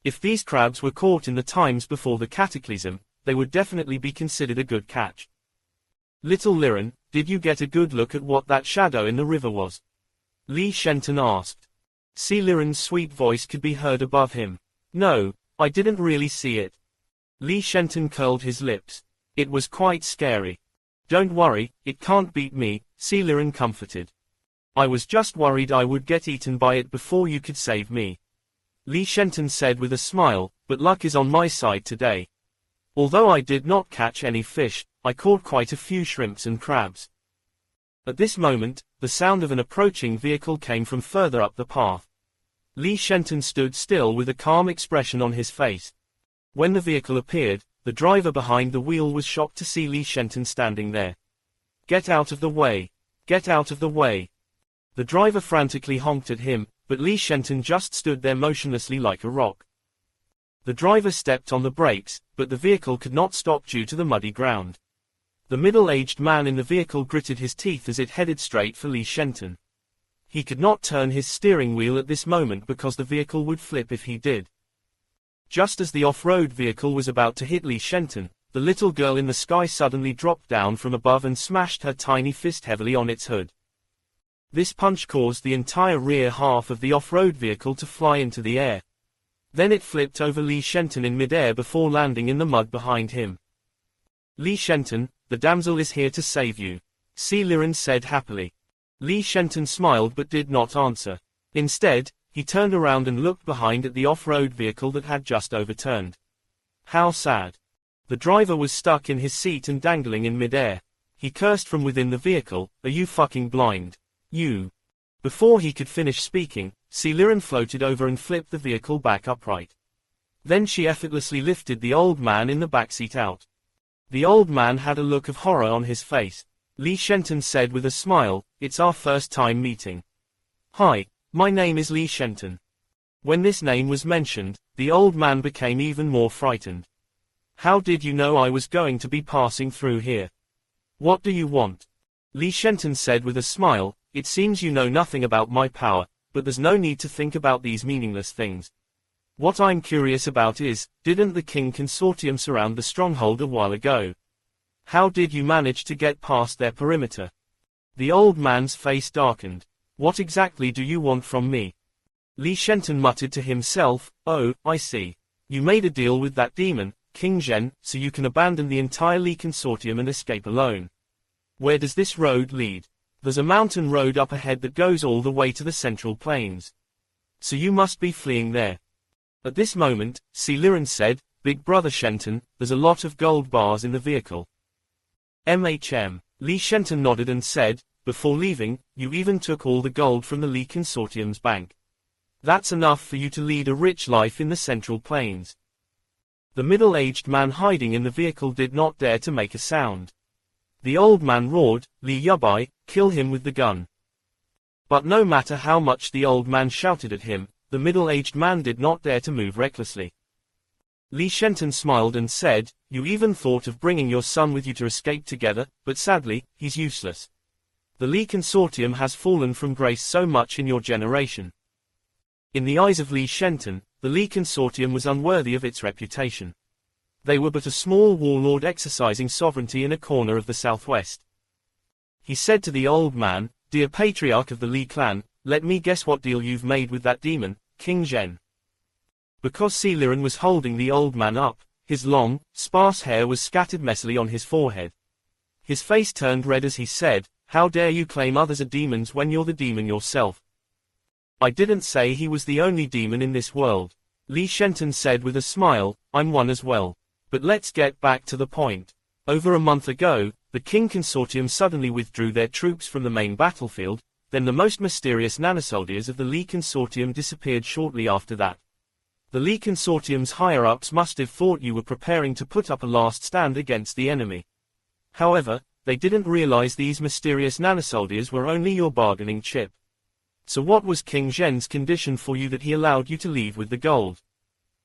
If these crabs were caught in the times before the cataclysm, they would definitely be considered a good catch. Little Liren, did you get a good look at what that shadow in the river was? Li Shenton asked. Si Liren's sweet voice could be heard above him. No, I didn't really see it. Li Shenton curled his lips. It was quite scary. Don't worry, it can't beat me, Si Liren comforted. I was just worried I would get eaten by it before you could save me. Li Shenton said with a smile, but luck is on my side today. Although I did not catch any fish, I caught quite a few shrimps and crabs. At this moment, the sound of an approaching vehicle came from further up the path. Li Shenton stood still with a calm expression on his face. When the vehicle appeared, the driver behind the wheel was shocked to see Li Shenton standing there. Get out of the way! Get out of the way! The driver frantically honked at him, but Li Shenton just stood there motionlessly like a rock. The driver stepped on the brakes, but the vehicle could not stop due to the muddy ground. The middle-aged man in the vehicle gritted his teeth as it headed straight for Li Shenton. He could not turn his steering wheel at this moment because the vehicle would flip if he did. Just as the off-road vehicle was about to hit Li Shenton, the little girl in the sky suddenly dropped down from above and smashed her tiny fist heavily on its hood. This punch caused the entire rear half of the off-road vehicle to fly into the air. Then it flipped over Li Shenton in midair before landing in the mud behind him. Li Shenton, the damsel is here to save you, Si Liren said happily. Li Shenton smiled but did not answer. Instead, he turned around and looked behind at the off-road vehicle that had just overturned. How sad. The driver was stuck in his seat and dangling in midair. He cursed from within the vehicle, "Are you fucking blind? You." Before he could finish speaking, Si Liren floated over and flipped the vehicle back upright. Then she effortlessly lifted the old man in the backseat out. The old man had a look of horror on his face. Li Shenton said with a smile, "It's our first time meeting. Hi, my name is Li Shenton." When this name was mentioned, the old man became even more frightened. "How did you know I was going to be passing through here? What do you want?" Li Shenton said with a smile, "It seems you know nothing about my power, but there's no need to think about these meaningless things. What I'm curious about is, didn't the King Consortium surround the stronghold a while ago? How did you manage to get past their perimeter?" The old man's face darkened. "What exactly do you want from me?" Li Shenton muttered to himself, "Oh, I see. You made a deal with that demon, King Zhen, so you can abandon the entire Li Consortium and escape alone. Where does this road lead?" "There's a mountain road up ahead that goes all the way to the Central Plains. So you must be fleeing there." At this moment, Si Liren said, "Big Brother Shenton, there's a lot of gold bars in the vehicle." Li Shenton nodded and said, "Before leaving, you even took all the gold from the Li Consortium's bank. That's enough for you to lead a rich life in the Central Plains." The middle-aged man hiding in the vehicle did not dare to make a sound. The old man roared, "Li Yubai, kill him with the gun." But no matter how much the old man shouted at him, the middle-aged man did not dare to move recklessly. Li Shenton smiled and said, "You even thought of bringing your son with you to escape together, but sadly, he's useless. The Li Consortium has fallen from grace so much in your generation." In the eyes of Li Shenton, the Li Consortium was unworthy of its reputation. They were but a small warlord exercising sovereignty in a corner of the southwest. He said to the old man, "Dear patriarch of the Li clan, let me guess what deal you've made with that demon, King Zhen." Because Si Liren was holding the old man up, his long, sparse hair was scattered messily on his forehead. His face turned red as he said, "How dare you claim others are demons when you're the demon yourself?" "I didn't say he was the only demon in this world," Li Shenton said with a smile, "I'm one as well. But let's get back to the point. Over a month ago, the King Consortium suddenly withdrew their troops from the main battlefield, then the most mysterious nanosoldiers of the Li Consortium disappeared shortly after that. The Li Consortium's higher-ups must have thought you were preparing to put up a last stand against the enemy. However, they didn't realize these mysterious nanosoldiers were only your bargaining chip. So what was King Zhen's condition for you that he allowed you to leave with the gold?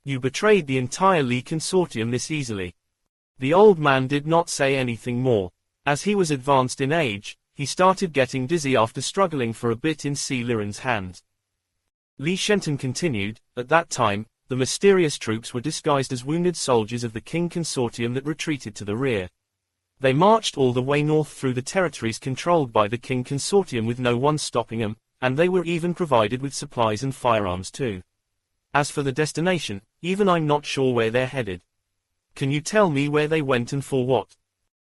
You betrayed the entire Li Consortium this easily. The old man did not say anything more. As he was advanced in age, he started getting dizzy after struggling for a bit in Si Liren's hands. Li Shenton continued, at that time, the mysterious troops were disguised as wounded soldiers of the King Consortium that retreated to the rear. They marched all the way north through the territories controlled by the King Consortium with no one stopping them, and they were even provided with supplies and firearms too. As for the destination, even I'm not sure where they're headed. Can you tell me where they went and for what?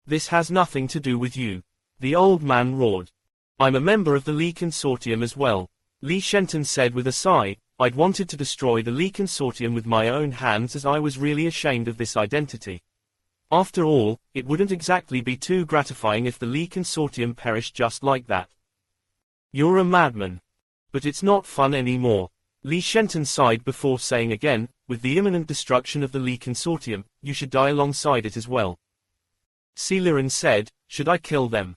This has nothing to do with you. The old man roared. I'm a member of the Li Consortium as well. Li Shenton said with a sigh, I'd wanted to destroy the Li Consortium with my own hands as I was really ashamed of this identity. After all, it wouldn't exactly be too gratifying if the Li Consortium perished just like that. You're a madman. But it's not fun anymore. Li Shenton sighed before saying again, with the imminent destruction of the Li Consortium, you should die alongside it as well. Si Liren said, should I kill them?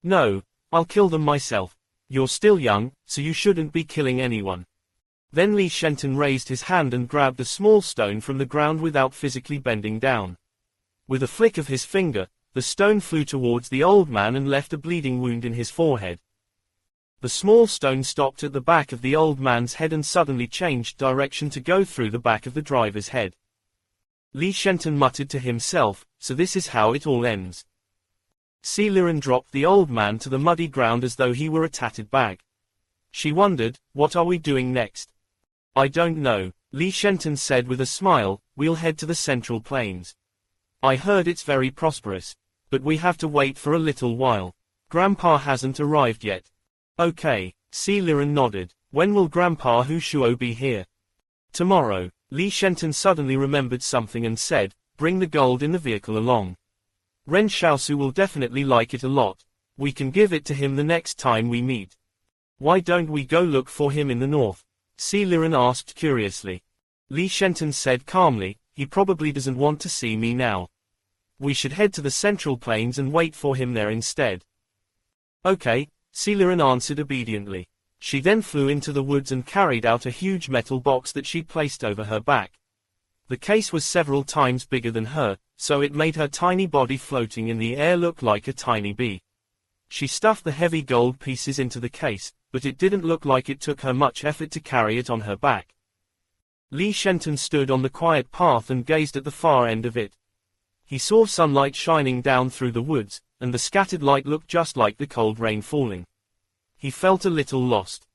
No, I'll kill them myself. You're still young, so you shouldn't be killing anyone. Then Li Shenton raised his hand and grabbed a small stone from the ground without physically bending down. With a flick of his finger, the stone flew towards the old man and left a bleeding wound in his forehead. The small stone stopped at the back of the old man's head and suddenly changed direction to go through the back of the driver's head. Li Shenton muttered to himself, so this is how it all ends. Si Liren dropped the old man to the muddy ground as though he were a tattered bag. She wondered, what are we doing next? I don't know, Li Shenton said with a smile, we'll head to the Central Plains. I heard it's very prosperous. But we have to wait for a little while. Grandpa hasn't arrived yet. Okay, Si Liren nodded. When will Grandpa Hu Shuo be here? Tomorrow. Li Shenton suddenly remembered something and said, bring the gold in the vehicle along. Ren Xiaosu will definitely like it a lot. We can give it to him the next time we meet. Why don't we go look for him in the north? Si Liren asked curiously. Li Shenton said calmly, he probably doesn't want to see me now. We should head to the Central Plains and wait for him there instead. Okay, Si Liren answered obediently. She then flew into the woods and carried out a huge metal box that she placed over her back. The case was several times bigger than her, so it made her tiny body floating in the air look like a tiny bee. She stuffed the heavy gold pieces into the case, but it didn't look like it took her much effort to carry it on her back. Li Shenton stood on the quiet path and gazed at the far end of it. He saw sunlight shining down through the woods, and the scattered light looked just like the cold rain falling. He felt a little lost.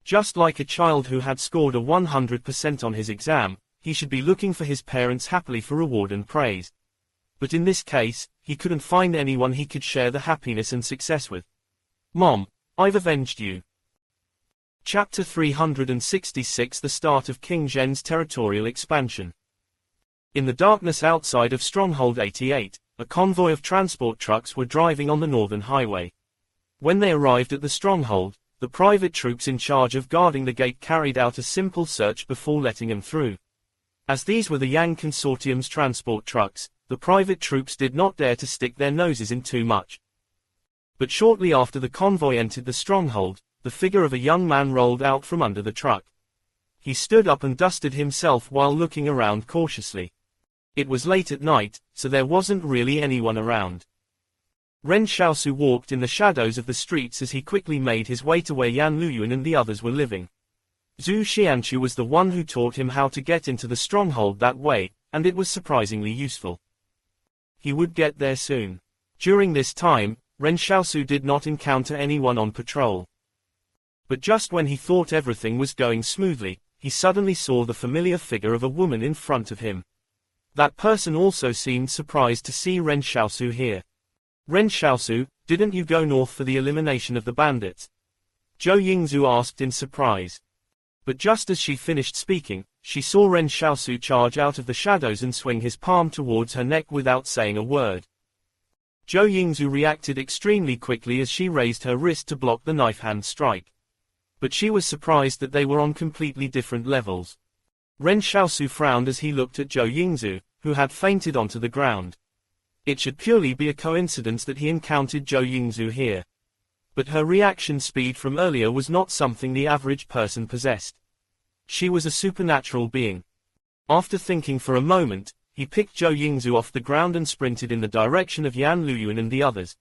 Just like a child who had scored a 100% on his exam, he should be looking for his parents happily for reward and praise. But in this case, he couldn't find anyone he could share the happiness and success with. Mom, I've avenged you. Chapter 366 The start of King Zhen's territorial expansion. In the darkness outside of Stronghold 88, a convoy of transport trucks were driving on the northern highway. When they arrived at the stronghold, the private troops in charge of guarding the gate carried out a simple search before letting them through. As these were the Yang Consortium's transport trucks, the private troops did not dare to stick their noses in too much. But shortly after the convoy entered the stronghold, the figure of a young man rolled out from under the truck. He stood up and dusted himself while looking around cautiously. It was late at night, so there wasn't really anyone around. Ren Xiaosu walked in the shadows of the streets as he quickly made his way to where Yan Luyuan and the others were living. Zhu Xianchu was the one who taught him how to get into the stronghold that way, and it was surprisingly useful. He would get there soon. During this time, Ren Xiaosu did not encounter anyone on patrol. But just when he thought everything was going smoothly, he suddenly saw the familiar figure of a woman in front of him. That person also seemed surprised to see Ren Xiaosu here. Ren Xiaosu, didn't you go north for the elimination of the bandits? Zhou Yingzhu asked in surprise. But just as she finished speaking, she saw Ren Xiaosu charge out of the shadows and swing his palm towards her neck without saying a word. Zhou Yingzhu reacted extremely quickly as she raised her wrist to block the knife hand strike. But she was surprised that they were on completely different levels. Ren Xiaosu frowned as he looked at Zhou Yingzhu, who had fainted onto the ground. It should purely be a coincidence that he encountered Zhou Yingzhu here. But her reaction speed from earlier was not something the average person possessed. She was a supernatural being. After thinking for a moment, he picked Zhou Yingzhu off the ground and sprinted in the direction of Yan Luyuan and the others.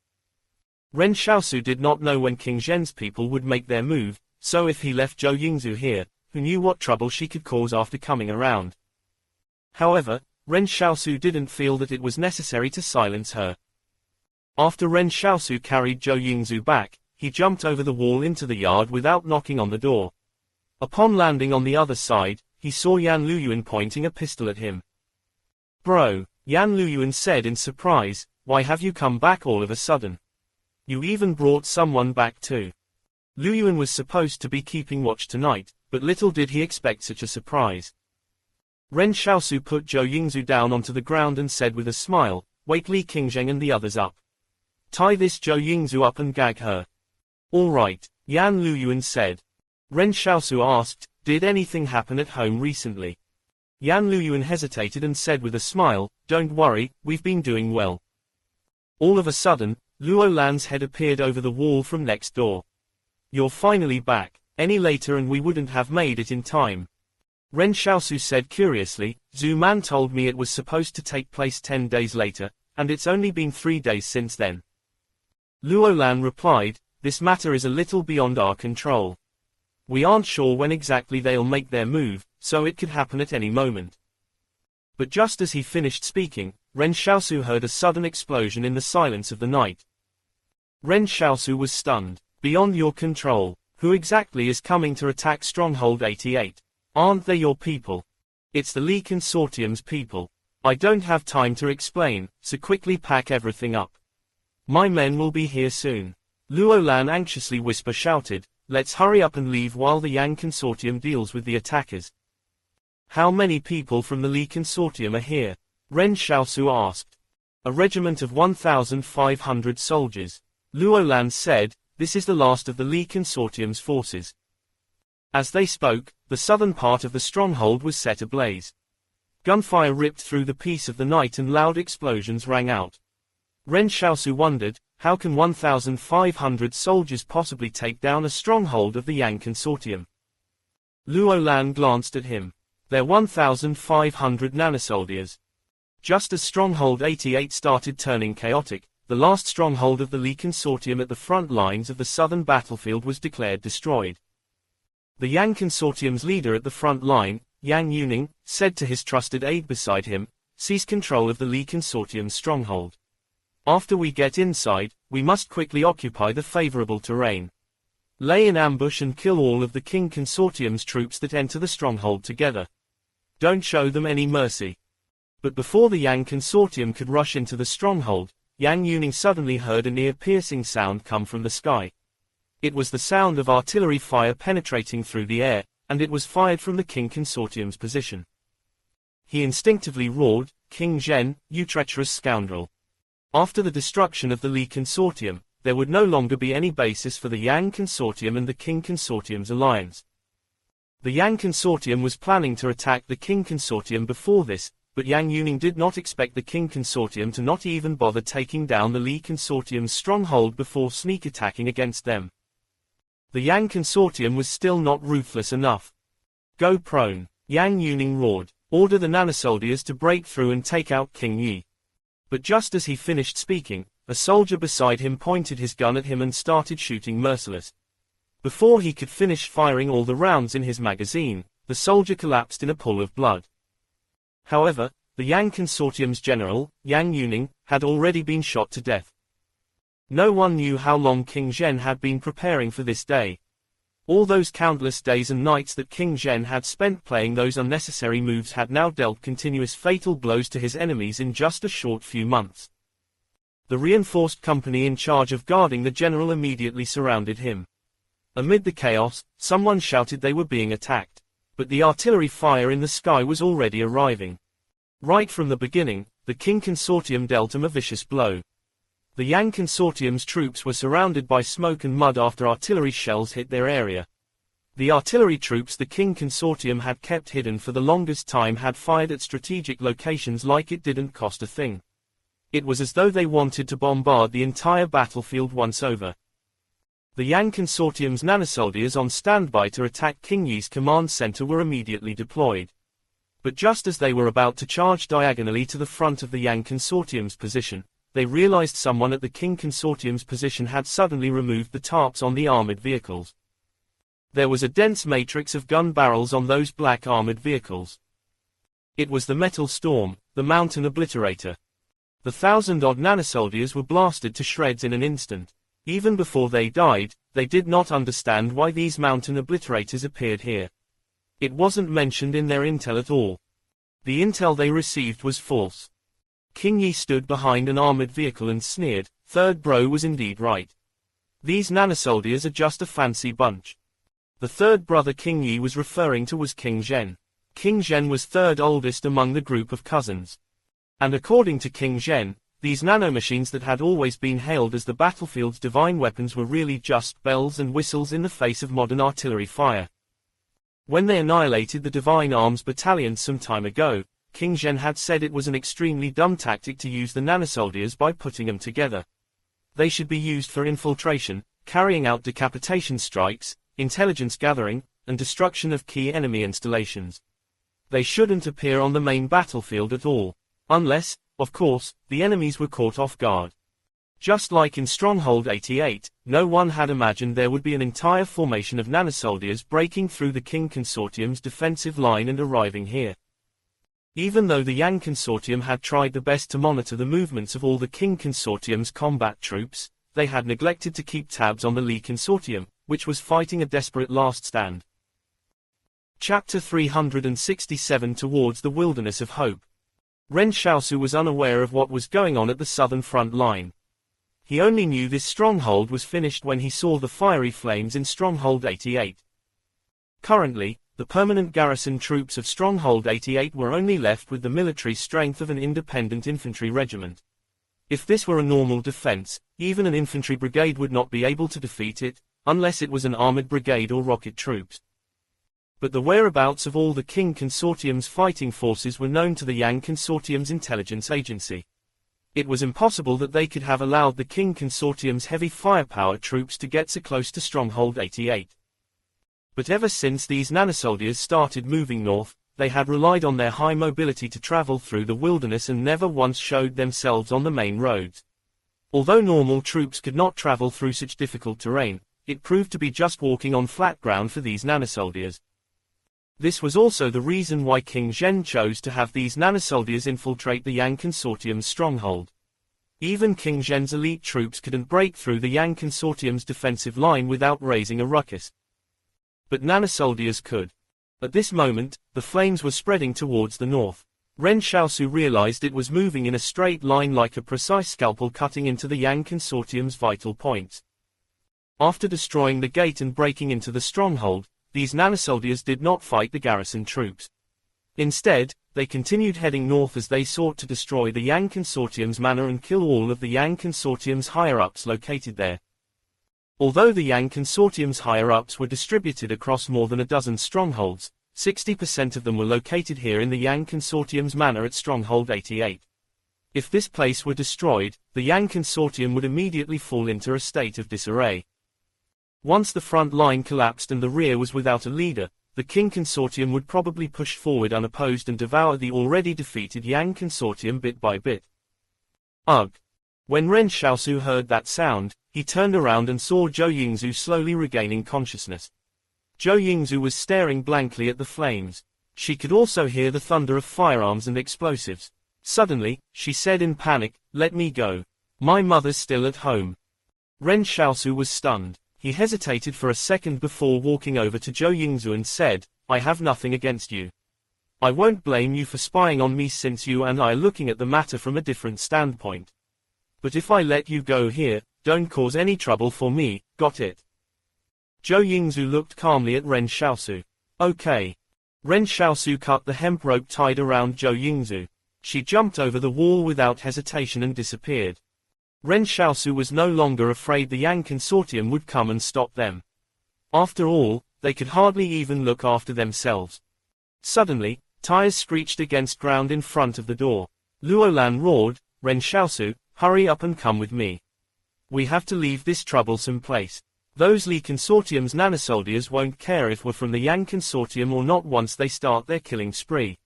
Ren Xiaosu did not know when King Zhen's people would make their move, so if he left Zhou Yingzhu here, who knew what trouble she could cause after coming around. However, Ren Xiaosu didn't feel that it was necessary to silence her. After Ren Xiaosu carried Zhou Yingzhu back, he jumped over the wall into the yard without knocking on the door. Upon landing on the other side, he saw Yan Luyuan pointing a pistol at him. "Bro," Yan Luyuan said in surprise, "why have you come back all of a sudden? You even brought someone back too." Luyuan was supposed to be keeping watch tonight, but little did he expect such a surprise. Ren Xiaosu put Zhou Yingzhu down onto the ground and said with a smile, "Wake Li Qingzheng and the others up. Tie this Zhou Yingzhu up and gag her." "All right," Yan Luyuan said. Ren Xiaosu asked, "Did anything happen at home recently?" Yan Luyuan hesitated and said with a smile, "Don't worry, we've been doing well." All of a sudden, Luo Lan's head appeared over the wall from next door. "You're finally back. Any later and we wouldn't have made it in time." Ren Xiaosu said curiously, "Zhu Man told me it was supposed to take place 10 days later, and it's only been 3 days since then." Luo Lan replied, "This matter is a little beyond our control. We aren't sure when exactly they'll make their move, so it could happen at any moment." But just as he finished speaking, Ren Xiaosu heard a sudden explosion in the silence of the night. Ren Xiaosu was stunned. "Beyond your control. Who exactly is coming to attack Stronghold 88? Aren't they your people?" "It's the Li Consortium's people. I don't have time to explain, so quickly pack everything up. My men will be here soon." Luo Lan anxiously shouted, "Let's hurry up and leave while the Yang Consortium deals with the attackers." "How many people from the Li Consortium are here?" Ren Xiaosu asked. "A regiment of 1,500 soldiers." Luo Lan said, "This is the last of the Li Consortium's forces." As they spoke, the southern part of the stronghold was set ablaze. Gunfire ripped through the peace of the night and loud explosions rang out. Ren Xiaosu wondered, how can 1,500 soldiers possibly take down a stronghold of the Yang Consortium? Luo Lan glanced at him. "They're 1,500 nanosoldiers." Just as Stronghold 88 started turning chaotic, the last stronghold of the Li Consortium at the front lines of the southern battlefield was declared destroyed. The Yang Consortium's leader at the front line, Yang Yuning, said to his trusted aide beside him, "Seize control of the Li Consortium's stronghold. After we get inside, we must quickly occupy the favorable terrain. Lay in ambush and kill all of the King Consortium's troops that enter the stronghold together. Don't show them any mercy." But before the Yang Consortium could rush into the stronghold, Yang Yuning suddenly heard an ear-piercing sound come from the sky. It was the sound of artillery fire penetrating through the air, and it was fired from the King Consortium's position. He instinctively roared, "King Zhen, you treacherous scoundrel." After the destruction of the Li Consortium, there would no longer be any basis for the Yang Consortium and the King Consortium's alliance. The Yang Consortium was planning to attack the King Consortium before this, but Yang Yuning did not expect the King Consortium to not even bother taking down the Li Consortium's stronghold before sneak attacking against them. The Yang Consortium was still not ruthless enough. "Go prone," Yang Yuning roared. "Order the nanosoldiers to break through and take out King Yi." But just as he finished speaking, a soldier beside him pointed his gun at him and started shooting merciless. Before he could finish firing all the rounds in his magazine, the soldier collapsed in a pool of blood. However, the Yang Consortium's general, Yang Yuning, had already been shot to death. No one knew how long King Zhen had been preparing for this day. All those countless days and nights that King Zhen had spent playing those unnecessary moves had now dealt continuous fatal blows to his enemies in just a short few months. The reinforced company in charge of guarding the general immediately surrounded him. Amid the chaos, someone shouted they were being attacked. But the artillery fire in the sky was already arriving. Right from the beginning, the King Consortium dealt him a vicious blow. The Yang Consortium's troops were surrounded by smoke and mud after artillery shells hit their area. The artillery troops the King Consortium had kept hidden for the longest time had fired at strategic locations like it didn't cost a thing. It was as though they wanted to bombard the entire battlefield once over. The Yang Consortium's nanosoldiers on standby to attack King Yi's command center were immediately deployed. But just as they were about to charge diagonally to the front of the Yang Consortium's position, they realized someone at the King Consortium's position had suddenly removed the tarps on the armored vehicles. There was a dense matrix of gun barrels on those black armored vehicles. It was the Metal Storm, the Mountain Obliterator. The 1,000-odd nanosoldiers were blasted to shreds in an instant. Even before they died, they did not understand why these mountain obliterators appeared here. It wasn't mentioned in their intel at all. The intel they received was false. King Yi stood behind an armored vehicle and sneered, "Third bro was indeed right. These nanosoldiers are just a fancy bunch." The third brother King Yi was referring to was King Zhen. King Zhen was third oldest among the group of cousins. And according to King Zhen, these nanomachines that had always been hailed as the battlefield's divine weapons were really just bells and whistles in the face of modern artillery fire. When they annihilated the Divine Arms battalions some time ago, King Zhen had said it was an extremely dumb tactic to use the nanosoldiers by putting them together. They should be used for infiltration, carrying out decapitation strikes, intelligence gathering, and destruction of key enemy installations. They shouldn't appear on the main battlefield at all. Unless, of course, the enemies were caught off guard. Just like in Stronghold 88, no one had imagined there would be an entire formation of nanosoldiers breaking through the King Consortium's defensive line and arriving here. Even though the Yang Consortium had tried the best to monitor the movements of all the King Consortium's combat troops, they had neglected to keep tabs on the Li Consortium, which was fighting a desperate last stand. Chapter 367 Towards the Wilderness of Hope. Ren Xiaosu was unaware of what was going on at the southern front line. He only knew this stronghold was finished when he saw the fiery flames in Stronghold 88. Currently, the permanent garrison troops of Stronghold 88 were only left with the military strength of an independent infantry regiment. If this were a normal defense, even an infantry brigade would not be able to defeat it, unless it was an armored brigade or rocket troops. But the whereabouts of all the King Consortium's fighting forces were known to the Yang Consortium's intelligence agency. It was impossible that they could have allowed the King Consortium's heavy firepower troops to get so close to Stronghold 88. But ever since these nanosoldiers started moving north, they had relied on their high mobility to travel through the wilderness and never once showed themselves on the main roads. Although normal troops could not travel through such difficult terrain, it proved to be just walking on flat ground for these nanosoldiers. This was also the reason why King Zhen chose to have these nanosoldiers infiltrate the Yang Consortium's stronghold. Even King Zhen's elite troops couldn't break through the Yang Consortium's defensive line without raising a ruckus. But nanosoldiers could. At this moment, the flames were spreading towards the north. Ren Xiaosu realized it was moving in a straight line like a precise scalpel cutting into the Yang Consortium's vital points. After destroying the gate and breaking into the stronghold, these nanosoldiers did not fight the garrison troops. Instead, they continued heading north as they sought to destroy the Yang Consortium's manor and kill all of the Yang Consortium's higher-ups located there. Although the Yang Consortium's higher-ups were distributed across more than a dozen strongholds, 60% of them were located here in the Yang Consortium's manor at Stronghold 88. If this place were destroyed, the Yang Consortium would immediately fall into a state of disarray. Once the front line collapsed and the rear was without a leader, the King Consortium would probably push forward unopposed and devour the already defeated Yang Consortium bit by bit. Ugh! When Ren Xiaosu heard that sound, he turned around and saw Zhou Yingzu slowly regaining consciousness. Zhou Yingzu was staring blankly at the flames. She could also hear the thunder of firearms and explosives. Suddenly, she said in panic, "Let me go. My mother's still at home." Ren Xiaosu was stunned. He hesitated for a second before walking over to Zhou Yingzu and said, "I have nothing against you. I won't blame you for spying on me since you and I are looking at the matter from a different standpoint. But if I let you go here, don't cause any trouble for me, got it?" Zhou Yingzu looked calmly at Ren Xiaosu. "Okay." Ren Xiaosu cut the hemp rope tied around Zhou Yingzu. She jumped over the wall without hesitation and disappeared. Ren Xiaosu was no longer afraid the Yang Consortium would come and stop them. After all, they could hardly even look after themselves. Suddenly, tires screeched against ground in front of the door. Luolan roared, "Ren Xiaosu, hurry up and come with me. We have to leave this troublesome place. Those Li Consortium's nanosoldiers won't care if we're from the Yang Consortium or not once they start their killing spree."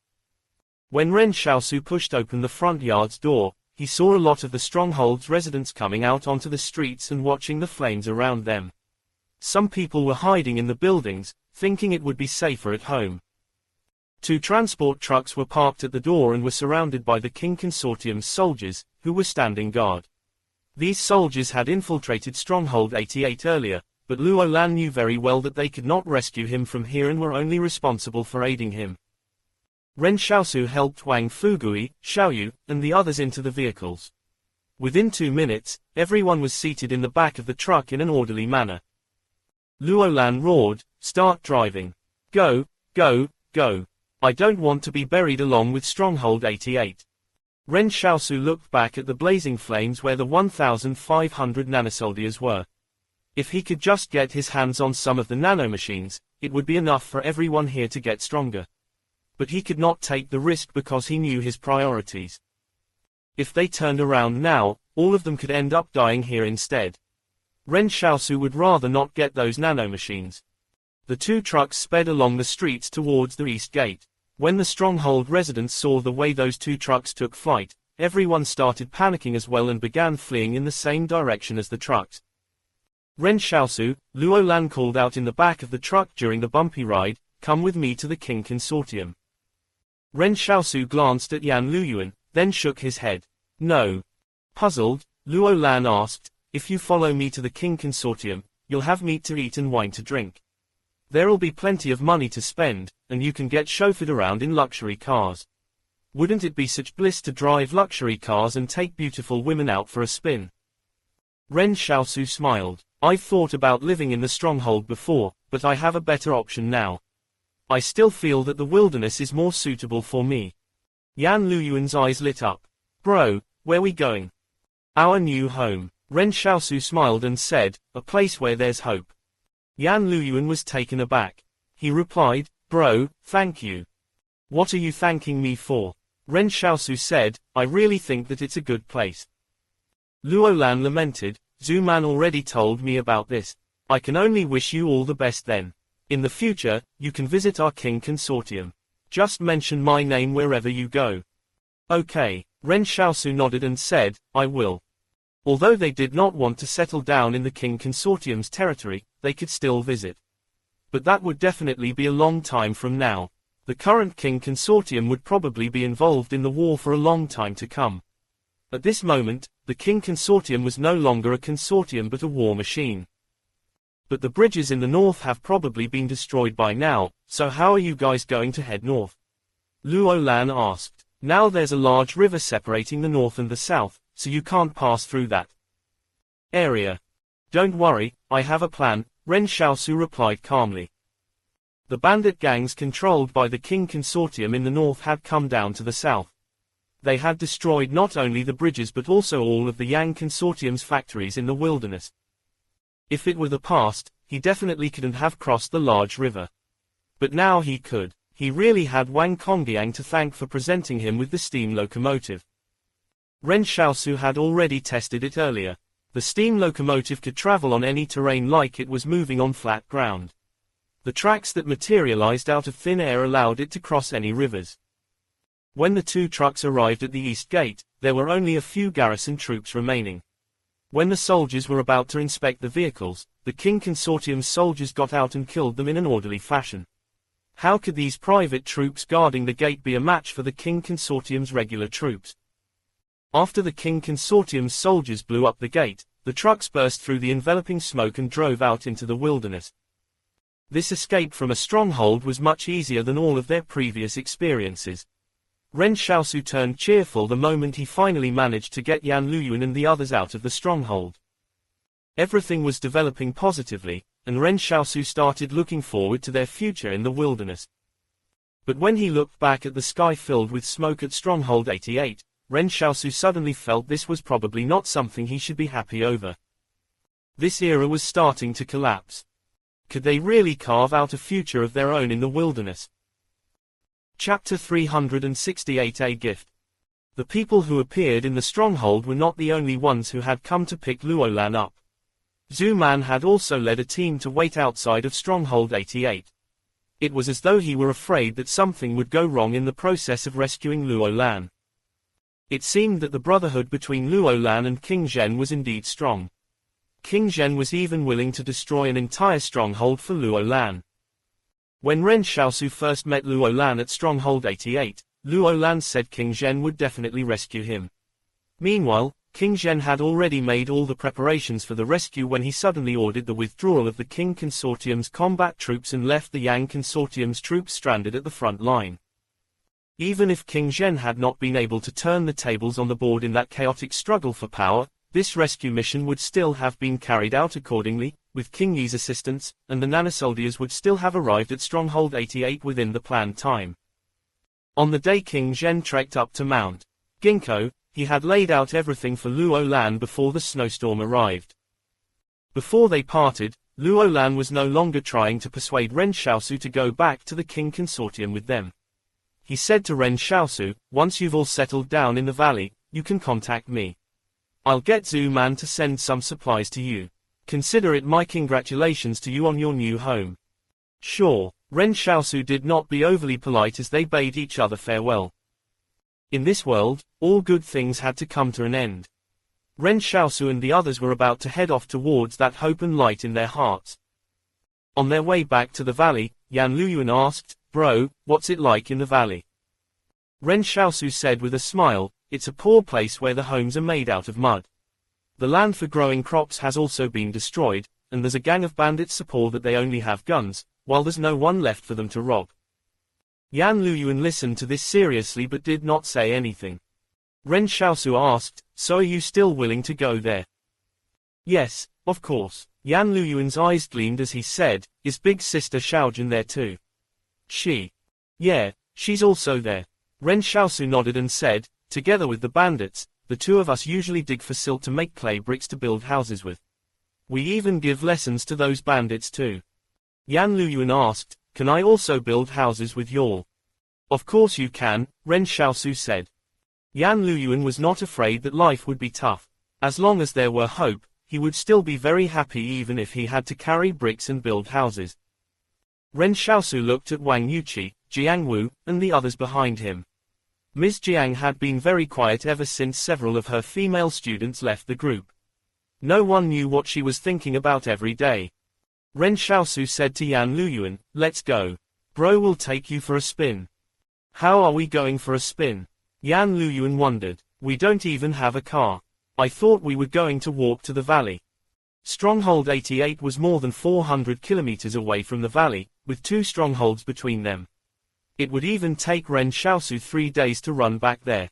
When Ren Xiaosu pushed open the front yard's door, he saw a lot of the stronghold's residents coming out onto the streets and watching the flames around them. Some people were hiding in the buildings, thinking it would be safer at home. 2 transport trucks were parked at the door and were surrounded by the King Consortium's soldiers, who were standing guard. These soldiers had infiltrated Stronghold 88 earlier, but Luolan knew very well that they could not rescue him from here and were only responsible for aiding him. Ren Xiaosu helped Wang Fugui, Xiaoyu, and the others into the vehicles. Within 2 minutes, everyone was seated in the back of the truck in an orderly manner. Luolan roared, "Start driving. Go, go, go. I don't want to be buried along with Stronghold 88. Ren Xiaosu looked back at the blazing flames where the 1,500 nanosoldiers were. If he could just get his hands on some of the nanomachines, it would be enough for everyone here to get stronger. But he could not take the risk because he knew his priorities. If they turned around now, all of them could end up dying here instead. Ren Xiaosu would rather not get those nanomachines. The 2 trucks sped along the streets towards the east gate. When the stronghold residents saw the way those 2 trucks took flight, everyone started panicking as well and began fleeing in the same direction as the trucks. "Ren Xiaosu," Luolan called out in the back of the truck during the bumpy ride, "come with me to the King Consortium." Ren Xiaosu glanced at Yan Luyuan, then shook his head. "No." Puzzled, Luolan asked, "If you follow me to the King Consortium, you'll have meat to eat and wine to drink. There'll be plenty of money to spend, and you can get chauffeured around in luxury cars. Wouldn't it be such bliss to drive luxury cars and take beautiful women out for a spin?" Ren Xiaosu smiled. "I've thought about living in the stronghold before, but I have a better option now. I still feel that the wilderness is more suitable for me." Yan Luyuan's eyes lit up. "Bro, where we going?" "Our new home." Ren Xiaosu smiled and said, "A place where there's hope." Yan Luyuan was taken aback. He replied, "Bro, thank you." "What are you thanking me for?" Ren Xiaosu said, "I really think that it's a good place." Luolan lamented, "Zhu Man already told me about this. I can only wish you all the best then. In the future, you can visit our King Consortium. Just mention my name wherever you go." "Okay." Ren Xiaosu nodded and said, "I will." Although they did not want to settle down in the King Consortium's territory, they could still visit. But that would definitely be a long time from now. The current King Consortium would probably be involved in the war for a long time to come. At this moment, the King Consortium was no longer a consortium but a war machine. "But the bridges in the north have probably been destroyed by now, so how are you guys going to head north?" Luolan asked. "Now there's a large river separating the north and the south, so you can't pass through that area." "Don't worry, I have a plan," Ren Xiaosu replied calmly. The bandit gangs controlled by the King Consortium in the north had come down to the south. They had destroyed not only the bridges but also all of the Yang Consortium's factories in the wilderness. If it were the past, he definitely couldn't have crossed the large river. But now he could. He really had Wang Congjiang to thank for presenting him with the steam locomotive. Ren Xiaosu had already tested it earlier. The steam locomotive could travel on any terrain like it was moving on flat ground. The tracks that materialized out of thin air allowed it to cross any rivers. When the 2 trucks arrived at the east gate, there were only a few garrison troops remaining. When the soldiers were about to inspect the vehicles, the King Consortium's soldiers got out and killed them in an orderly fashion. How could these private troops guarding the gate be a match for the King Consortium's regular troops? After the King Consortium's soldiers blew up the gate, the trucks burst through the enveloping smoke and drove out into the wilderness. This escape from a stronghold was much easier than all of their previous experiences. Ren Xiaosu turned cheerful the moment he finally managed to get Yan Luyuan and the others out of the stronghold. Everything was developing positively, and Ren Xiaosu started looking forward to their future in the wilderness. But when he looked back at the sky filled with smoke at Stronghold 88, Ren Xiaosu suddenly felt this was probably not something he should be happy over. This era was starting to collapse. Could they really carve out a future of their own in the wilderness? Chapter 368 A Gift. The people who appeared in the stronghold were not the only ones who had come to pick Luolan up. Zhu Man had also led a team to wait outside of Stronghold 88. It was as though he were afraid that something would go wrong in the process of rescuing Luolan. It seemed that the brotherhood between Luolan and King Zhen was indeed strong. King Zhen was even willing to destroy an entire stronghold for Luolan. When Ren Xiaosu first met Luolan at Stronghold 88, Luolan said King Zhen would definitely rescue him. Meanwhile, King Zhen had already made all the preparations for the rescue when he suddenly ordered the withdrawal of the Qing Consortium's combat troops and left the Yang Consortium's troops stranded at the front line. Even if King Zhen had not been able to turn the tables on the board in that chaotic struggle for power, this rescue mission would still have been carried out accordingly, with King Yi's assistance, and the nanosoldiers would still have arrived at Stronghold 88 within the planned time. On the day King Zhen trekked up to Mount Ginkgo, he had laid out everything for Luolan before the snowstorm arrived. Before they parted, Luolan was no longer trying to persuade Ren Xiaosu to go back to the Qing Consortium with them. He said to Ren Xiaosu, "Once you've all settled down in the valley, you can contact me. I'll get Zhu Man to send some supplies to you. Consider it my congratulations to you on your new home." Sure, Ren Xiaosu did not be overly polite as they bade each other farewell. In this world, all good things had to come to an end. Ren Xiaosu and the others were about to head off towards that hope and light in their hearts. On their way back to the valley, Yan Luyuan asked, "Bro, what's it like in the valley?" Ren Xiaosu said with a smile, "It's a poor place where the homes are made out of mud. The land for growing crops has also been destroyed, and there's a gang of bandits so poor that they only have guns, while there's no one left for them to rob." Yan Luyuan listened to this seriously but did not say anything. Ren Xiaosu asked, "So are you still willing to go there?" "Yes, of course." Yan Luyuan's eyes gleamed as he said, "Is big sister Xiaojun there too?" "She. Yeah, she's also there." Ren Xiaosu nodded and said, "Together with the bandits, the two of us usually dig for silt to make clay bricks to build houses with. We even give lessons to those bandits too." Yan Luyuan asked, "Can I also build houses with y'all?" "Of course you can," Ren Xiaosu said. Yan Luyuan was not afraid that life would be tough. As long as there were hope, he would still be very happy even if he had to carry bricks and build houses. Ren Xiaosu looked at Wang Yuqi, Jiang Wu, and the others behind him. Ms. Jiang had been very quiet ever since several of her female students left the group. No one knew what she was thinking about every day. Ren Xiaosu said to Yan Luyuan, "Let's go. Bro will take you for a spin." "How are we going for a spin?" Yan Luyuan wondered. "We don't even have a car. I thought we were going to walk to the valley." Stronghold 88 was more than 400 kilometers away from the valley, with two strongholds between them. It would even take Ren Xiaosu 3 days to run back there.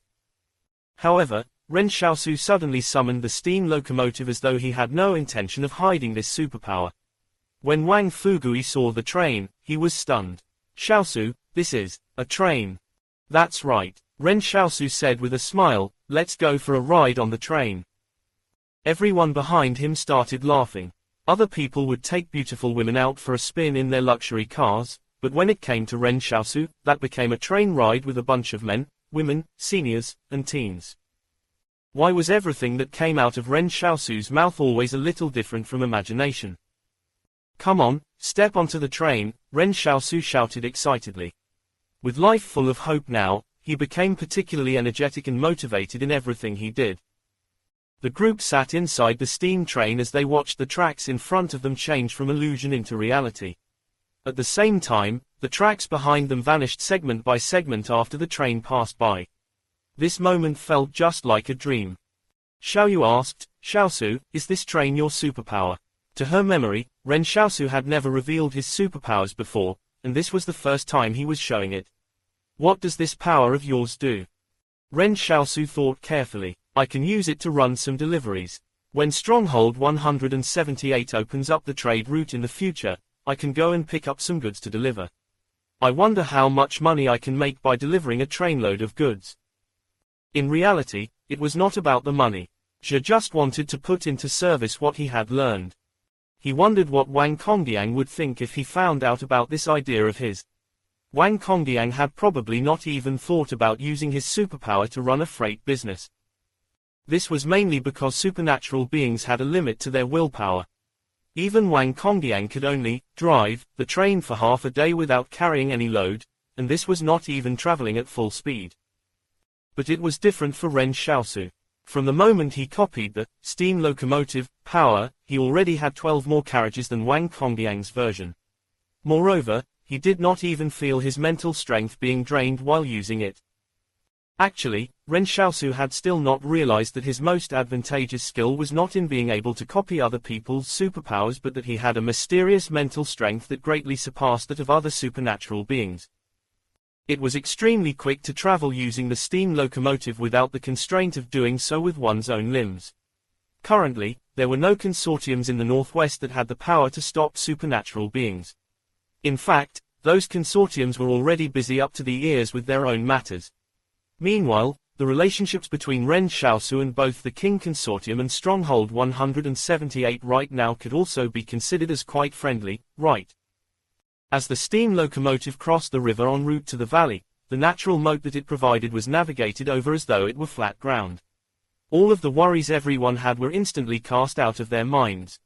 However, Ren Xiaosu suddenly summoned the steam locomotive as though he had no intention of hiding this superpower. When Wang Fugui saw the train, he was stunned. "Xiaosu, this is a train." "That's right," Ren Xiaosu said with a smile, "Let's go for a ride on the train." Everyone behind him started laughing. Other people would take beautiful women out for a spin in their luxury cars, but when it came to Ren Xiaosu, that became a train ride with a bunch of men, women, seniors, and teens. Why was everything that came out of Ren Xiaosu's mouth always a little different from imagination? "Come on, step onto the train," Ren Xiaosu shouted excitedly. With life full of hope now, he became particularly energetic and motivated in everything he did. The group sat inside the steam train as they watched the tracks in front of them change from illusion into reality. At the same time, the tracks behind them vanished segment by segment after the train passed by. This moment felt just like a dream. Xiaoyu asked, "Xiaosu, is this train your superpower?" To her memory, Ren Xiaosu had never revealed his superpowers before, and this was the first time he was showing it. "What does this power of yours do?" Ren Xiaosu thought carefully. "I can use it to run some deliveries. When Stronghold 178 opens up the trade route in the future, I can go and pick up some goods to deliver. I wonder how much money I can make by delivering a trainload of goods." In reality, it was not about the money. Zhe just wanted to put into service what he had learned. He wondered what Wang Congdiang would think if he found out about this idea of his. Wang Congdiang had probably not even thought about using his superpower to run a freight business. This was mainly because supernatural beings had a limit to their willpower. Even Wang Congdiang could only drive the train for half a day without carrying any load, and this was not even traveling at full speed. But it was different for Ren Xiaosu. From the moment he copied the steam locomotive power, he already had 12 more carriages than Wang Congdiang's version. Moreover, he did not even feel his mental strength being drained while using it. Actually, Ren Xiaosu had still not realized that his most advantageous skill was not in being able to copy other people's superpowers, but that he had a mysterious mental strength that greatly surpassed that of other supernatural beings. It was extremely quick to travel using the steam locomotive without the constraint of doing so with one's own limbs. Currently, there were no consortiums in the Northwest that had the power to stop supernatural beings. In fact, those consortiums were already busy up to the ears with their own matters. Meanwhile, the relationships between Ren Xiaosu and both the King Consortium and Stronghold 178 right now could also be considered as quite friendly, right? As the steam locomotive crossed the river en route to the valley, the natural moat that it provided was navigated over as though it were flat ground. All of the worries everyone had were instantly cast out of their minds.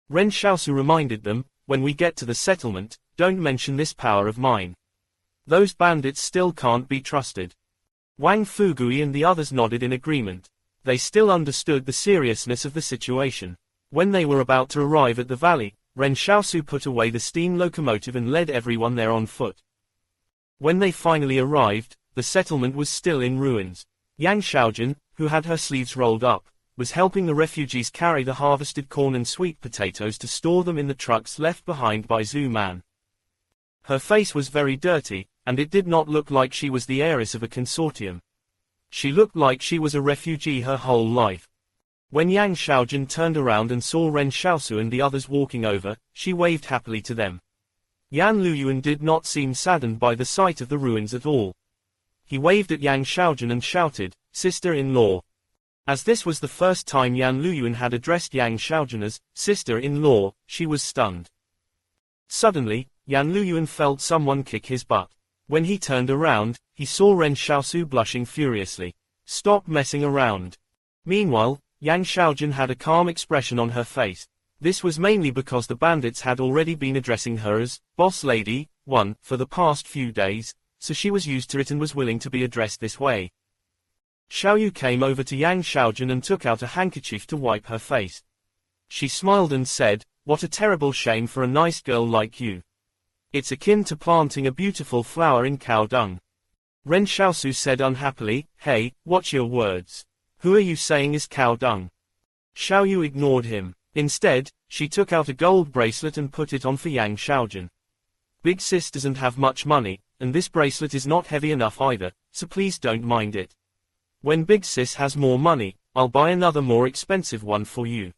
Ren Xiaosu reminded them, when we get to the settlement, don't mention this power of mine. Those bandits still can't be trusted. Wang Fugui and the others nodded in agreement. They still understood the seriousness of the situation. When they were about to arrive at the valley, Ren Xiaosu put away the steam locomotive and led everyone there on foot. When they finally arrived, the settlement was still in ruins. Yang Xiaojun, who had her sleeves rolled up, was helping the refugees carry the harvested corn and sweet potatoes to store them in the trucks left behind by Zhu Man. Her face was very dirty, and it did not look like she was the heiress of a consortium. She looked like she was a refugee her whole life. When Yang Xiaojun turned around and saw Ren Xiaosu and the others walking over, she waved happily to them. Yan Luyuan did not seem saddened by the sight of the ruins at all. He waved at Yang Xiaojun and shouted, "Sister-in-law." As this was the first time Yan Luyuan had addressed Yang Xiaojun as sister-in-law, she was stunned. Suddenly, Yan Luyuan felt someone kick his butt. When he turned around, he saw Ren Xiaosu blushing furiously. "Stop messing around." Meanwhile, Yang Xiaojun had a calm expression on her face. This was mainly because the bandits had already been addressing her as Boss Lady 1 for the past few days, so she was used to it and was willing to be addressed this way. Xiaoyu came over to Yang Xiaojun and took out a handkerchief to wipe her face. She smiled and said, "What a terrible shame for a nice girl like you. It's akin to planting a beautiful flower in cow dung." Ren Xiaosu said unhappily, "Hey, watch your words. Who are you saying is cow dung?" Xiaoyu ignored him. Instead, she took out a gold bracelet and put it on for Yang Xiaojun. "Big sis doesn't have much money, and this bracelet is not heavy enough either, so please don't mind it. When Big Sis has more money, I'll buy another more expensive one for you."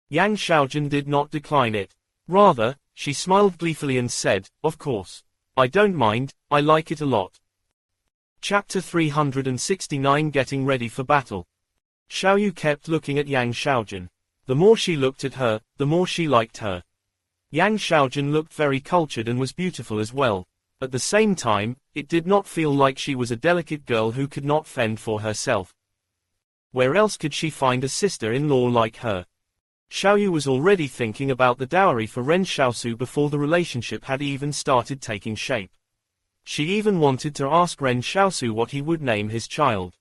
Yang Xiaojun did not decline it. Rather, she smiled gleefully and said, "Of course. I don't mind, I like it a lot." Chapter 369 Getting Ready for Battle. Xiaoyu kept looking at Yang Xiaojun. The more she looked at her, the more she liked her. Yang Xiaojun looked very cultured and was beautiful as well. At the same time, it did not feel like she was a delicate girl who could not fend for herself. Where else could she find a sister-in-law like her? Xiaoyu was already thinking about the dowry for Ren Xiaosu before the relationship had even started taking shape. She even wanted to ask Ren Xiaosu what he would name his child.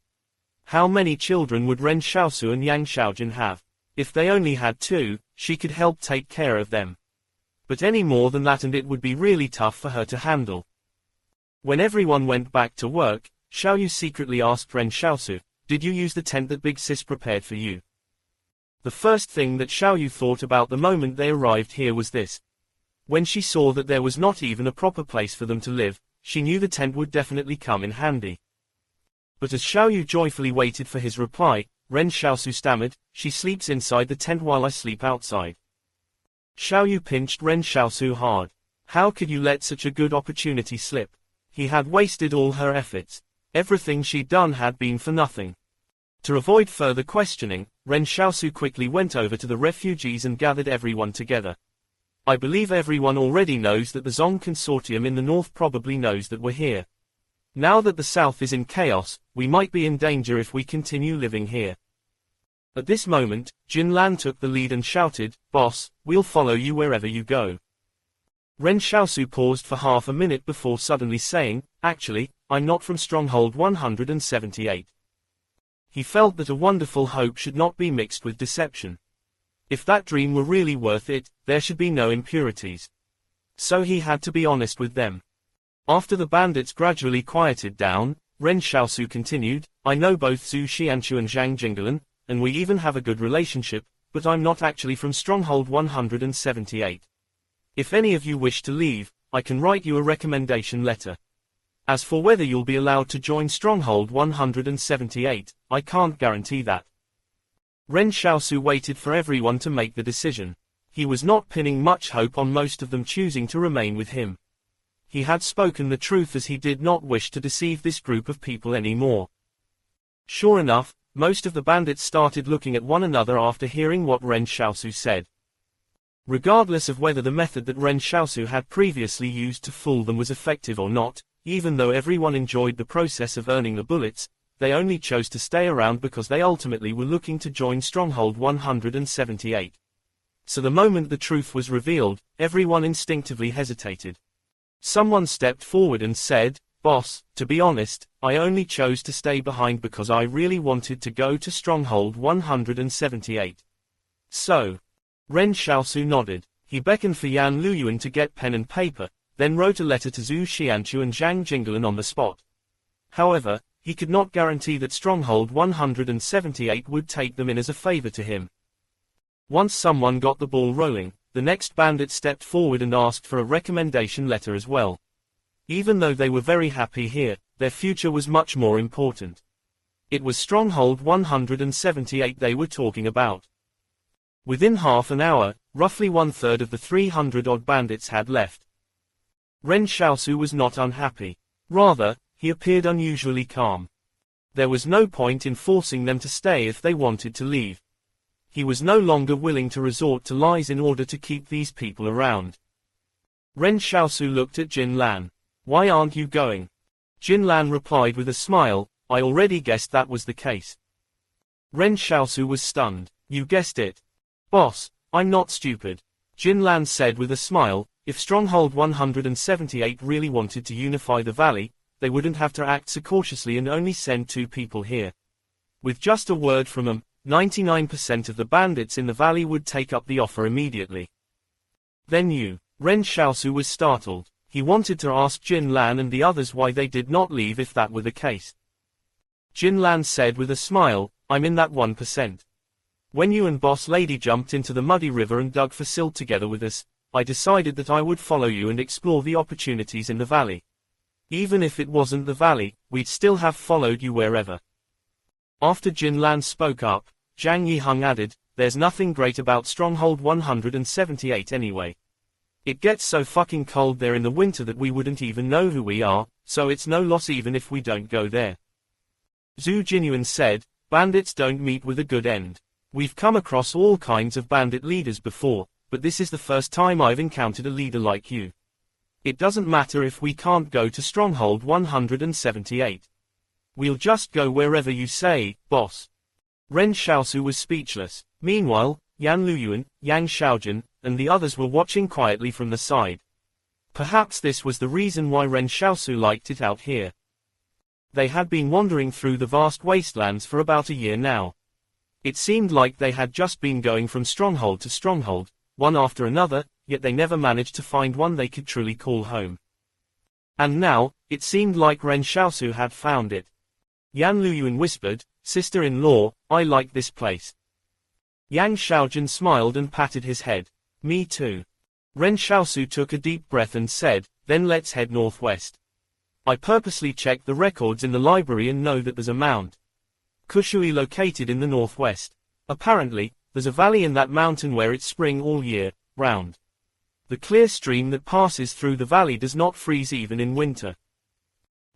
How many children would Ren Xiaosu and Yang Xiaojun have? If they only had 2, she could help take care of them. But any more than that and it would be really tough for her to handle. When everyone went back to work, Xiaoyu secretly asked Ren Xiaosu, "Did you use the tent that Big Sis prepared for you?" The first thing that Xiaoyu thought about the moment they arrived here was this. When she saw that there was not even a proper place for them to live, she knew the tent would definitely come in handy. But as Xiaoyu joyfully waited for his reply, Ren Xiaosu stammered, "She sleeps inside the tent while I sleep outside." Xiaoyu pinched Ren Xiaosu hard. How could you let such a good opportunity slip? He had wasted all her efforts. Everything she'd done had been for nothing. To avoid further questioning, Ren Xiaosu quickly went over to the refugees and gathered everyone together. I believe everyone already knows that the Zong Consortium in the north probably knows that we're here. Now that the south is in chaos, we might be in danger if we continue living here. At this moment, Jin Lan took the lead and shouted, "Boss, we'll follow you wherever you go." Ren Xiaosu paused for half a minute before suddenly saying, "Actually, I'm not from Stronghold 178. He felt that a wonderful hope should not be mixed with deception. If that dream were really worth it, there should be no impurities. So he had to be honest with them. After the bandits gradually quieted down, Ren Xiaosu continued, "I know both Zhu Xianchu and Zhang Jinglan, and we even have a good relationship, but I'm not actually from Stronghold 178. If any of you wish to leave, I can write you a recommendation letter. As for whether you'll be allowed to join Stronghold 178, I can't guarantee that." Ren Xiaosu waited for everyone to make the decision. He was not pinning much hope on most of them choosing to remain with him. He had spoken the truth as he did not wish to deceive this group of people anymore. Sure enough, most of the bandits started looking at one another after hearing what Ren Xiaosu said. Regardless of whether the method that Ren Xiaosu had previously used to fool them was effective or not, even though everyone enjoyed the process of earning the bullets, they only chose to stay around because they ultimately were looking to join Stronghold 178. So the moment the truth was revealed, everyone instinctively hesitated. Someone stepped forward and said, "Boss, to be honest, I only chose to stay behind because I really wanted to go to Stronghold 178. So." Ren Xiaosu nodded. He beckoned for Yan Luyuan to get pen and paper, then wrote a letter to Zhu Xianchu and Zhang Jinglan on the spot. However, he could not guarantee that Stronghold 178 would take them in as a favor to him. Once someone got the ball rolling, the next bandit stepped forward and asked for a recommendation letter as well. Even though they were very happy here, their future was much more important. It was Stronghold 178 they were talking about. Within half an hour, roughly 1/3 of the 300-odd bandits had left. Ren Xiaosu was not unhappy. Rather, he appeared unusually calm. There was no point in forcing them to stay if they wanted to leave. He was no longer willing to resort to lies in order to keep these people around. Ren Xiaosu looked at Jin Lan. "Why aren't you going?" Jin Lan replied with a smile, "I already guessed that was the case." Ren Xiaosu was stunned. "You guessed it?" "Boss, I'm not stupid," Jin Lan said with a smile. "If Stronghold 178 really wanted to unify the valley, they wouldn't have to act so cautiously and only send 2 people here. With just a word from them, 99% of the bandits in the valley would take up the offer immediately." "Then you?" Ren Xiaosu was startled. He wanted to ask Jin Lan and the others why they did not leave if that were the case. Jin Lan said with a smile, "I'm in that 1%. When you and Boss Lady jumped into the muddy river and dug for silt together with us, I decided that I would follow you and explore the opportunities in the valley. Even if it wasn't the valley, we'd still have followed you wherever." After Jin Lan spoke up, Zhang Yiheng added, "There's nothing great about Stronghold 178 anyway. It gets so fucking cold there in the winter that we wouldn't even know who we are, so it's no loss even if we don't go there." Zhu Jinyuan said, "Bandits don't meet with a good end. We've come across all kinds of bandit leaders before, but this is the first time I've encountered a leader like you. It doesn't matter if we can't go to Stronghold 178. We'll just go wherever you say, boss." Ren Xiaosu was speechless. Meanwhile, Yan Luyuan, Yang Xiaojun, and the others were watching quietly from the side. Perhaps this was the reason why Ren Xiaosu liked it out here. They had been wandering through the vast wastelands for about a year now. It seemed like they had just been going from stronghold to stronghold, one after another, yet they never managed to find one they could truly call home. And now, it seemed like Ren Xiaosu had found it. Yan Luyuan whispered, "Sister-in-law, I like this place." Yang Xiaojun smiled and patted his head. "Me too." Ren Xiaosu took a deep breath and said, "Then let's head northwest. I purposely checked the records in the library and know that there's a Mount Kushui located in the northwest. Apparently, there's a valley in that mountain where it's spring all year round. The clear stream that passes through the valley does not freeze even in winter."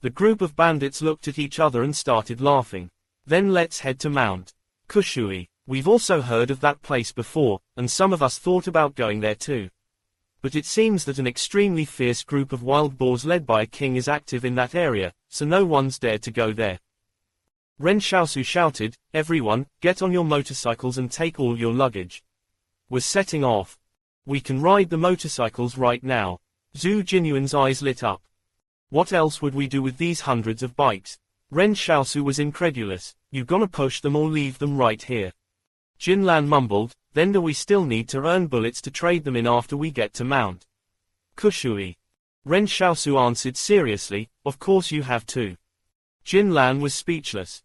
The group of bandits looked at each other and started laughing. Then let's head to Mount Kushui. We've also heard of that place before, and some of us thought about going there too. But it seems that an extremely fierce group of wild boars led by a king is active in that area, so no one's dared to go there. Ren Xiaosu shouted, "Everyone, get on your motorcycles and take all your luggage. We're setting off. We can ride the motorcycles right now." Zhu Jinyuan's eyes lit up. What else would we do with these hundreds of bikes? Ren Xiaosu was incredulous. You gonna push them or leave them right here? Jin Lan mumbled, then do we still need to earn bullets to trade them in after we get to Mount Kushui? Ren Xiaosu answered seriously, of course you have to. Jin Lan was speechless.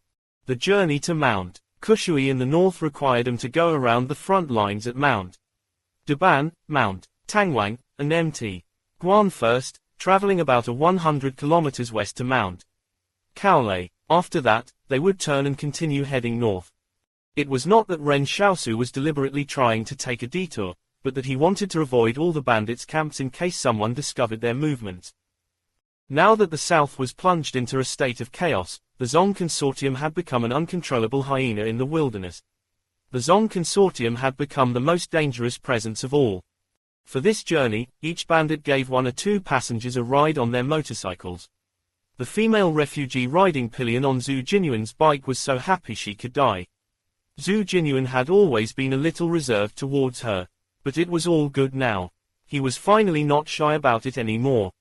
The journey to Mount Kushui in the north required him to go around the front lines at Mount Duban, Mount Tangwang, and Mt. Guan first, traveling about 100 kilometers west to Mount Kaolei. After that, they would turn and continue heading north. It was not that Ren Xiaosu was deliberately trying to take a detour, but that he wanted to avoid all the bandits' camps in case someone discovered their movements. Now that the south was plunged into a state of chaos, the Zong Consortium had become an uncontrollable hyena in the wilderness. The Zong Consortium had become the most dangerous presence of all. For this journey, each bandit gave 1 or 2 passengers a ride on their motorcycles. The female refugee riding pillion on Zhu Jinyuan's bike was so happy she could die. Zhu Jinyuan had always been a little reserved towards her, but it was all good now. He was finally not shy about it anymore.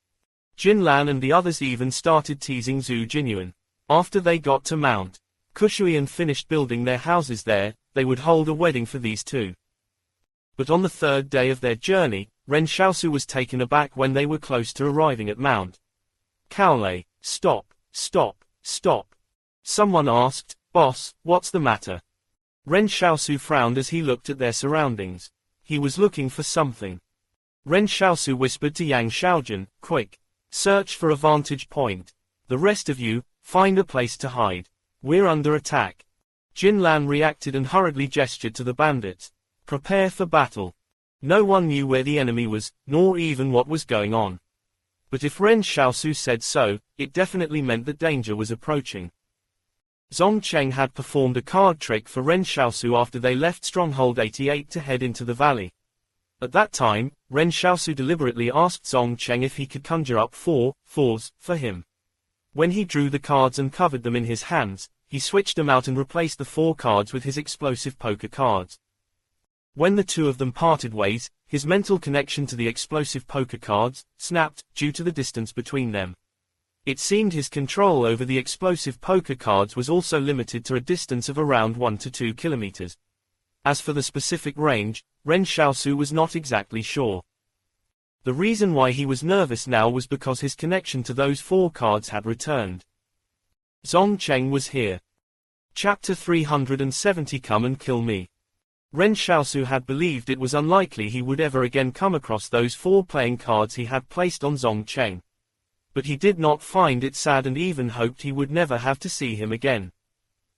Jin Lan and the others even started teasing Zhu Jinyuan. After they got to Mount Kushui and finished building their houses there, they would hold a wedding for these two. But on the 3rd day of their journey, Ren Xiaosu was taken aback when they were close to arriving at Mount Kaolei. Stop, stop, stop. Someone asked, "Boss, what's the matter?" Ren Xiaosu frowned as he looked at their surroundings. He was looking for something. Ren Xiaosu whispered to Yang Xiaojun, "Quick. Search for a vantage point. The rest of you, find a place to hide. We're under attack." Jin Lan reacted and hurriedly gestured to the bandits. "Prepare for battle." No one knew where the enemy was, nor even what was going on. But if Ren Xiaosu said so, it definitely meant that danger was approaching. Zong Cheng had performed a card trick for Ren Xiaosu after they left Stronghold 88 to head into the valley. At that time, Ren Xiaosu deliberately asked Zong Cheng if he could conjure up 4 fours for him. When he drew the cards and covered them in his hands, he switched them out and replaced the 4 cards with his explosive poker cards. When the two of them parted ways, his mental connection to the explosive poker cards snapped due to the distance between them. It seemed his control over the explosive poker cards was also limited to a distance of around 1 to 2 kilometers. As for the specific range, Ren Xiaosu was not exactly sure. The reason why he was nervous now was because his connection to those 4 cards had returned. Zong Cheng was here. Chapter 370 Come and Kill Me. Ren Xiaosu had believed it was unlikely he would ever again come across those 4 playing cards he had placed on Zong Cheng. But he did not find it sad and even hoped he would never have to see him again.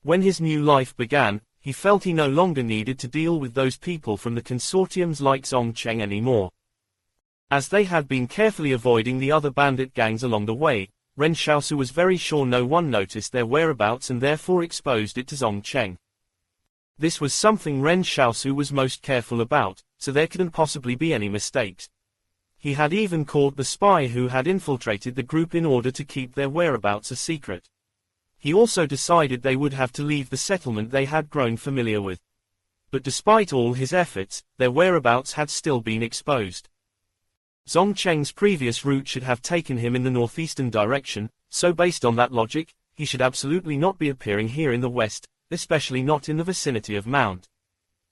When his new life began, he felt he no longer needed to deal with those people from the consortiums like Zong Cheng anymore. As they had been carefully avoiding the other bandit gangs along the way, Ren Xiaosu was very sure no one noticed their whereabouts and therefore exposed it to Zong Cheng. This was something Ren Xiaosu was most careful about, so there couldn't possibly be any mistakes. He had even caught the spy who had infiltrated the group in order to keep their whereabouts a secret. He also decided they would have to leave the settlement they had grown familiar with. But despite all his efforts, their whereabouts had still been exposed. Zong Cheng's previous route should have taken him in the northeastern direction, so based on that logic, he should absolutely not be appearing here in the west, especially not in the vicinity of Mount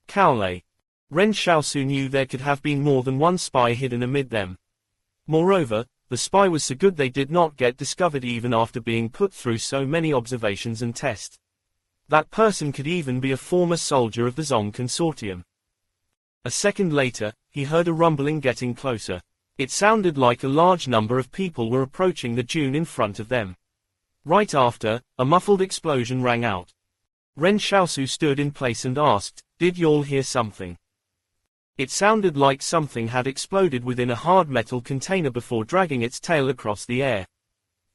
Kaolei. Ren Xiaosu knew there could have been more than one spy hidden amid them. Moreover, the spy was so good they did not get discovered even after being put through so many observations and tests. That person could even be a former soldier of the Zong Consortium. A second later, he heard a rumbling getting closer. It sounded like a large number of people were approaching the dune in front of them. Right after, a muffled explosion rang out. Ren Xiaosu stood in place and asked, "Did y'all hear something?" It sounded like something had exploded within a hard metal container before dragging its tail across the air.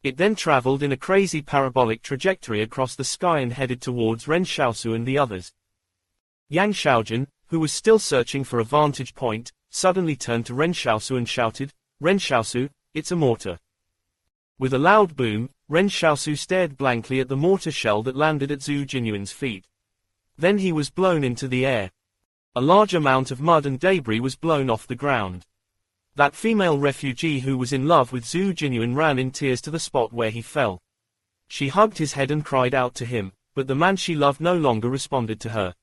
It then traveled in a crazy parabolic trajectory across the sky and headed towards Ren Xiaosu and the others. Yang Xiaojun, who was still searching for a vantage point, suddenly turned to Ren Xiaosu and shouted, "Ren Xiaosu, it's a mortar." With a loud boom, Ren Xiaosu stared blankly at the mortar shell that landed at Zhu Jinyuan's feet. Then he was blown into the air. A large amount of mud and debris was blown off the ground. That female refugee who was in love with Zhu Jinyuan ran in tears to the spot where he fell. She hugged his head and cried out to him, but the man she loved no longer responded to her.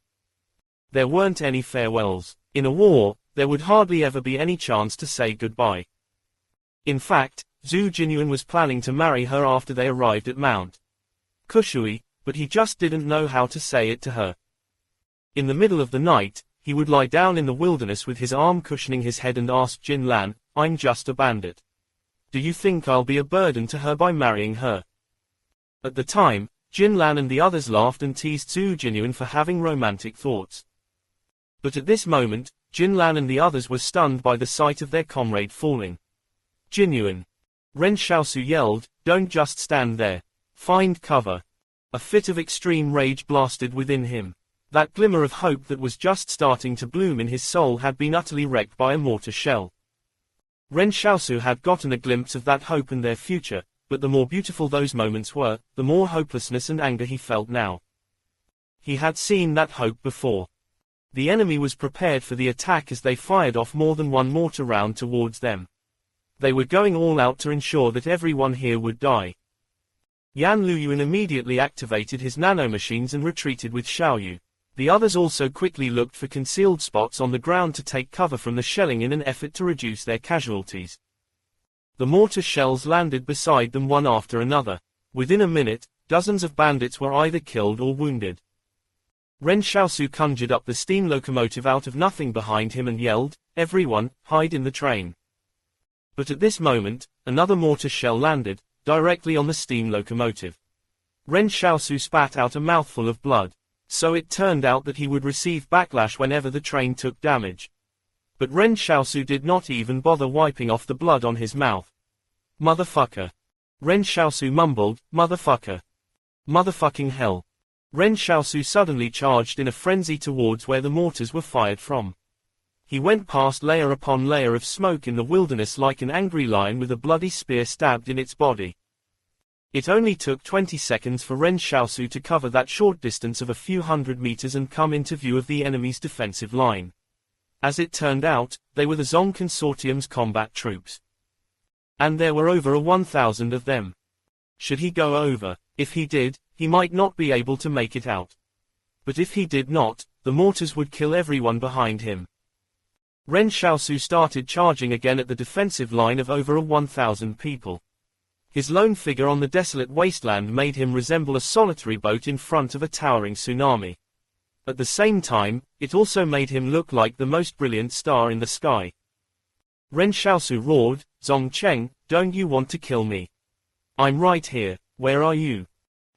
There weren't any farewells. In a war, there would hardly ever be any chance to say goodbye. In fact, Zhu Jinyuan was planning to marry her after they arrived at Mount Kushui, but he just didn't know how to say it to her. In the middle of the night, he would lie down in the wilderness with his arm cushioning his head and ask Jin Lan, "I'm just a bandit. Do you think I'll be a burden to her by marrying her?" At the time, Jin Lan and the others laughed and teased Zhu Jinyuan for having romantic thoughts. But at this moment, Jin Lan and the others were stunned by the sight of their comrade falling. "Jinyuan!" Ren Xiaosu yelled, "Don't just stand there. Find cover." A fit of extreme rage blasted within him. That glimmer of hope that was just starting to bloom in his soul had been utterly wrecked by a mortar shell. Ren Xiaosu had gotten a glimpse of that hope and their future, but the more beautiful those moments were, the more hopelessness and anger he felt now. He had seen that hope before. The enemy was prepared for the attack as they fired off more than one mortar round towards them. They were going all out to ensure that everyone here would die. Yan Luyuan immediately activated his nanomachines and retreated with Xiaoyu. The others also quickly looked for concealed spots on the ground to take cover from the shelling in an effort to reduce their casualties. The mortar shells landed beside them one after another. Within a minute, dozens of bandits were either killed or wounded. Ren Xiaosu conjured up the steam locomotive out of nothing behind him and yelled, "Everyone, hide in the train." But at this moment, another mortar shell landed, directly on the steam locomotive. Ren Xiaosu spat out a mouthful of blood. So it turned out that he would receive backlash whenever the train took damage. But Ren Xiaosu did not even bother wiping off the blood on his mouth. "Motherfucker." Ren Xiaosu mumbled, "Motherfucker. Motherfucking hell." Ren Xiaosu suddenly charged in a frenzy towards where the mortars were fired from. He went past layer upon layer of smoke in the wilderness like an angry lion with a bloody spear stabbed in its body. It only took 20 seconds for Ren Xiaosu to cover that short distance of a few hundred meters and come into view of the enemy's defensive line. As it turned out, they were the Zong Consortium's combat troops. And there were over 1,000 of them. Should he go over? If he did, he might not be able to make it out. But if he did not, the mortars would kill everyone behind him. Ren Xiaosu started charging again at the defensive line of over 1,000 people. His lone figure on the desolate wasteland made him resemble a solitary boat in front of a towering tsunami. At the same time, it also made him look like the most brilliant star in the sky. Ren Xiaosu roared, "Zong Cheng, don't you want to kill me? I'm right here, where are you?"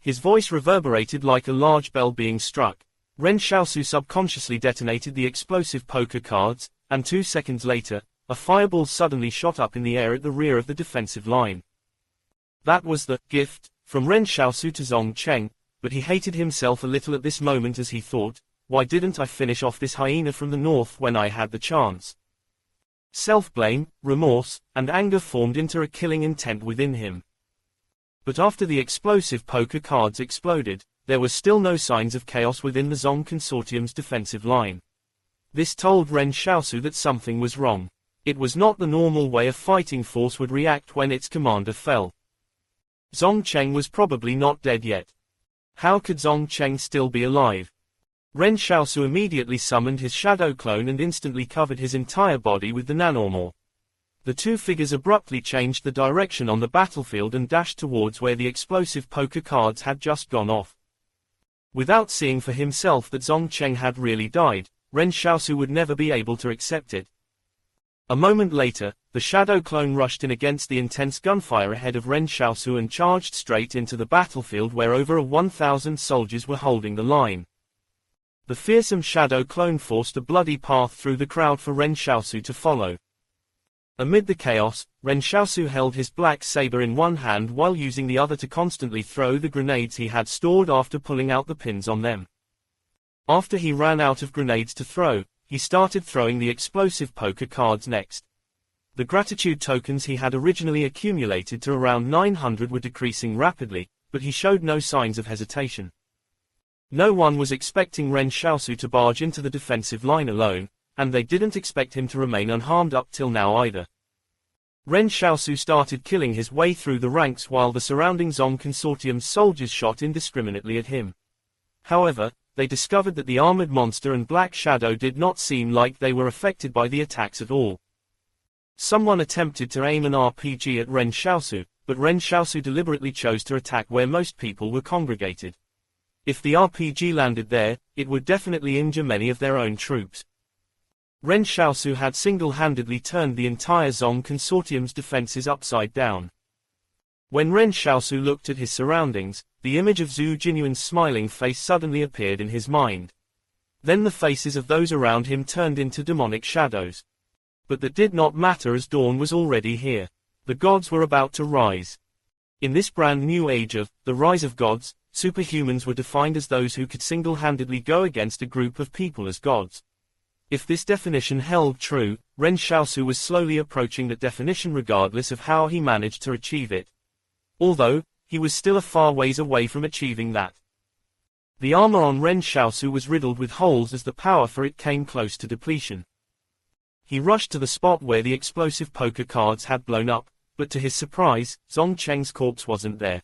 His voice reverberated like a large bell being struck. Ren Xiaosu subconsciously detonated the explosive poker cards, and 2 seconds later, a fireball suddenly shot up in the air at the rear of the defensive line. That was the gift from Ren Xiaosu to Zong Cheng, but he hated himself a little at this moment as he thought, "Why didn't I finish off this hyena from the north when I had the chance?" Self-blame, remorse, and anger formed into a killing intent within him. But after the explosive poker cards exploded, there were still no signs of chaos within the Zong Consortium's defensive line. This told Ren Xiaosu that something was wrong. It was not the normal way a fighting force would react when its commander fell. Zong Cheng was probably not dead yet. How could Zong Cheng still be alive? Ren Xiaosu immediately summoned his shadow clone and instantly covered his entire body with the nanomore. The two figures abruptly changed the direction on the battlefield and dashed towards where the explosive poker cards had just gone off. Without seeing for himself that Zong Cheng had really died, Ren Xiaosu would never be able to accept it. A moment later, the shadow clone rushed in against the intense gunfire ahead of Ren Xiaosu and charged straight into the battlefield where over 1,000 soldiers were holding the line. The fearsome shadow clone forced a bloody path through the crowd for Ren Xiaosu to follow. Amid the chaos, Ren Xiaosu held his black saber in one hand while using the other to constantly throw the grenades he had stored after pulling out the pins on them. After he ran out of grenades to throw, he started throwing the explosive poker cards next. The gratitude tokens he had originally accumulated to around 900 were decreasing rapidly, but he showed no signs of hesitation. No one was expecting Ren Xiaosu to barge into the defensive line alone, and they didn't expect him to remain unharmed up till now either. Ren Xiaosu started killing his way through the ranks while the surrounding Zong Consortium's soldiers shot indiscriminately at him. However, they discovered that the armored monster and Black Shadow did not seem like they were affected by the attacks at all. Someone attempted to aim an RPG at Ren Xiaosu, but Ren Xiaosu deliberately chose to attack where most people were congregated. If the RPG landed there, it would definitely injure many of their own troops. Ren Xiaosu had single-handedly turned the entire Zong Consortium's defenses upside down. When Ren Xiaosu looked at his surroundings, the image of Zhu Jinyuan's smiling face suddenly appeared in his mind. Then the faces of those around him turned into demonic shadows. But that did not matter as dawn was already here. The gods were about to rise. In this brand new age of the rise of gods, superhumans were defined as those who could single-handedly go against a group of people as gods. If this definition held true, Ren Xiaosu was slowly approaching that definition regardless of how he managed to achieve it. Although, he was still a far ways away from achieving that. The armor on Ren Xiaosu was riddled with holes as the power for it came close to depletion. He rushed to the spot where the explosive poker cards had blown up, but to his surprise, Zong Cheng's corpse wasn't there.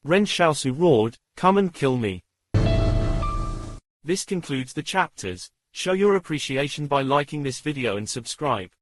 Ren Xiaosu roared, "Come and kill me." This concludes the chapters. Show your appreciation by liking this video and subscribe.